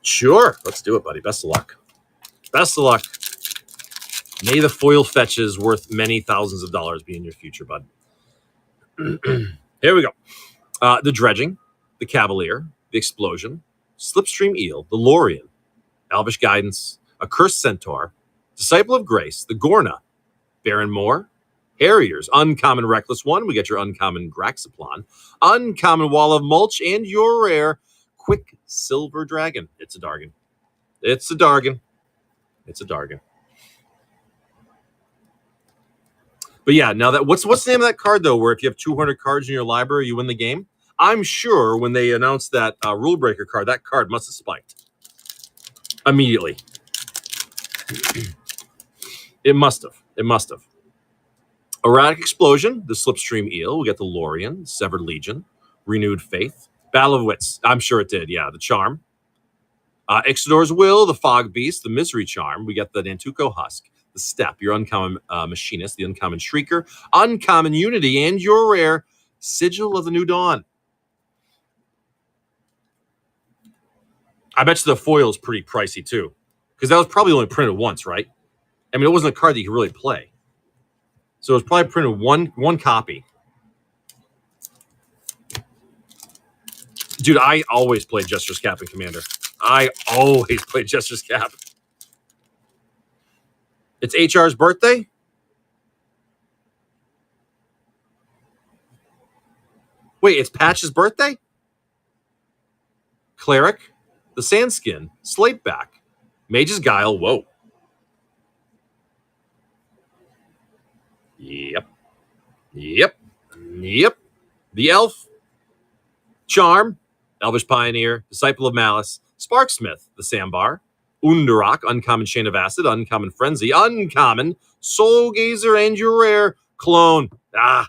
Sure. Let's do it, buddy. Best of luck. Best of luck. May the foil fetches worth many thousands of dollars be in your future, bud. Here we go. The Dredging, the Cavalier, the Explosion, Slipstream Eel, the Lorien, Elvish Guidance, a Cursed Centaur, Disciple of Grace, the Gorna, Baron Moore, Harriers, Uncommon Reckless One. We get your Uncommon Graxaplon, Uncommon Wall of Mulch, and your rare Quicksilver Dragon. It's a Dargon. It's a Dargon. It's a Dargon. But yeah, now that what's the name of that card though? Where if you have 200 cards in your library, you win the game. I'm sure when they announced that Rule Breaker card, that card must have spiked immediately. It must have. It must have. Erratic Explosion, the Slipstream Eel. We got the Lorien, Severed Legion, Renewed Faith, Battle of Wits. I'm sure it did. Yeah, the Charm. Ixidor's Will, the Fog Beast, the Misery Charm. We got the Nantuko Husk, the Step, your Uncommon Machinist, the Uncommon Shrieker, Uncommon Unity, and your rare Sigil of the New Dawn. I bet you the foil is pretty pricey too, because that was probably only printed once, right? I mean, it wasn't a card that you could really play. So it was probably printed one copy. Dude, I always played Jester's Cap and Commander. I always played Jester's Cap. It's HR's birthday? Wait, it's Patch's birthday? Cleric, the Sandskin, Slateback, Mage's Guile, whoa. Yep. The Elf, Charm, Elvish Pioneer, Disciple of Malice, Sparksmith, the Sambar, Undurok, Uncommon Chain of Acid, Uncommon Frenzy, Uncommon, Soul Gazer, and your rare Clone. Ah,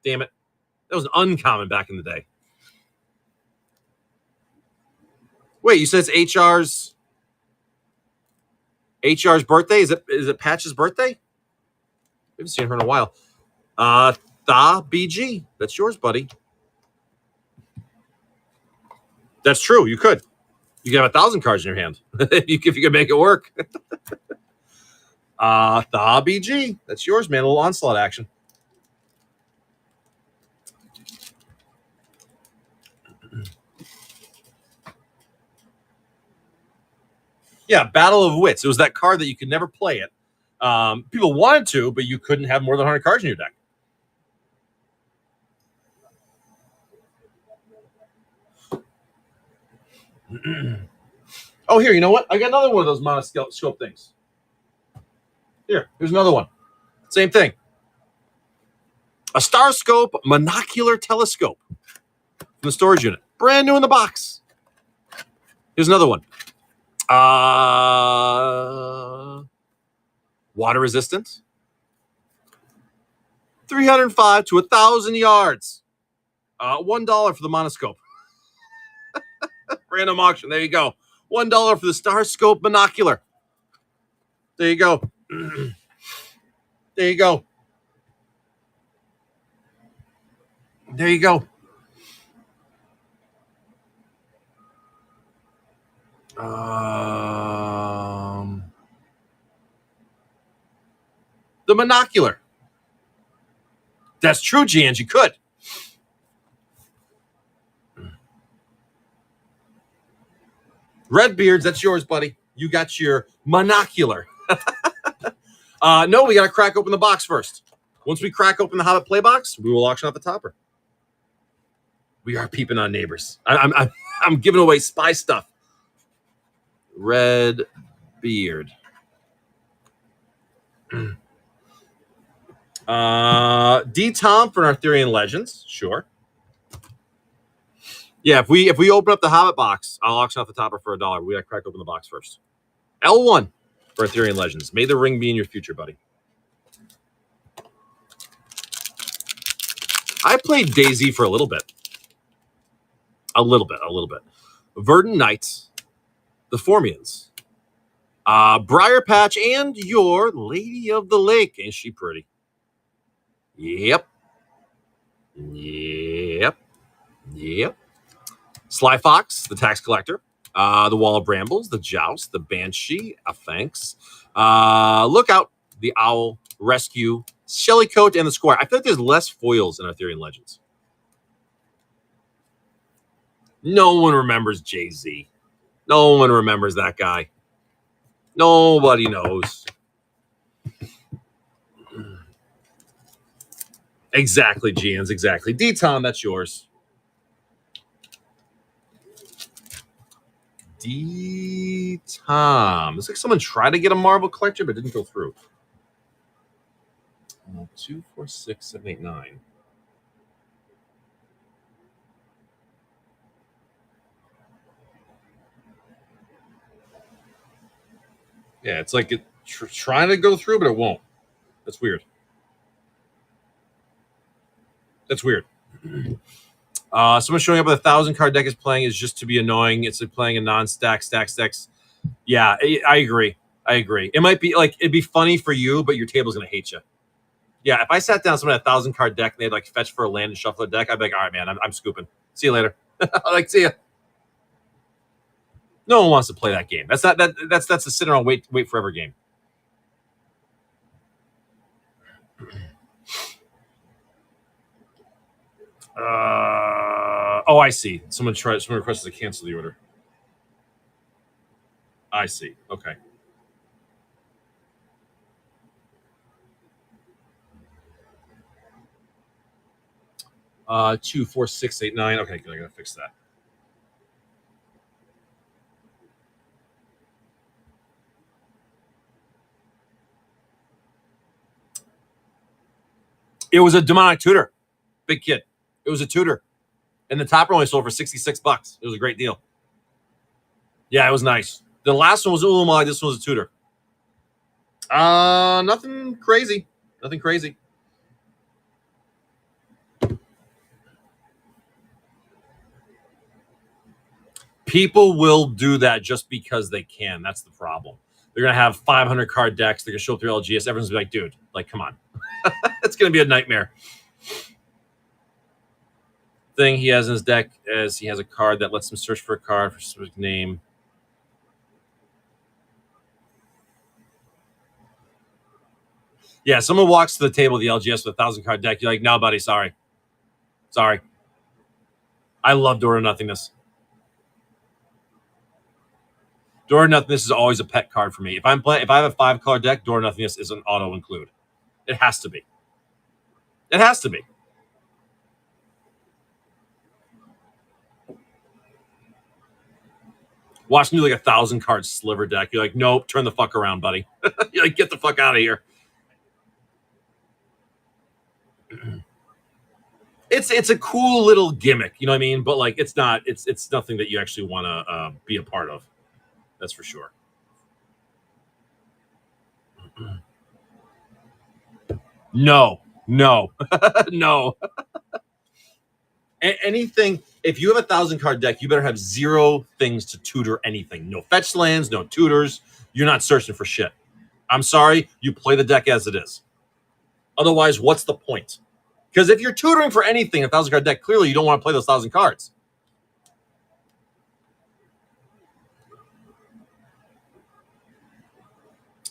damn it. That was an uncommon back in the day. Wait, you said it's HR's birthday? Is it Patch's birthday? We haven't seen her in a while. Tha BG. That's yours, buddy. That's true. You could. You could have 1,000 cards in your hand if you could make it work. Tha BG. That's yours, man. A little onslaught action. Yeah, Battle of Wits. It was that card that you could never play it. People wanted to, but you couldn't have more than 100 cards in your deck. Oh, here, you know what? I got another one of those monoscope things. Here's another one. Same thing. A Starscope Monocular Telescope from the storage unit. Brand new in the box. Here's another one. Water resistant. 305 to 1,000 yards. $1 for the monoscope. Random auction. There you go. $1 for the Starscope Monocular. There you go. There you go. There you go. The The monocular. That's true, Jans. You could. Redbeards, that's yours, buddy. You got your monocular. No, we got to crack open the box first. Once we crack open the Hobbit play box, we will auction off the topper. We are peeping on neighbors. I'm giving away spy stuff. Red beard. D Tom for Arthurian Legends, sure. Yeah, if we open up the Hobbit box, I'll auction off the topper for $1. We gotta crack open the box first. L1 for Arthurian Legends. May the ring be in your future, buddy. I played DayZ for a little bit. A little bit. Verdant Knights, the Formians, Briar Patch, and your Lady of the Lake. Ain't she pretty? Yep. Sly Fox, the Tax Collector, the Wall of Brambles, the Joust, the Banshee, a Phanx, Lookout, the Owl, Rescue, Shellycoat, and the Squire. I feel like there's less foils in Arthurian Legends. No one remembers Jay-Z. No one remembers that guy. Nobody knows. Exactly, Gians, exactly. D-Tom, that's yours. D-Tom. Looks like someone tried to get a Marvel Collector, but didn't go through. 2, 4, 6, 7, 8, 9. Yeah, it's like it trying to go through, but it won't. That's weird. Someone showing up with a 1,000-card deck is playing is just to be annoying. It's like playing a non-stack stacks. Yeah, I agree. It might be like it'd be funny for you, but your table's gonna hate you. Yeah, if I sat down someone had a 1,000-card deck and they'd like fetch for a land and shuffle a deck, I'd be like, all right, man, I'm scooping. See you later. See ya. No one wants to play that game. That's a sit around wait forever game. I see. Someone requested to cancel the order. I see. Okay. Uh, 2, 4, 6, 8, 9. Okay, good. I gotta fix that. It was a demonic tutor. Big kid. It was a tutor. And the topper only sold for $66. It was a great deal. Yeah, it was nice. The last one was Ulamog. This one was a tutor. Nothing crazy. People will do that just because they can. That's the problem. They're going to have 500-card decks. They're going to show up through LGS. Everyone's going to be like, dude, like, come on. It's going to be a nightmare. Thing he has in his deck is he has a card that lets him search for a card for a specific name. Yeah, someone walks to the table of the LGS with a 1,000-card deck. You're like, no, buddy, sorry. I love Door to Nothingness. Door to Nothingness is always a pet card for me. If I have a 5-card deck, Door to Nothingness is an auto include. It has to be. Watch me do like a 1,000-card sliver deck. You're like, nope, turn the fuck around, buddy. You're like, get the fuck out of here. It's a cool little gimmick, you know what I mean? But like, it's nothing that you actually want to be a part of. That's for sure. No. Anything. If you have a 1,000-card deck, you better have 0 things to tutor anything. No fetch lands, no tutors. You're not searching for shit. I'm sorry. You play the deck as it is. Otherwise, what's the point? Because if you're tutoring for anything, a 1,000-card deck, clearly you don't want to play those 1,000 cards.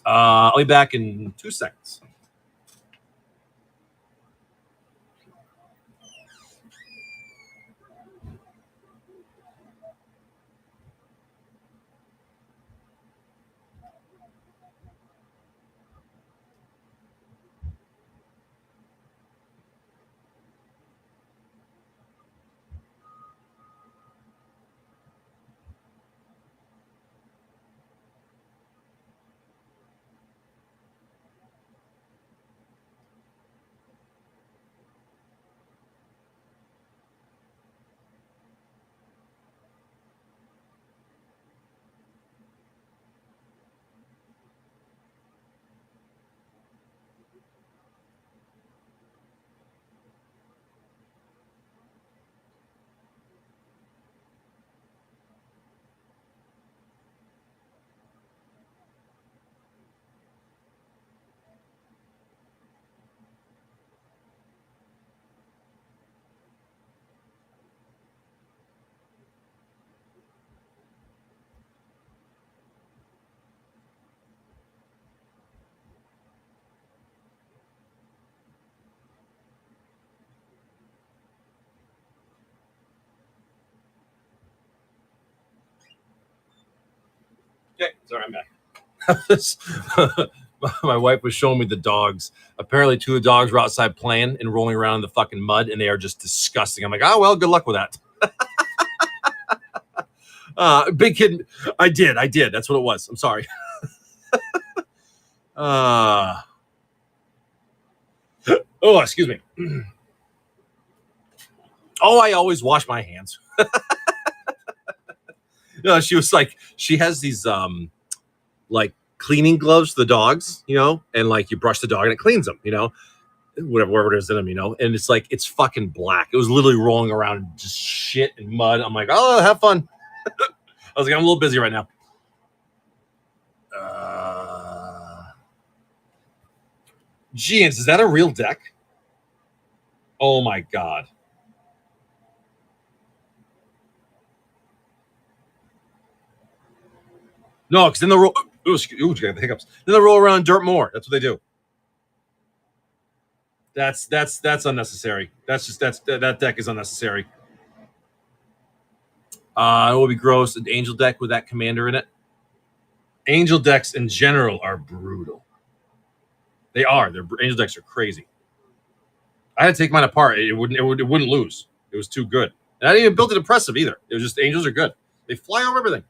I'll be back in 2 seconds. Okay, sorry, I'm back. My wife was showing me the dogs. Apparently, 2 of the dogs were outside playing and rolling around in the fucking mud, and they are just disgusting. I'm like, oh, well, good luck with that. Big kid. I did. That's what it was. I'm sorry. Oh, excuse me. Oh, I always wash my hands. No, she was like, she has these like cleaning gloves for the dogs, and like you brush the dog and it cleans them, whatever it is in them, and it's like it's fucking black. It was literally rolling around in just shit and mud. I'm like, oh, have fun. I was like, I'm a little busy right now. Jeans, is that a real deck? Oh my god. No, because then they'll roll. Ooh, you got the hiccups. Then they'll roll around dirt more. That's what they do. That's unnecessary. That deck is unnecessary. It will be gross. An angel deck with that commander in it. Angel decks in general are brutal. They are. Their angel decks are crazy. I had to take mine apart. It wouldn't lose. It was too good. And I didn't even build it impressive either. It was just angels are good. They fly over everything.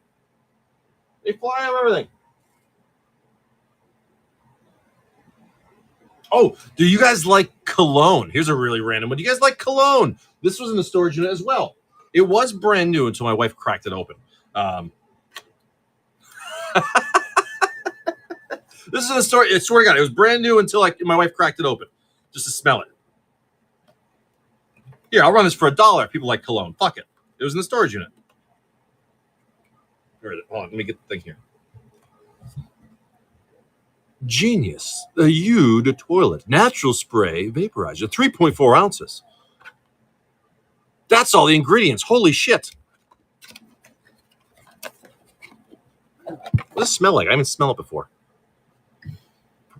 Oh, do you guys like cologne? Here's a really random one. Do you guys like cologne? This was in the storage unit as well. It was brand new until my wife cracked it open. This is in the store. I swear to God, it was brand new until my wife cracked it open just to smell it. Here, I'll run this for $1. People like cologne. Fuck it. It was in the storage unit. Where is it? Hold on, let me get the thing here. Genius, the Ude toilet, natural spray vaporizer, 3.4 ounces. That's all the ingredients. Holy shit. What does it smell like? I haven't smelled it before.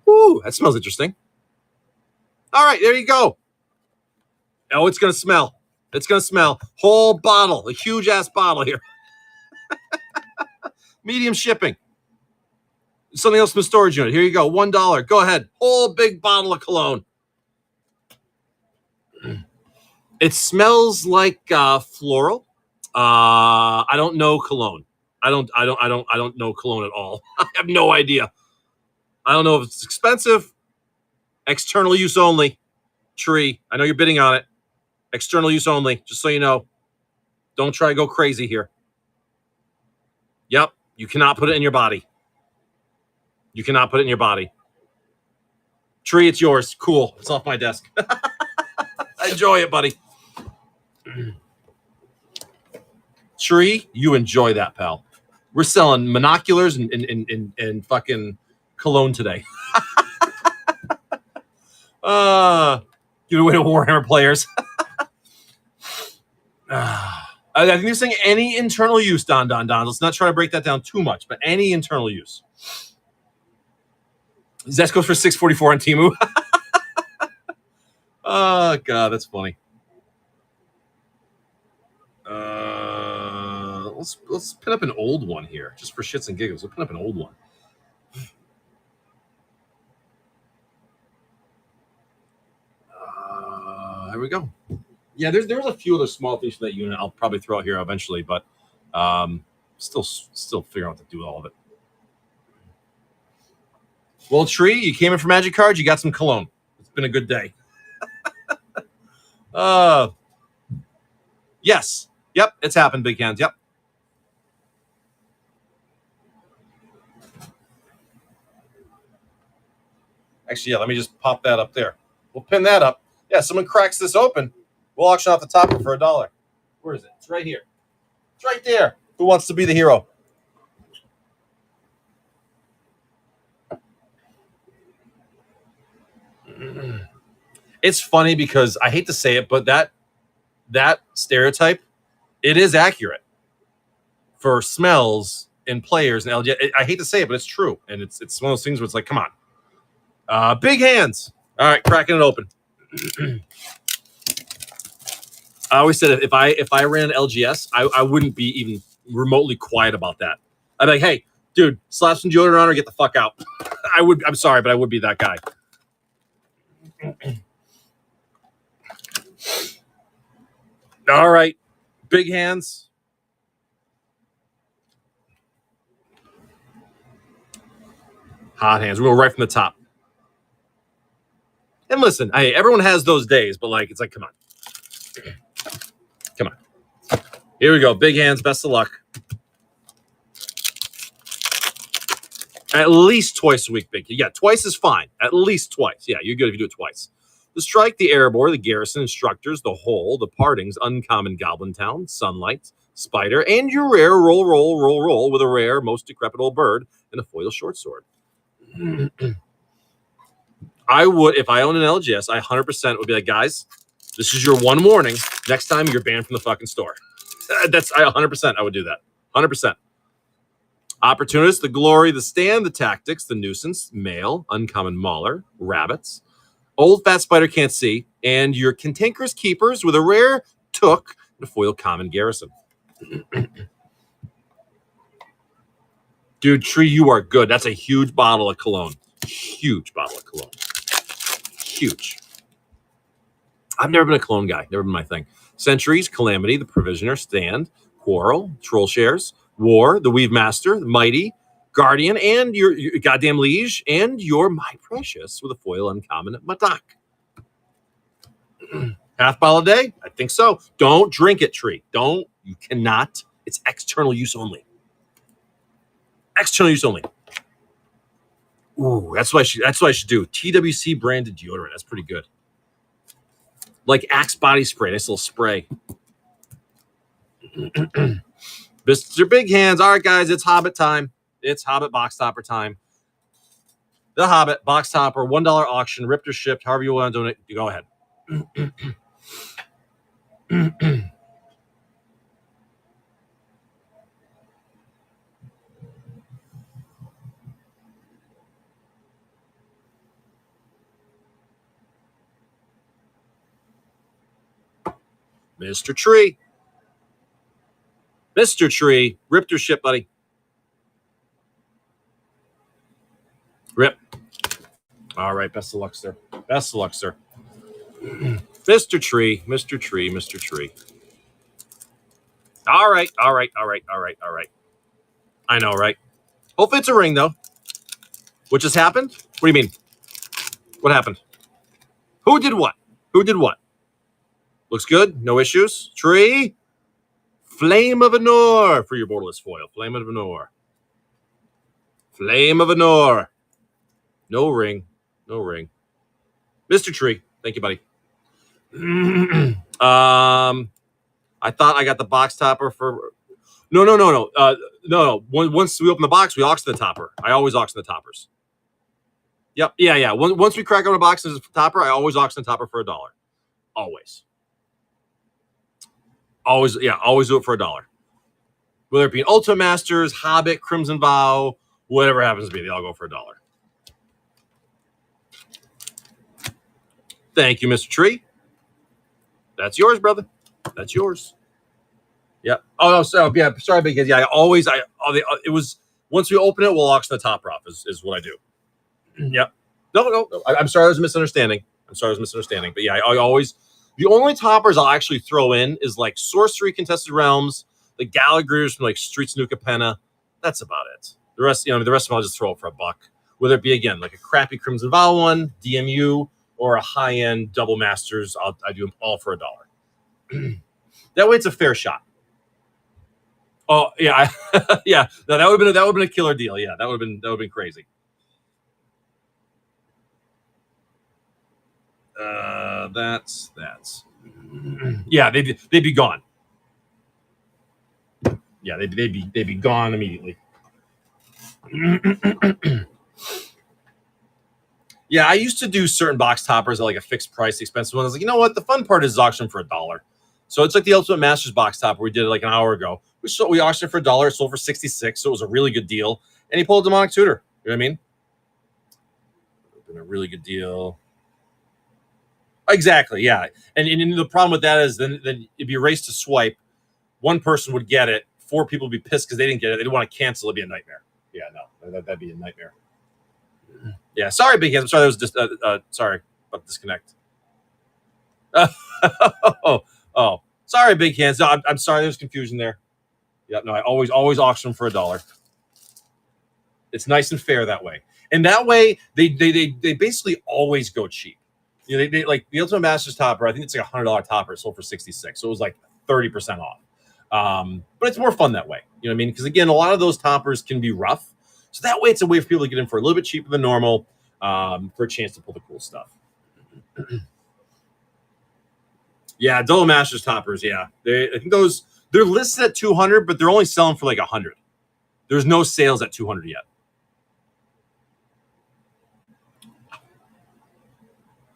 Ooh, that smells interesting. All right, there you go. Oh, it's going to smell. It's going to smell. Whole bottle, a huge ass bottle here. Medium shipping. Something else from the storage unit. Here you go. $1. Go ahead. Whole big bottle of cologne. It smells like floral. I don't know cologne. I don't know cologne at all. I have no idea. I don't know if it's expensive. External use only. Tree. I know you're bidding on it. External use only. Just so you know. Don't try to go crazy here. Yep. You cannot put it in your body. You cannot put it in your body. Tree, it's yours. Cool. It's off my desk. Enjoy it, buddy. Tree, you enjoy that, pal. We're selling monoculars and fucking cologne today. Give it away to Warhammer players. I think they're saying any internal use, Don. Let's not try to break that down too much, but any internal use. Zest goes for $6.44 on Temu. Oh God, that's funny. Let's pin up an old one here, just for shits and giggles. We'll pin up an old one. Here we go. Yeah, there's a few other small things from that unit I'll probably throw out here eventually, but still figuring out what to do with all of it. Well, Tree, you came in for Magic Cards. You got some cologne. It's been a good day. Yes. Yep, it's happened, Big Hands. Yep. Actually, yeah, let me just pop that up there. We'll pin that up. Yeah, someone cracks this open. We'll auction off the top of it for $1. Where is it? It's right here. It's right there. Who wants to be the hero? It's funny because I hate to say it, but that stereotype, it is accurate for smells in players and LG. I hate to say it, but it's true, and it's one of those things where it's like, come on, Big Hands. All right, cracking it open. I always said if I ran an LGS, I wouldn't be even remotely quiet about that. I'd be like, hey, Dude, slap some deodorant on or get the fuck out. I'm sorry, but I would be that guy. All right. Big hands. Hot hands. We'll go right from the top. And listen, everyone has those days, but like, it's like, come on. Come on. Here we go. Big hands. Best of luck. At least twice a week, Big. Yeah, twice is fine. At least twice. Yeah, you're good if you do it twice. The Strike, the Erebor, the Garrison, Instructors, the Hole, the Partings, Uncommon Goblin Town, Sunlight, Spider, and your rare roll with a rare, most decrepit old bird and a foil short sword. I would, if I owned an LGS, I 100% would be like, guys, this is your one warning. Next time, you're banned from the fucking store. I 100%. I would do that. 100%. Opportunists, the Glory, the Stand, the Tactics, the Nuisance, Mail, Uncommon Mauler, Rabbits, Old Fat Spider Can't See, and your Cantankerous Keepers with a rare Took and a foil Common Garrison. Dude, Tree, you are good. That's a huge bottle of cologne. Huge bottle of cologne. Huge. I've never been a cologne guy. Never been my thing. Centuries, Calamity, the Provisioner, Stand, Quarrel, Troll Shares, War, the Weave Master, the Mighty, Guardian, and your goddamn Liege, and your My Precious with a foil uncommon Madak. Half bottle a day? I think so. Don't drink it, Tree. Don't. You cannot. It's external use only. External use only. Ooh, that's what I should do. TWC branded deodorant. That's pretty good. Like Axe body spray. Nice little spray. Mr. Big Hands. All right, guys, it's Hobbit time. It's Hobbit box topper time. The Hobbit box topper, $1 auction, ripped or shipped, however you want to donate. You go ahead. Mr. Tree. Mr. Tree, ripped or shipped, buddy? Rip. All right, best of luck, sir. Best of luck, sir. Mr. Tree, Mr. Tree, Mr. Tree. All right. I know, right? Hopefully it's a ring, though. What just happened? What do you mean? What happened? Who did what? Who did what? Looks good. No issues. Tree. Flame of Anor for your borderless foil. Flame of Anor. Flame of Anor. No ring. No ring. Mr. Tree. Thank you, buddy. I thought I got the box topper for... No. No. Once we open the box, we auction the topper. I always auction the toppers. Yep. Yeah. Once we crack on a box as a topper, I always auction the topper for $1. Always. Always do it for $1. Whether it be an Ultimate Masters, Hobbit, Crimson Vow, whatever happens to be, they all go for $1. Thank you, Mr. Tree. That's yours, brother. That's yours. Yep. Oh no, so yeah, sorry, because it was once we open it, we'll auction the topper off, is what I do. Yep. No. I'm sorry, there's a misunderstanding. But yeah, I always, the only toppers I'll actually throw in is like Sorcery Contested Realms, the Gallaghers from like Streets of New Capenna. That's about it. The rest, the rest of them I'll just throw up for $1. Whether it be again like a crappy Crimson Vow one, DMU, or a high-end Double Masters, I do them all for $1. That way, it's a fair shot. Oh yeah, yeah. No, that would have been a killer deal. Yeah, that would have been crazy. That's yeah. They'd be gone. Yeah, they'd be gone immediately. Yeah, I used to do certain box toppers at like a fixed price, expensive one. I was like, you know what? The fun part is auction for $1. So it's like the Ultimate Masters box topper we did like an hour ago. We auctioned for $1. It sold for $66, so it was a really good deal. And he pulled a Demonic Tutor. You know what I mean? It's been a really good deal. Exactly, yeah. And the problem with that is then it'd be a race to swipe. One person would get it. 4 people would be pissed because they didn't get it. They'd want to cancel. It'd be a nightmare. Yeah, no, that'd be a nightmare. Yeah, sorry, Big Hands. I'm sorry, that was just sorry about the disconnect. oh, sorry, Big Hands. No, I'm sorry, there's confusion there. Yeah, no, I always auction them for $1. It's nice and fair that way, and that way they basically always go cheap. You know, they like the Ultimate Masters topper. I think it's like $100 topper. It sold for $66, so it was like 30% off. But it's more fun that way. You know what I mean? Because again, a lot of those toppers can be rough, so that way it's a way for people to get in for a little bit cheaper than normal, for a chance to pull the cool stuff. Yeah, Double Masters toppers. Yeah, I think they're listed at 200, but they're only selling for like 100. There's no sales at 200 yet.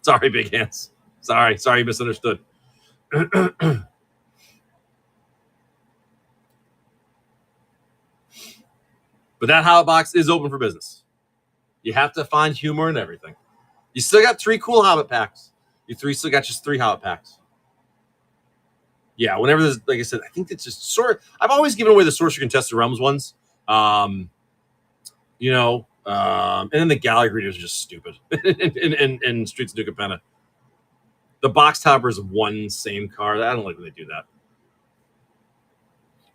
Sorry, Big Hands. Sorry, you misunderstood. But that Hobbit box is open for business. You have to find humor in everything. You still got 3 cool Hobbit packs. You still got just 3 Hobbit packs. Yeah, whenever there's, like I said, I think it's just sort of, I've always given away the Sorcerer Contested Realms ones. You know, and then the Gallery Greeters are just stupid in Streets of New Capenna. The box topper is one same card. I don't like when they do that.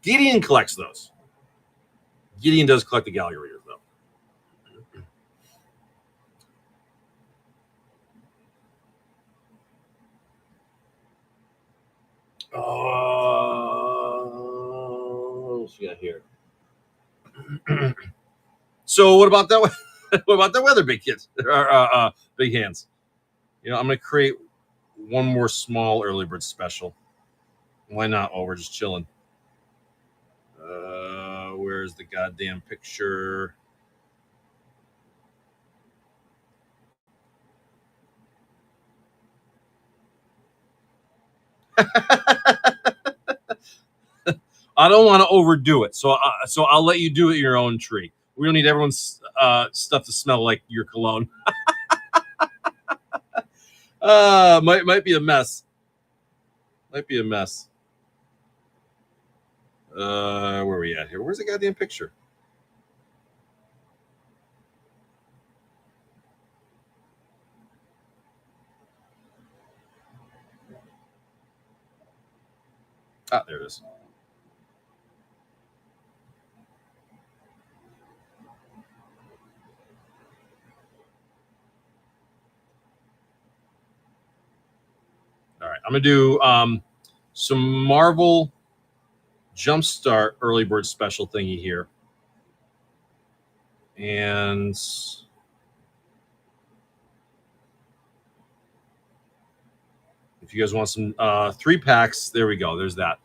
Gideon collects those. Gideon does collect the Gallery Greeters, though. What else we got here? So what about that? What about that weather, big kids? Big Hands. You know, I'm gonna create one more small early bird special. Why not? Oh, we're just chilling. Where's the goddamn picture? I don't want to overdo it, so I'll let you do it your own tree. We don't need everyone's stuff to smell like your cologne. Might be a mess. Might be a mess. Where are we at here? Where's the goddamn picture? Ah, there it is. All right, I'm gonna do some Marvel Jumpstart early bird special thingy here, and if you guys want some 3 packs, there we go. There's that.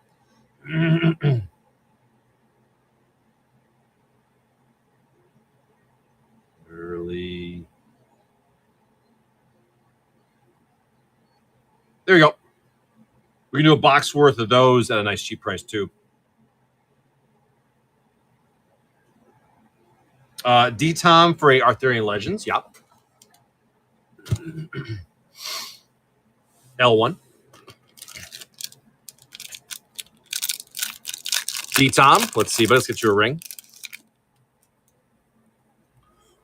Early. There we go. We can do a box worth of those at a nice cheap price too. D-Tom for a Arthurian Legends. Yep. L1. D-Tom. Let's see, but let's get you a ring.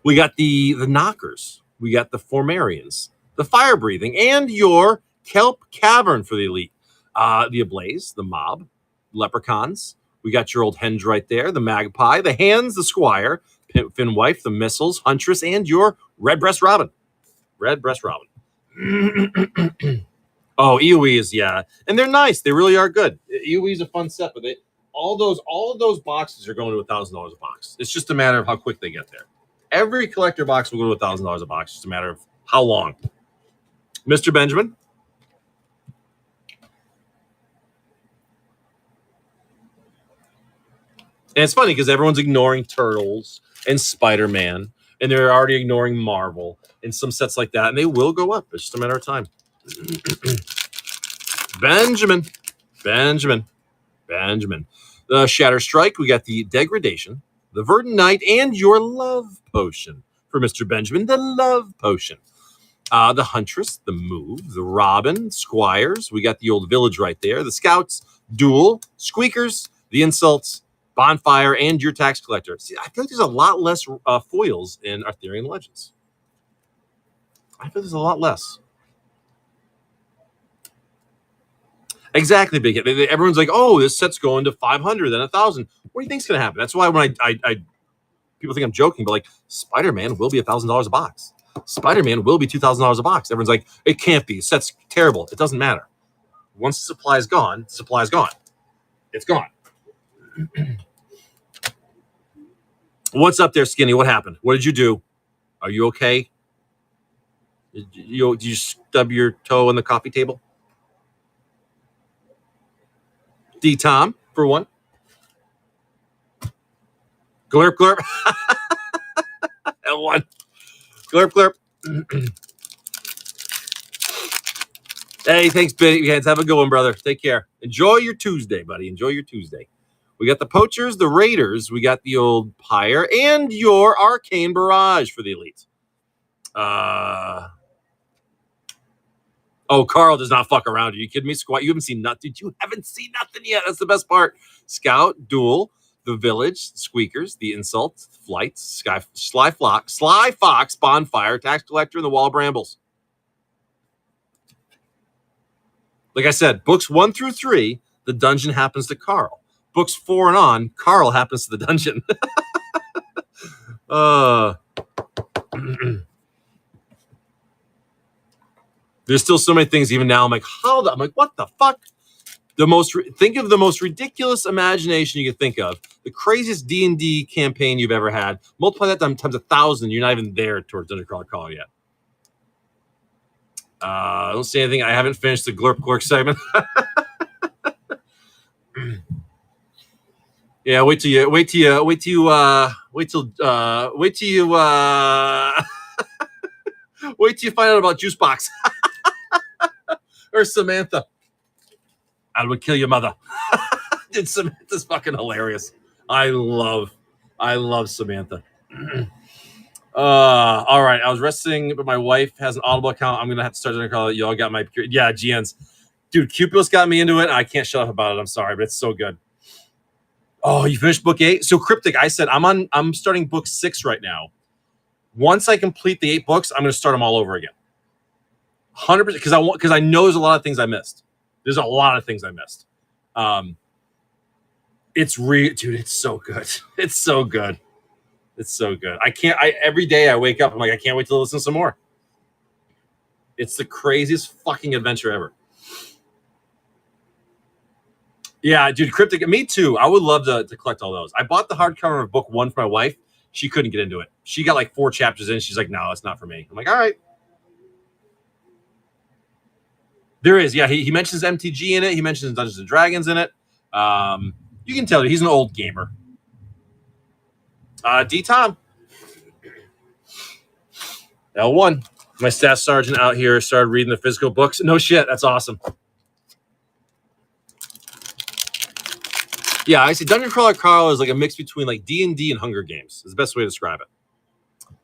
We got the Knockers. We got the Formarians, the Fire Breathing, and your Kelp Cavern for the Elite. The Ablaze, the Mob, Leprechauns. We got your old Henge right there, the Magpie, the Hands, the Squire, Finwife, the Missiles, Huntress, and your Redbreast Robin. Redbreast Robin. Oh, EOEs, yeah. And they're nice. They really are good. EOE is a fun set, but all of those boxes are going to $1,000 a box. It's just a matter of how quick they get there. Every collector box will go to $1,000 a box. It's just a matter of how long. Mr. Benjamin. And it's funny because everyone's ignoring Turtles and Spider-Man, and they're already ignoring Marvel and some sets like that, and they will go up. It's just a matter of time. Benjamin. The Shatter Strike. We got the Degradation, the Verdant Knight, and your Love Potion for Mr. Benjamin. The Love Potion. The Huntress, the Move, the Robin, Squires. We got the old Village right there. The Scouts, Duel, Squeakers, the Insults, Bonfire, and your tax collector. See, I feel like there's a lot less foils in Arthurian Legends. I feel there's a lot less. Exactly, big hit. Everyone's like, "Oh, this set's going to 500, then 1,000." What do you think's going to happen? That's why when I people think I'm joking, but like Spider-Man will be $1,000 a box. Spider-Man will be $2,000 a box. Everyone's like, "It can't be. Set's terrible." It doesn't matter. Once the supply is gone, the supply is gone. It's gone. What's up there, Skinny? What happened? What did you do? Are you okay? Did you stub your toe on the coffee table? D Tom, for one. Glurp, glurp. L1. Glurp, glurp. Hey, thanks, big hands. Have a good one, brother. Take care. Enjoy your Tuesday, buddy. Enjoy your Tuesday. We got the Poachers, the Raiders. We got the old Pyre, and your Arcane Barrage for the Elite. Oh, Carl does not fuck around. Are you kidding me? Squat, you haven't seen nothing. You haven't seen nothing yet. That's the best part. Scout, Duel, the Village, Squeakers, the Insult, Flights, Sly Fox, Bonfire, Tax Collector, and the Wall of Brambles. Like I said, books 1 through 3, the dungeon happens to Carl. Books 4 and on, Carl happens to the dungeon. There's still so many things even now. I'm like, I'm like, what the fuck? Think of the most ridiculous imagination you could think of. The craziest D&D campaign you've ever had. Multiply that times 1,000. You're not even there towards Dungeon Crawler Call yet. I don't see anything. I haven't finished the Glurp Glurk segment. Yeah, wait till you find out about Juicebox or Samantha. I would kill your mother. Dude, Samantha's fucking hilarious. I love Samantha. All right. I was resting, but my wife has an Audible account. I'm gonna have to start to call it. Y'all got my GNs. Dude, Cupid's got me into it. I can't shut up about it. I'm sorry, but it's so good. Oh, you finished book 8? So Cryptic, I said I'm starting book 6 right now. Once I complete the 8 books, I'm gonna start them all over again. 100%, because I know there's a lot of things I missed. There's a lot of things I missed. Dude, it's so good. It's so good. It's so good. Every day I wake up, I'm like, I can't wait to listen to some more. It's the craziest fucking adventure ever. Yeah, dude, Cryptic, me too. I would love to collect all those. I bought the hardcover of book 1 for my wife. She couldn't get into it. She got like 4 chapters in. She's like, no, it's not for me. I'm like, all right. There is, yeah. He mentions MTG in it. He mentions Dungeons and Dragons in it. You can tell he's an old gamer. D Tom. L1. My staff sergeant out here started reading the physical books. No shit. That's awesome. Yeah, I see Dungeon Crawler Carl is like a mix between like D&D and Hunger Games. Is the best way to describe it.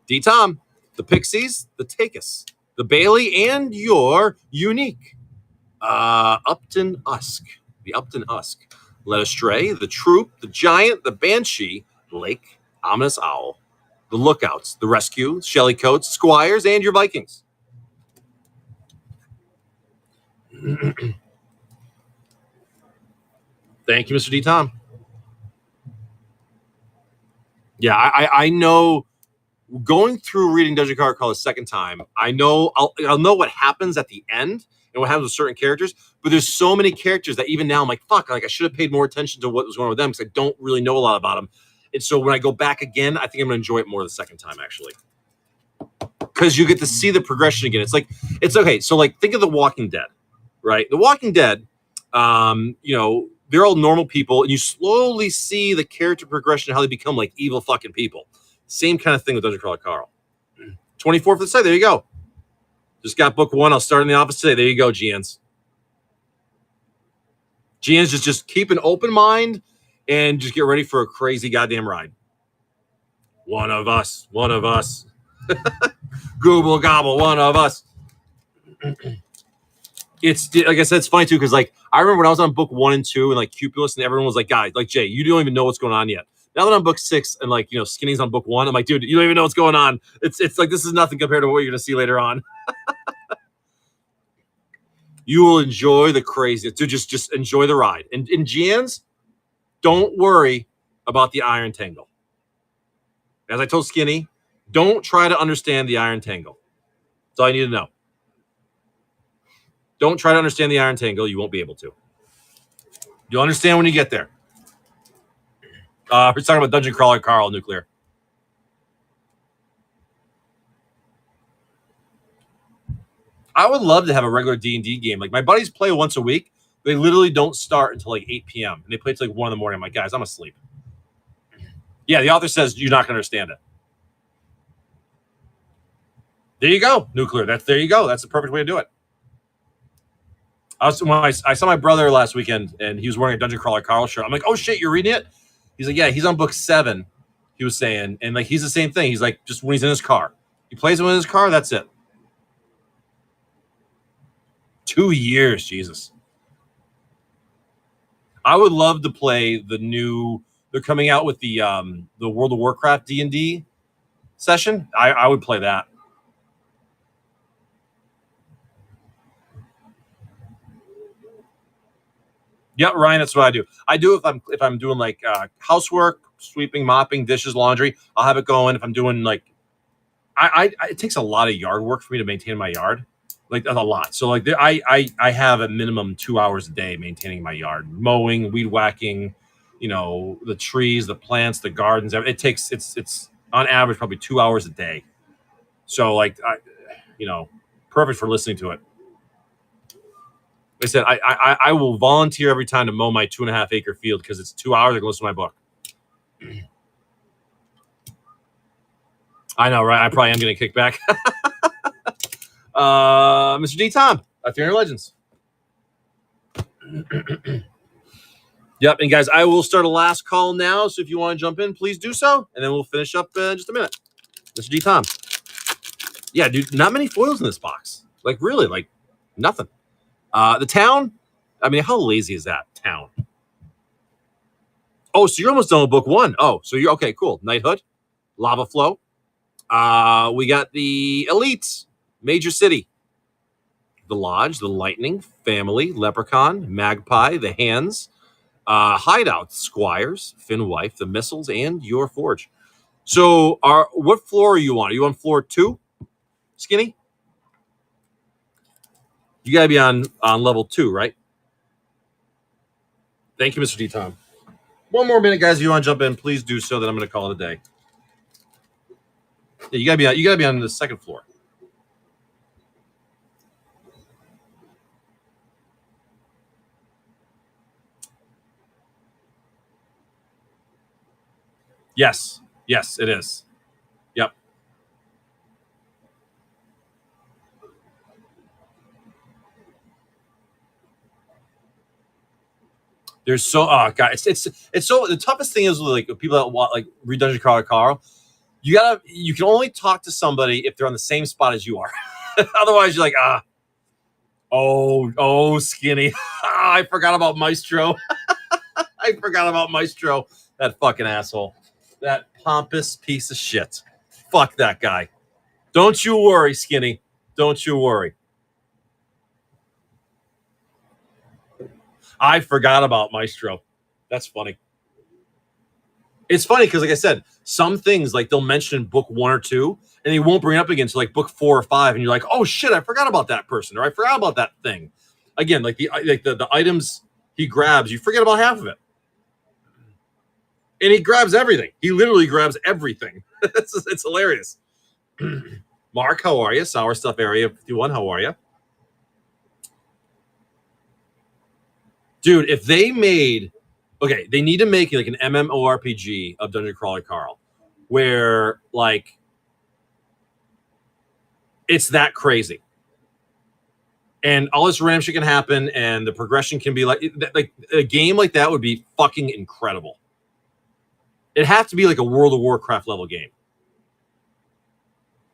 D Tom, the Pixies, the Takis, the Bailey, and your Unique. Upton Usk. The Upton Usk. Led Astray, the Troop, the Giant, the Banshee, Lake, Ominous Owl, the Lookouts, the Rescue, Shelly Coates, Squires, and your Vikings. Thank you, Mr. D. Tom. Yeah, I know. Going through reading Dungeon Crawler Call the second time, I know I'll know what happens at the end and what happens with certain characters. But there's so many characters that even now I'm like, fuck, like I should have paid more attention to what was going on with them because I don't really know a lot about them. And so when I go back again, I think I'm gonna enjoy it more the second time actually, because you get to see the progression again. It's okay. So like, think of The Walking Dead, right? The Walking Dead, they're all normal people, and you slowly see the character progression, how they become like evil fucking people. Same kind of thing with Dungeon Crawler Carl. 24th of the site. There you go. Just got book 1. I'll start in the office today. There you go, GNs. GNs, just keep an open mind and just get ready for a crazy goddamn ride. One of us. One of us. Google gobble. One of us. It's like I said, it's funny too because like I remember when I was on book 1 and 2 and like Cupulus and everyone was like, "Guys, like Jay, you don't even know what's going on yet." Now that I'm on book 6 and like Skinny's on book 1, I'm like, dude, you don't even know what's going on. It's like this is nothing compared to what you're gonna see later on. You will enjoy the crazy. Dude, just enjoy the ride. And in Gian's, don't worry about the Iron Tangle. As I told Skinny, don't try to understand the Iron Tangle. That's all I need to know. Don't try to understand the Iron Tangle. You won't be able to. You'll understand when you get there. We're talking about Dungeon Crawler Carl Nuclear. I would love to have a regular D&D game. Like my buddies play once a week. They literally don't start until like 8 p.m. and they play till like 1 in the morning. I'm like, guys, I'm asleep. Yeah, the author says you're not going to understand it. There you go, Nuclear. There you go. That's the perfect way to do it. I saw my brother last weekend and he was wearing a Dungeon Crawler Carl shirt. I'm like, oh shit, you're reading it? He's like, yeah, he's on book 7. He was saying, and like he's the same thing. He's like, just when he's in his car, he plays him in his car. That's it. 2 years, Jesus. I would love to play the new. They're coming out with the World of Warcraft D&D session. I would play that. Yeah, Ryan, that's what I do. I do if I'm doing like housework, sweeping, mopping, dishes, laundry. I'll have it going. If I'm doing like, it takes a lot of yard work for me to maintain my yard, like a lot. So like I have a minimum 2 hours a day maintaining my yard, mowing, weed whacking, the trees, the plants, the gardens. It takes it's on average probably 2 hours a day. So like perfect for listening to it. Like I said, I will volunteer every time to mow my 2.5 acre field because it's 2 hours. I can listen to my book. I know, right? I probably am getting kicked back. Mr. D. Tom, 300 Legends. Yep, and guys, I will start a last call now. So if you want to jump in, please do so, and then we'll finish up in just a minute. Mr. D. Tom. Yeah, dude, not many foils in this box. Like really, like nothing. The town. I mean, how lazy is that town? Oh, so you're almost done with book 1. Oh, so you're okay. Cool. Knighthood, Lava Flow. We got the Elites, Major City, the Lodge, the Lightning, Family, Leprechaun, Magpie, the Hands, Hideout, Squires, Finwife, the Missiles, and your Forge. So, what floor are you on? Are you on floor 2, Skinny? You gotta be on level 2, right? Thank you, Mr. D. Tom. One more minute, guys. If you want to jump in, please do so. Then I'm gonna call it a day. Yeah, you gotta be on the 2nd floor. Yes, it is. Yep. There's so God, it's so the toughest thing is like people that want like read Dungeon Crawler Carl. You can only talk to somebody if they're on the same spot as you are. Otherwise, you're like Skinny. I forgot about Maestro. I forgot about Maestro. That fucking asshole. That pompous piece of shit. Fuck that guy. Don't you worry, Skinny. Don't you worry. I forgot about Maestro. That's funny. It's funny because, like I said, some things like they'll mention in book 1 or 2, and they won't bring it up again until like book 4 or 5, and you're like, "Oh shit, I forgot about that person," or "I forgot about that thing." Again, like the items he grabs, you forget about half of it, and he grabs everything. He literally grabs everything. It's hilarious. Mark, how are you? Sour Stuff Area 51, how are you? Dude, if they made... Okay, they need to make like an MMORPG of Dungeon Crawler Carl, where like it's that crazy, and all this random shit can happen, and the progression can be like a game like that would be fucking incredible. It'd have to be like a World of Warcraft level game.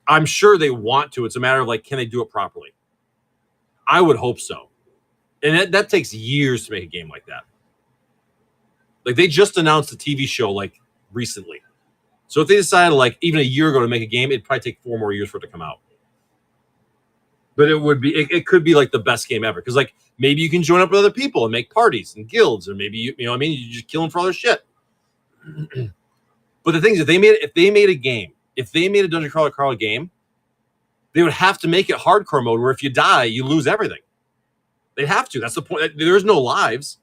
I'm sure they want to. It's a matter of like, can they do it properly? I would hope so. And that takes years to make a game like that. Like, they just announced a TV show, like, recently. So if they decided, like, even a year ago to make a game, it'd probably take 4 more years for it to come out. But it could be, like, the best game ever. Because, like, maybe you can join up with other people and make parties and guilds, or maybe, you know what I mean? You're just killing for other shit. But the thing is, if they made a game, if they made a Dungeon Crawler Carl game, they would have to make it hardcore mode, where if you die, you lose everything. They'd have to. That's the point. There's no lives.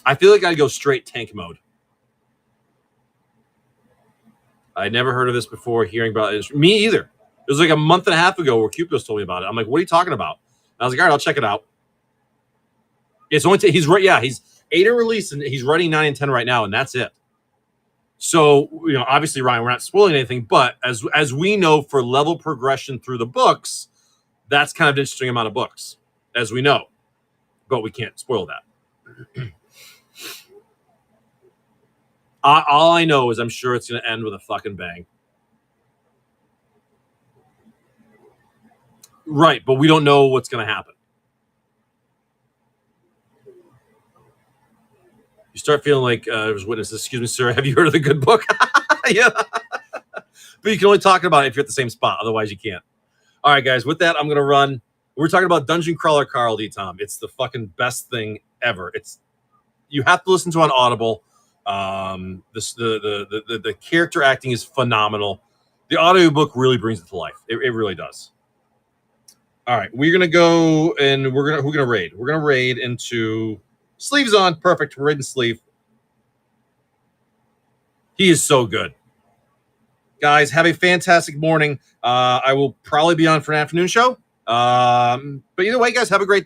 I feel like I'd go straight tank mode. I never heard of this before. Hearing about it, me either. It was like a month and a half ago where Cupidus told me about it. I'm like, what are you talking about? And I was like, all right, I'll check it out. It's only he's right. Yeah, he's 8 in release, and he's writing 9 and 10 right now, and that's it. So, you know, obviously, Ryan, we're not spoiling anything, but as we know, for level progression through the books, that's kind of an interesting amount of books, as we know. But we can't spoil that. All I know is I'm sure it's going to end with a fucking bang. Right, but we don't know what's going to happen. You start feeling like there's witnesses. Excuse me, sir. Have you heard of the good book? Yeah. But you can only talk about it if you're at the same spot. Otherwise, you can't. All right, guys. With that, I'm going to run. We're talking about Dungeon Crawler Carl D. Tom. It's the fucking best thing ever. You have to listen to it on Audible. The character acting is phenomenal. The audiobook really brings it to life. It really does. All right, we're gonna go and we're gonna raid. We're gonna raid into Sleeves on. Perfect. We're raiding Sleeve. He is so good. Guys, have a fantastic morning. I will probably be on for an afternoon show. But either way, guys, have a great day.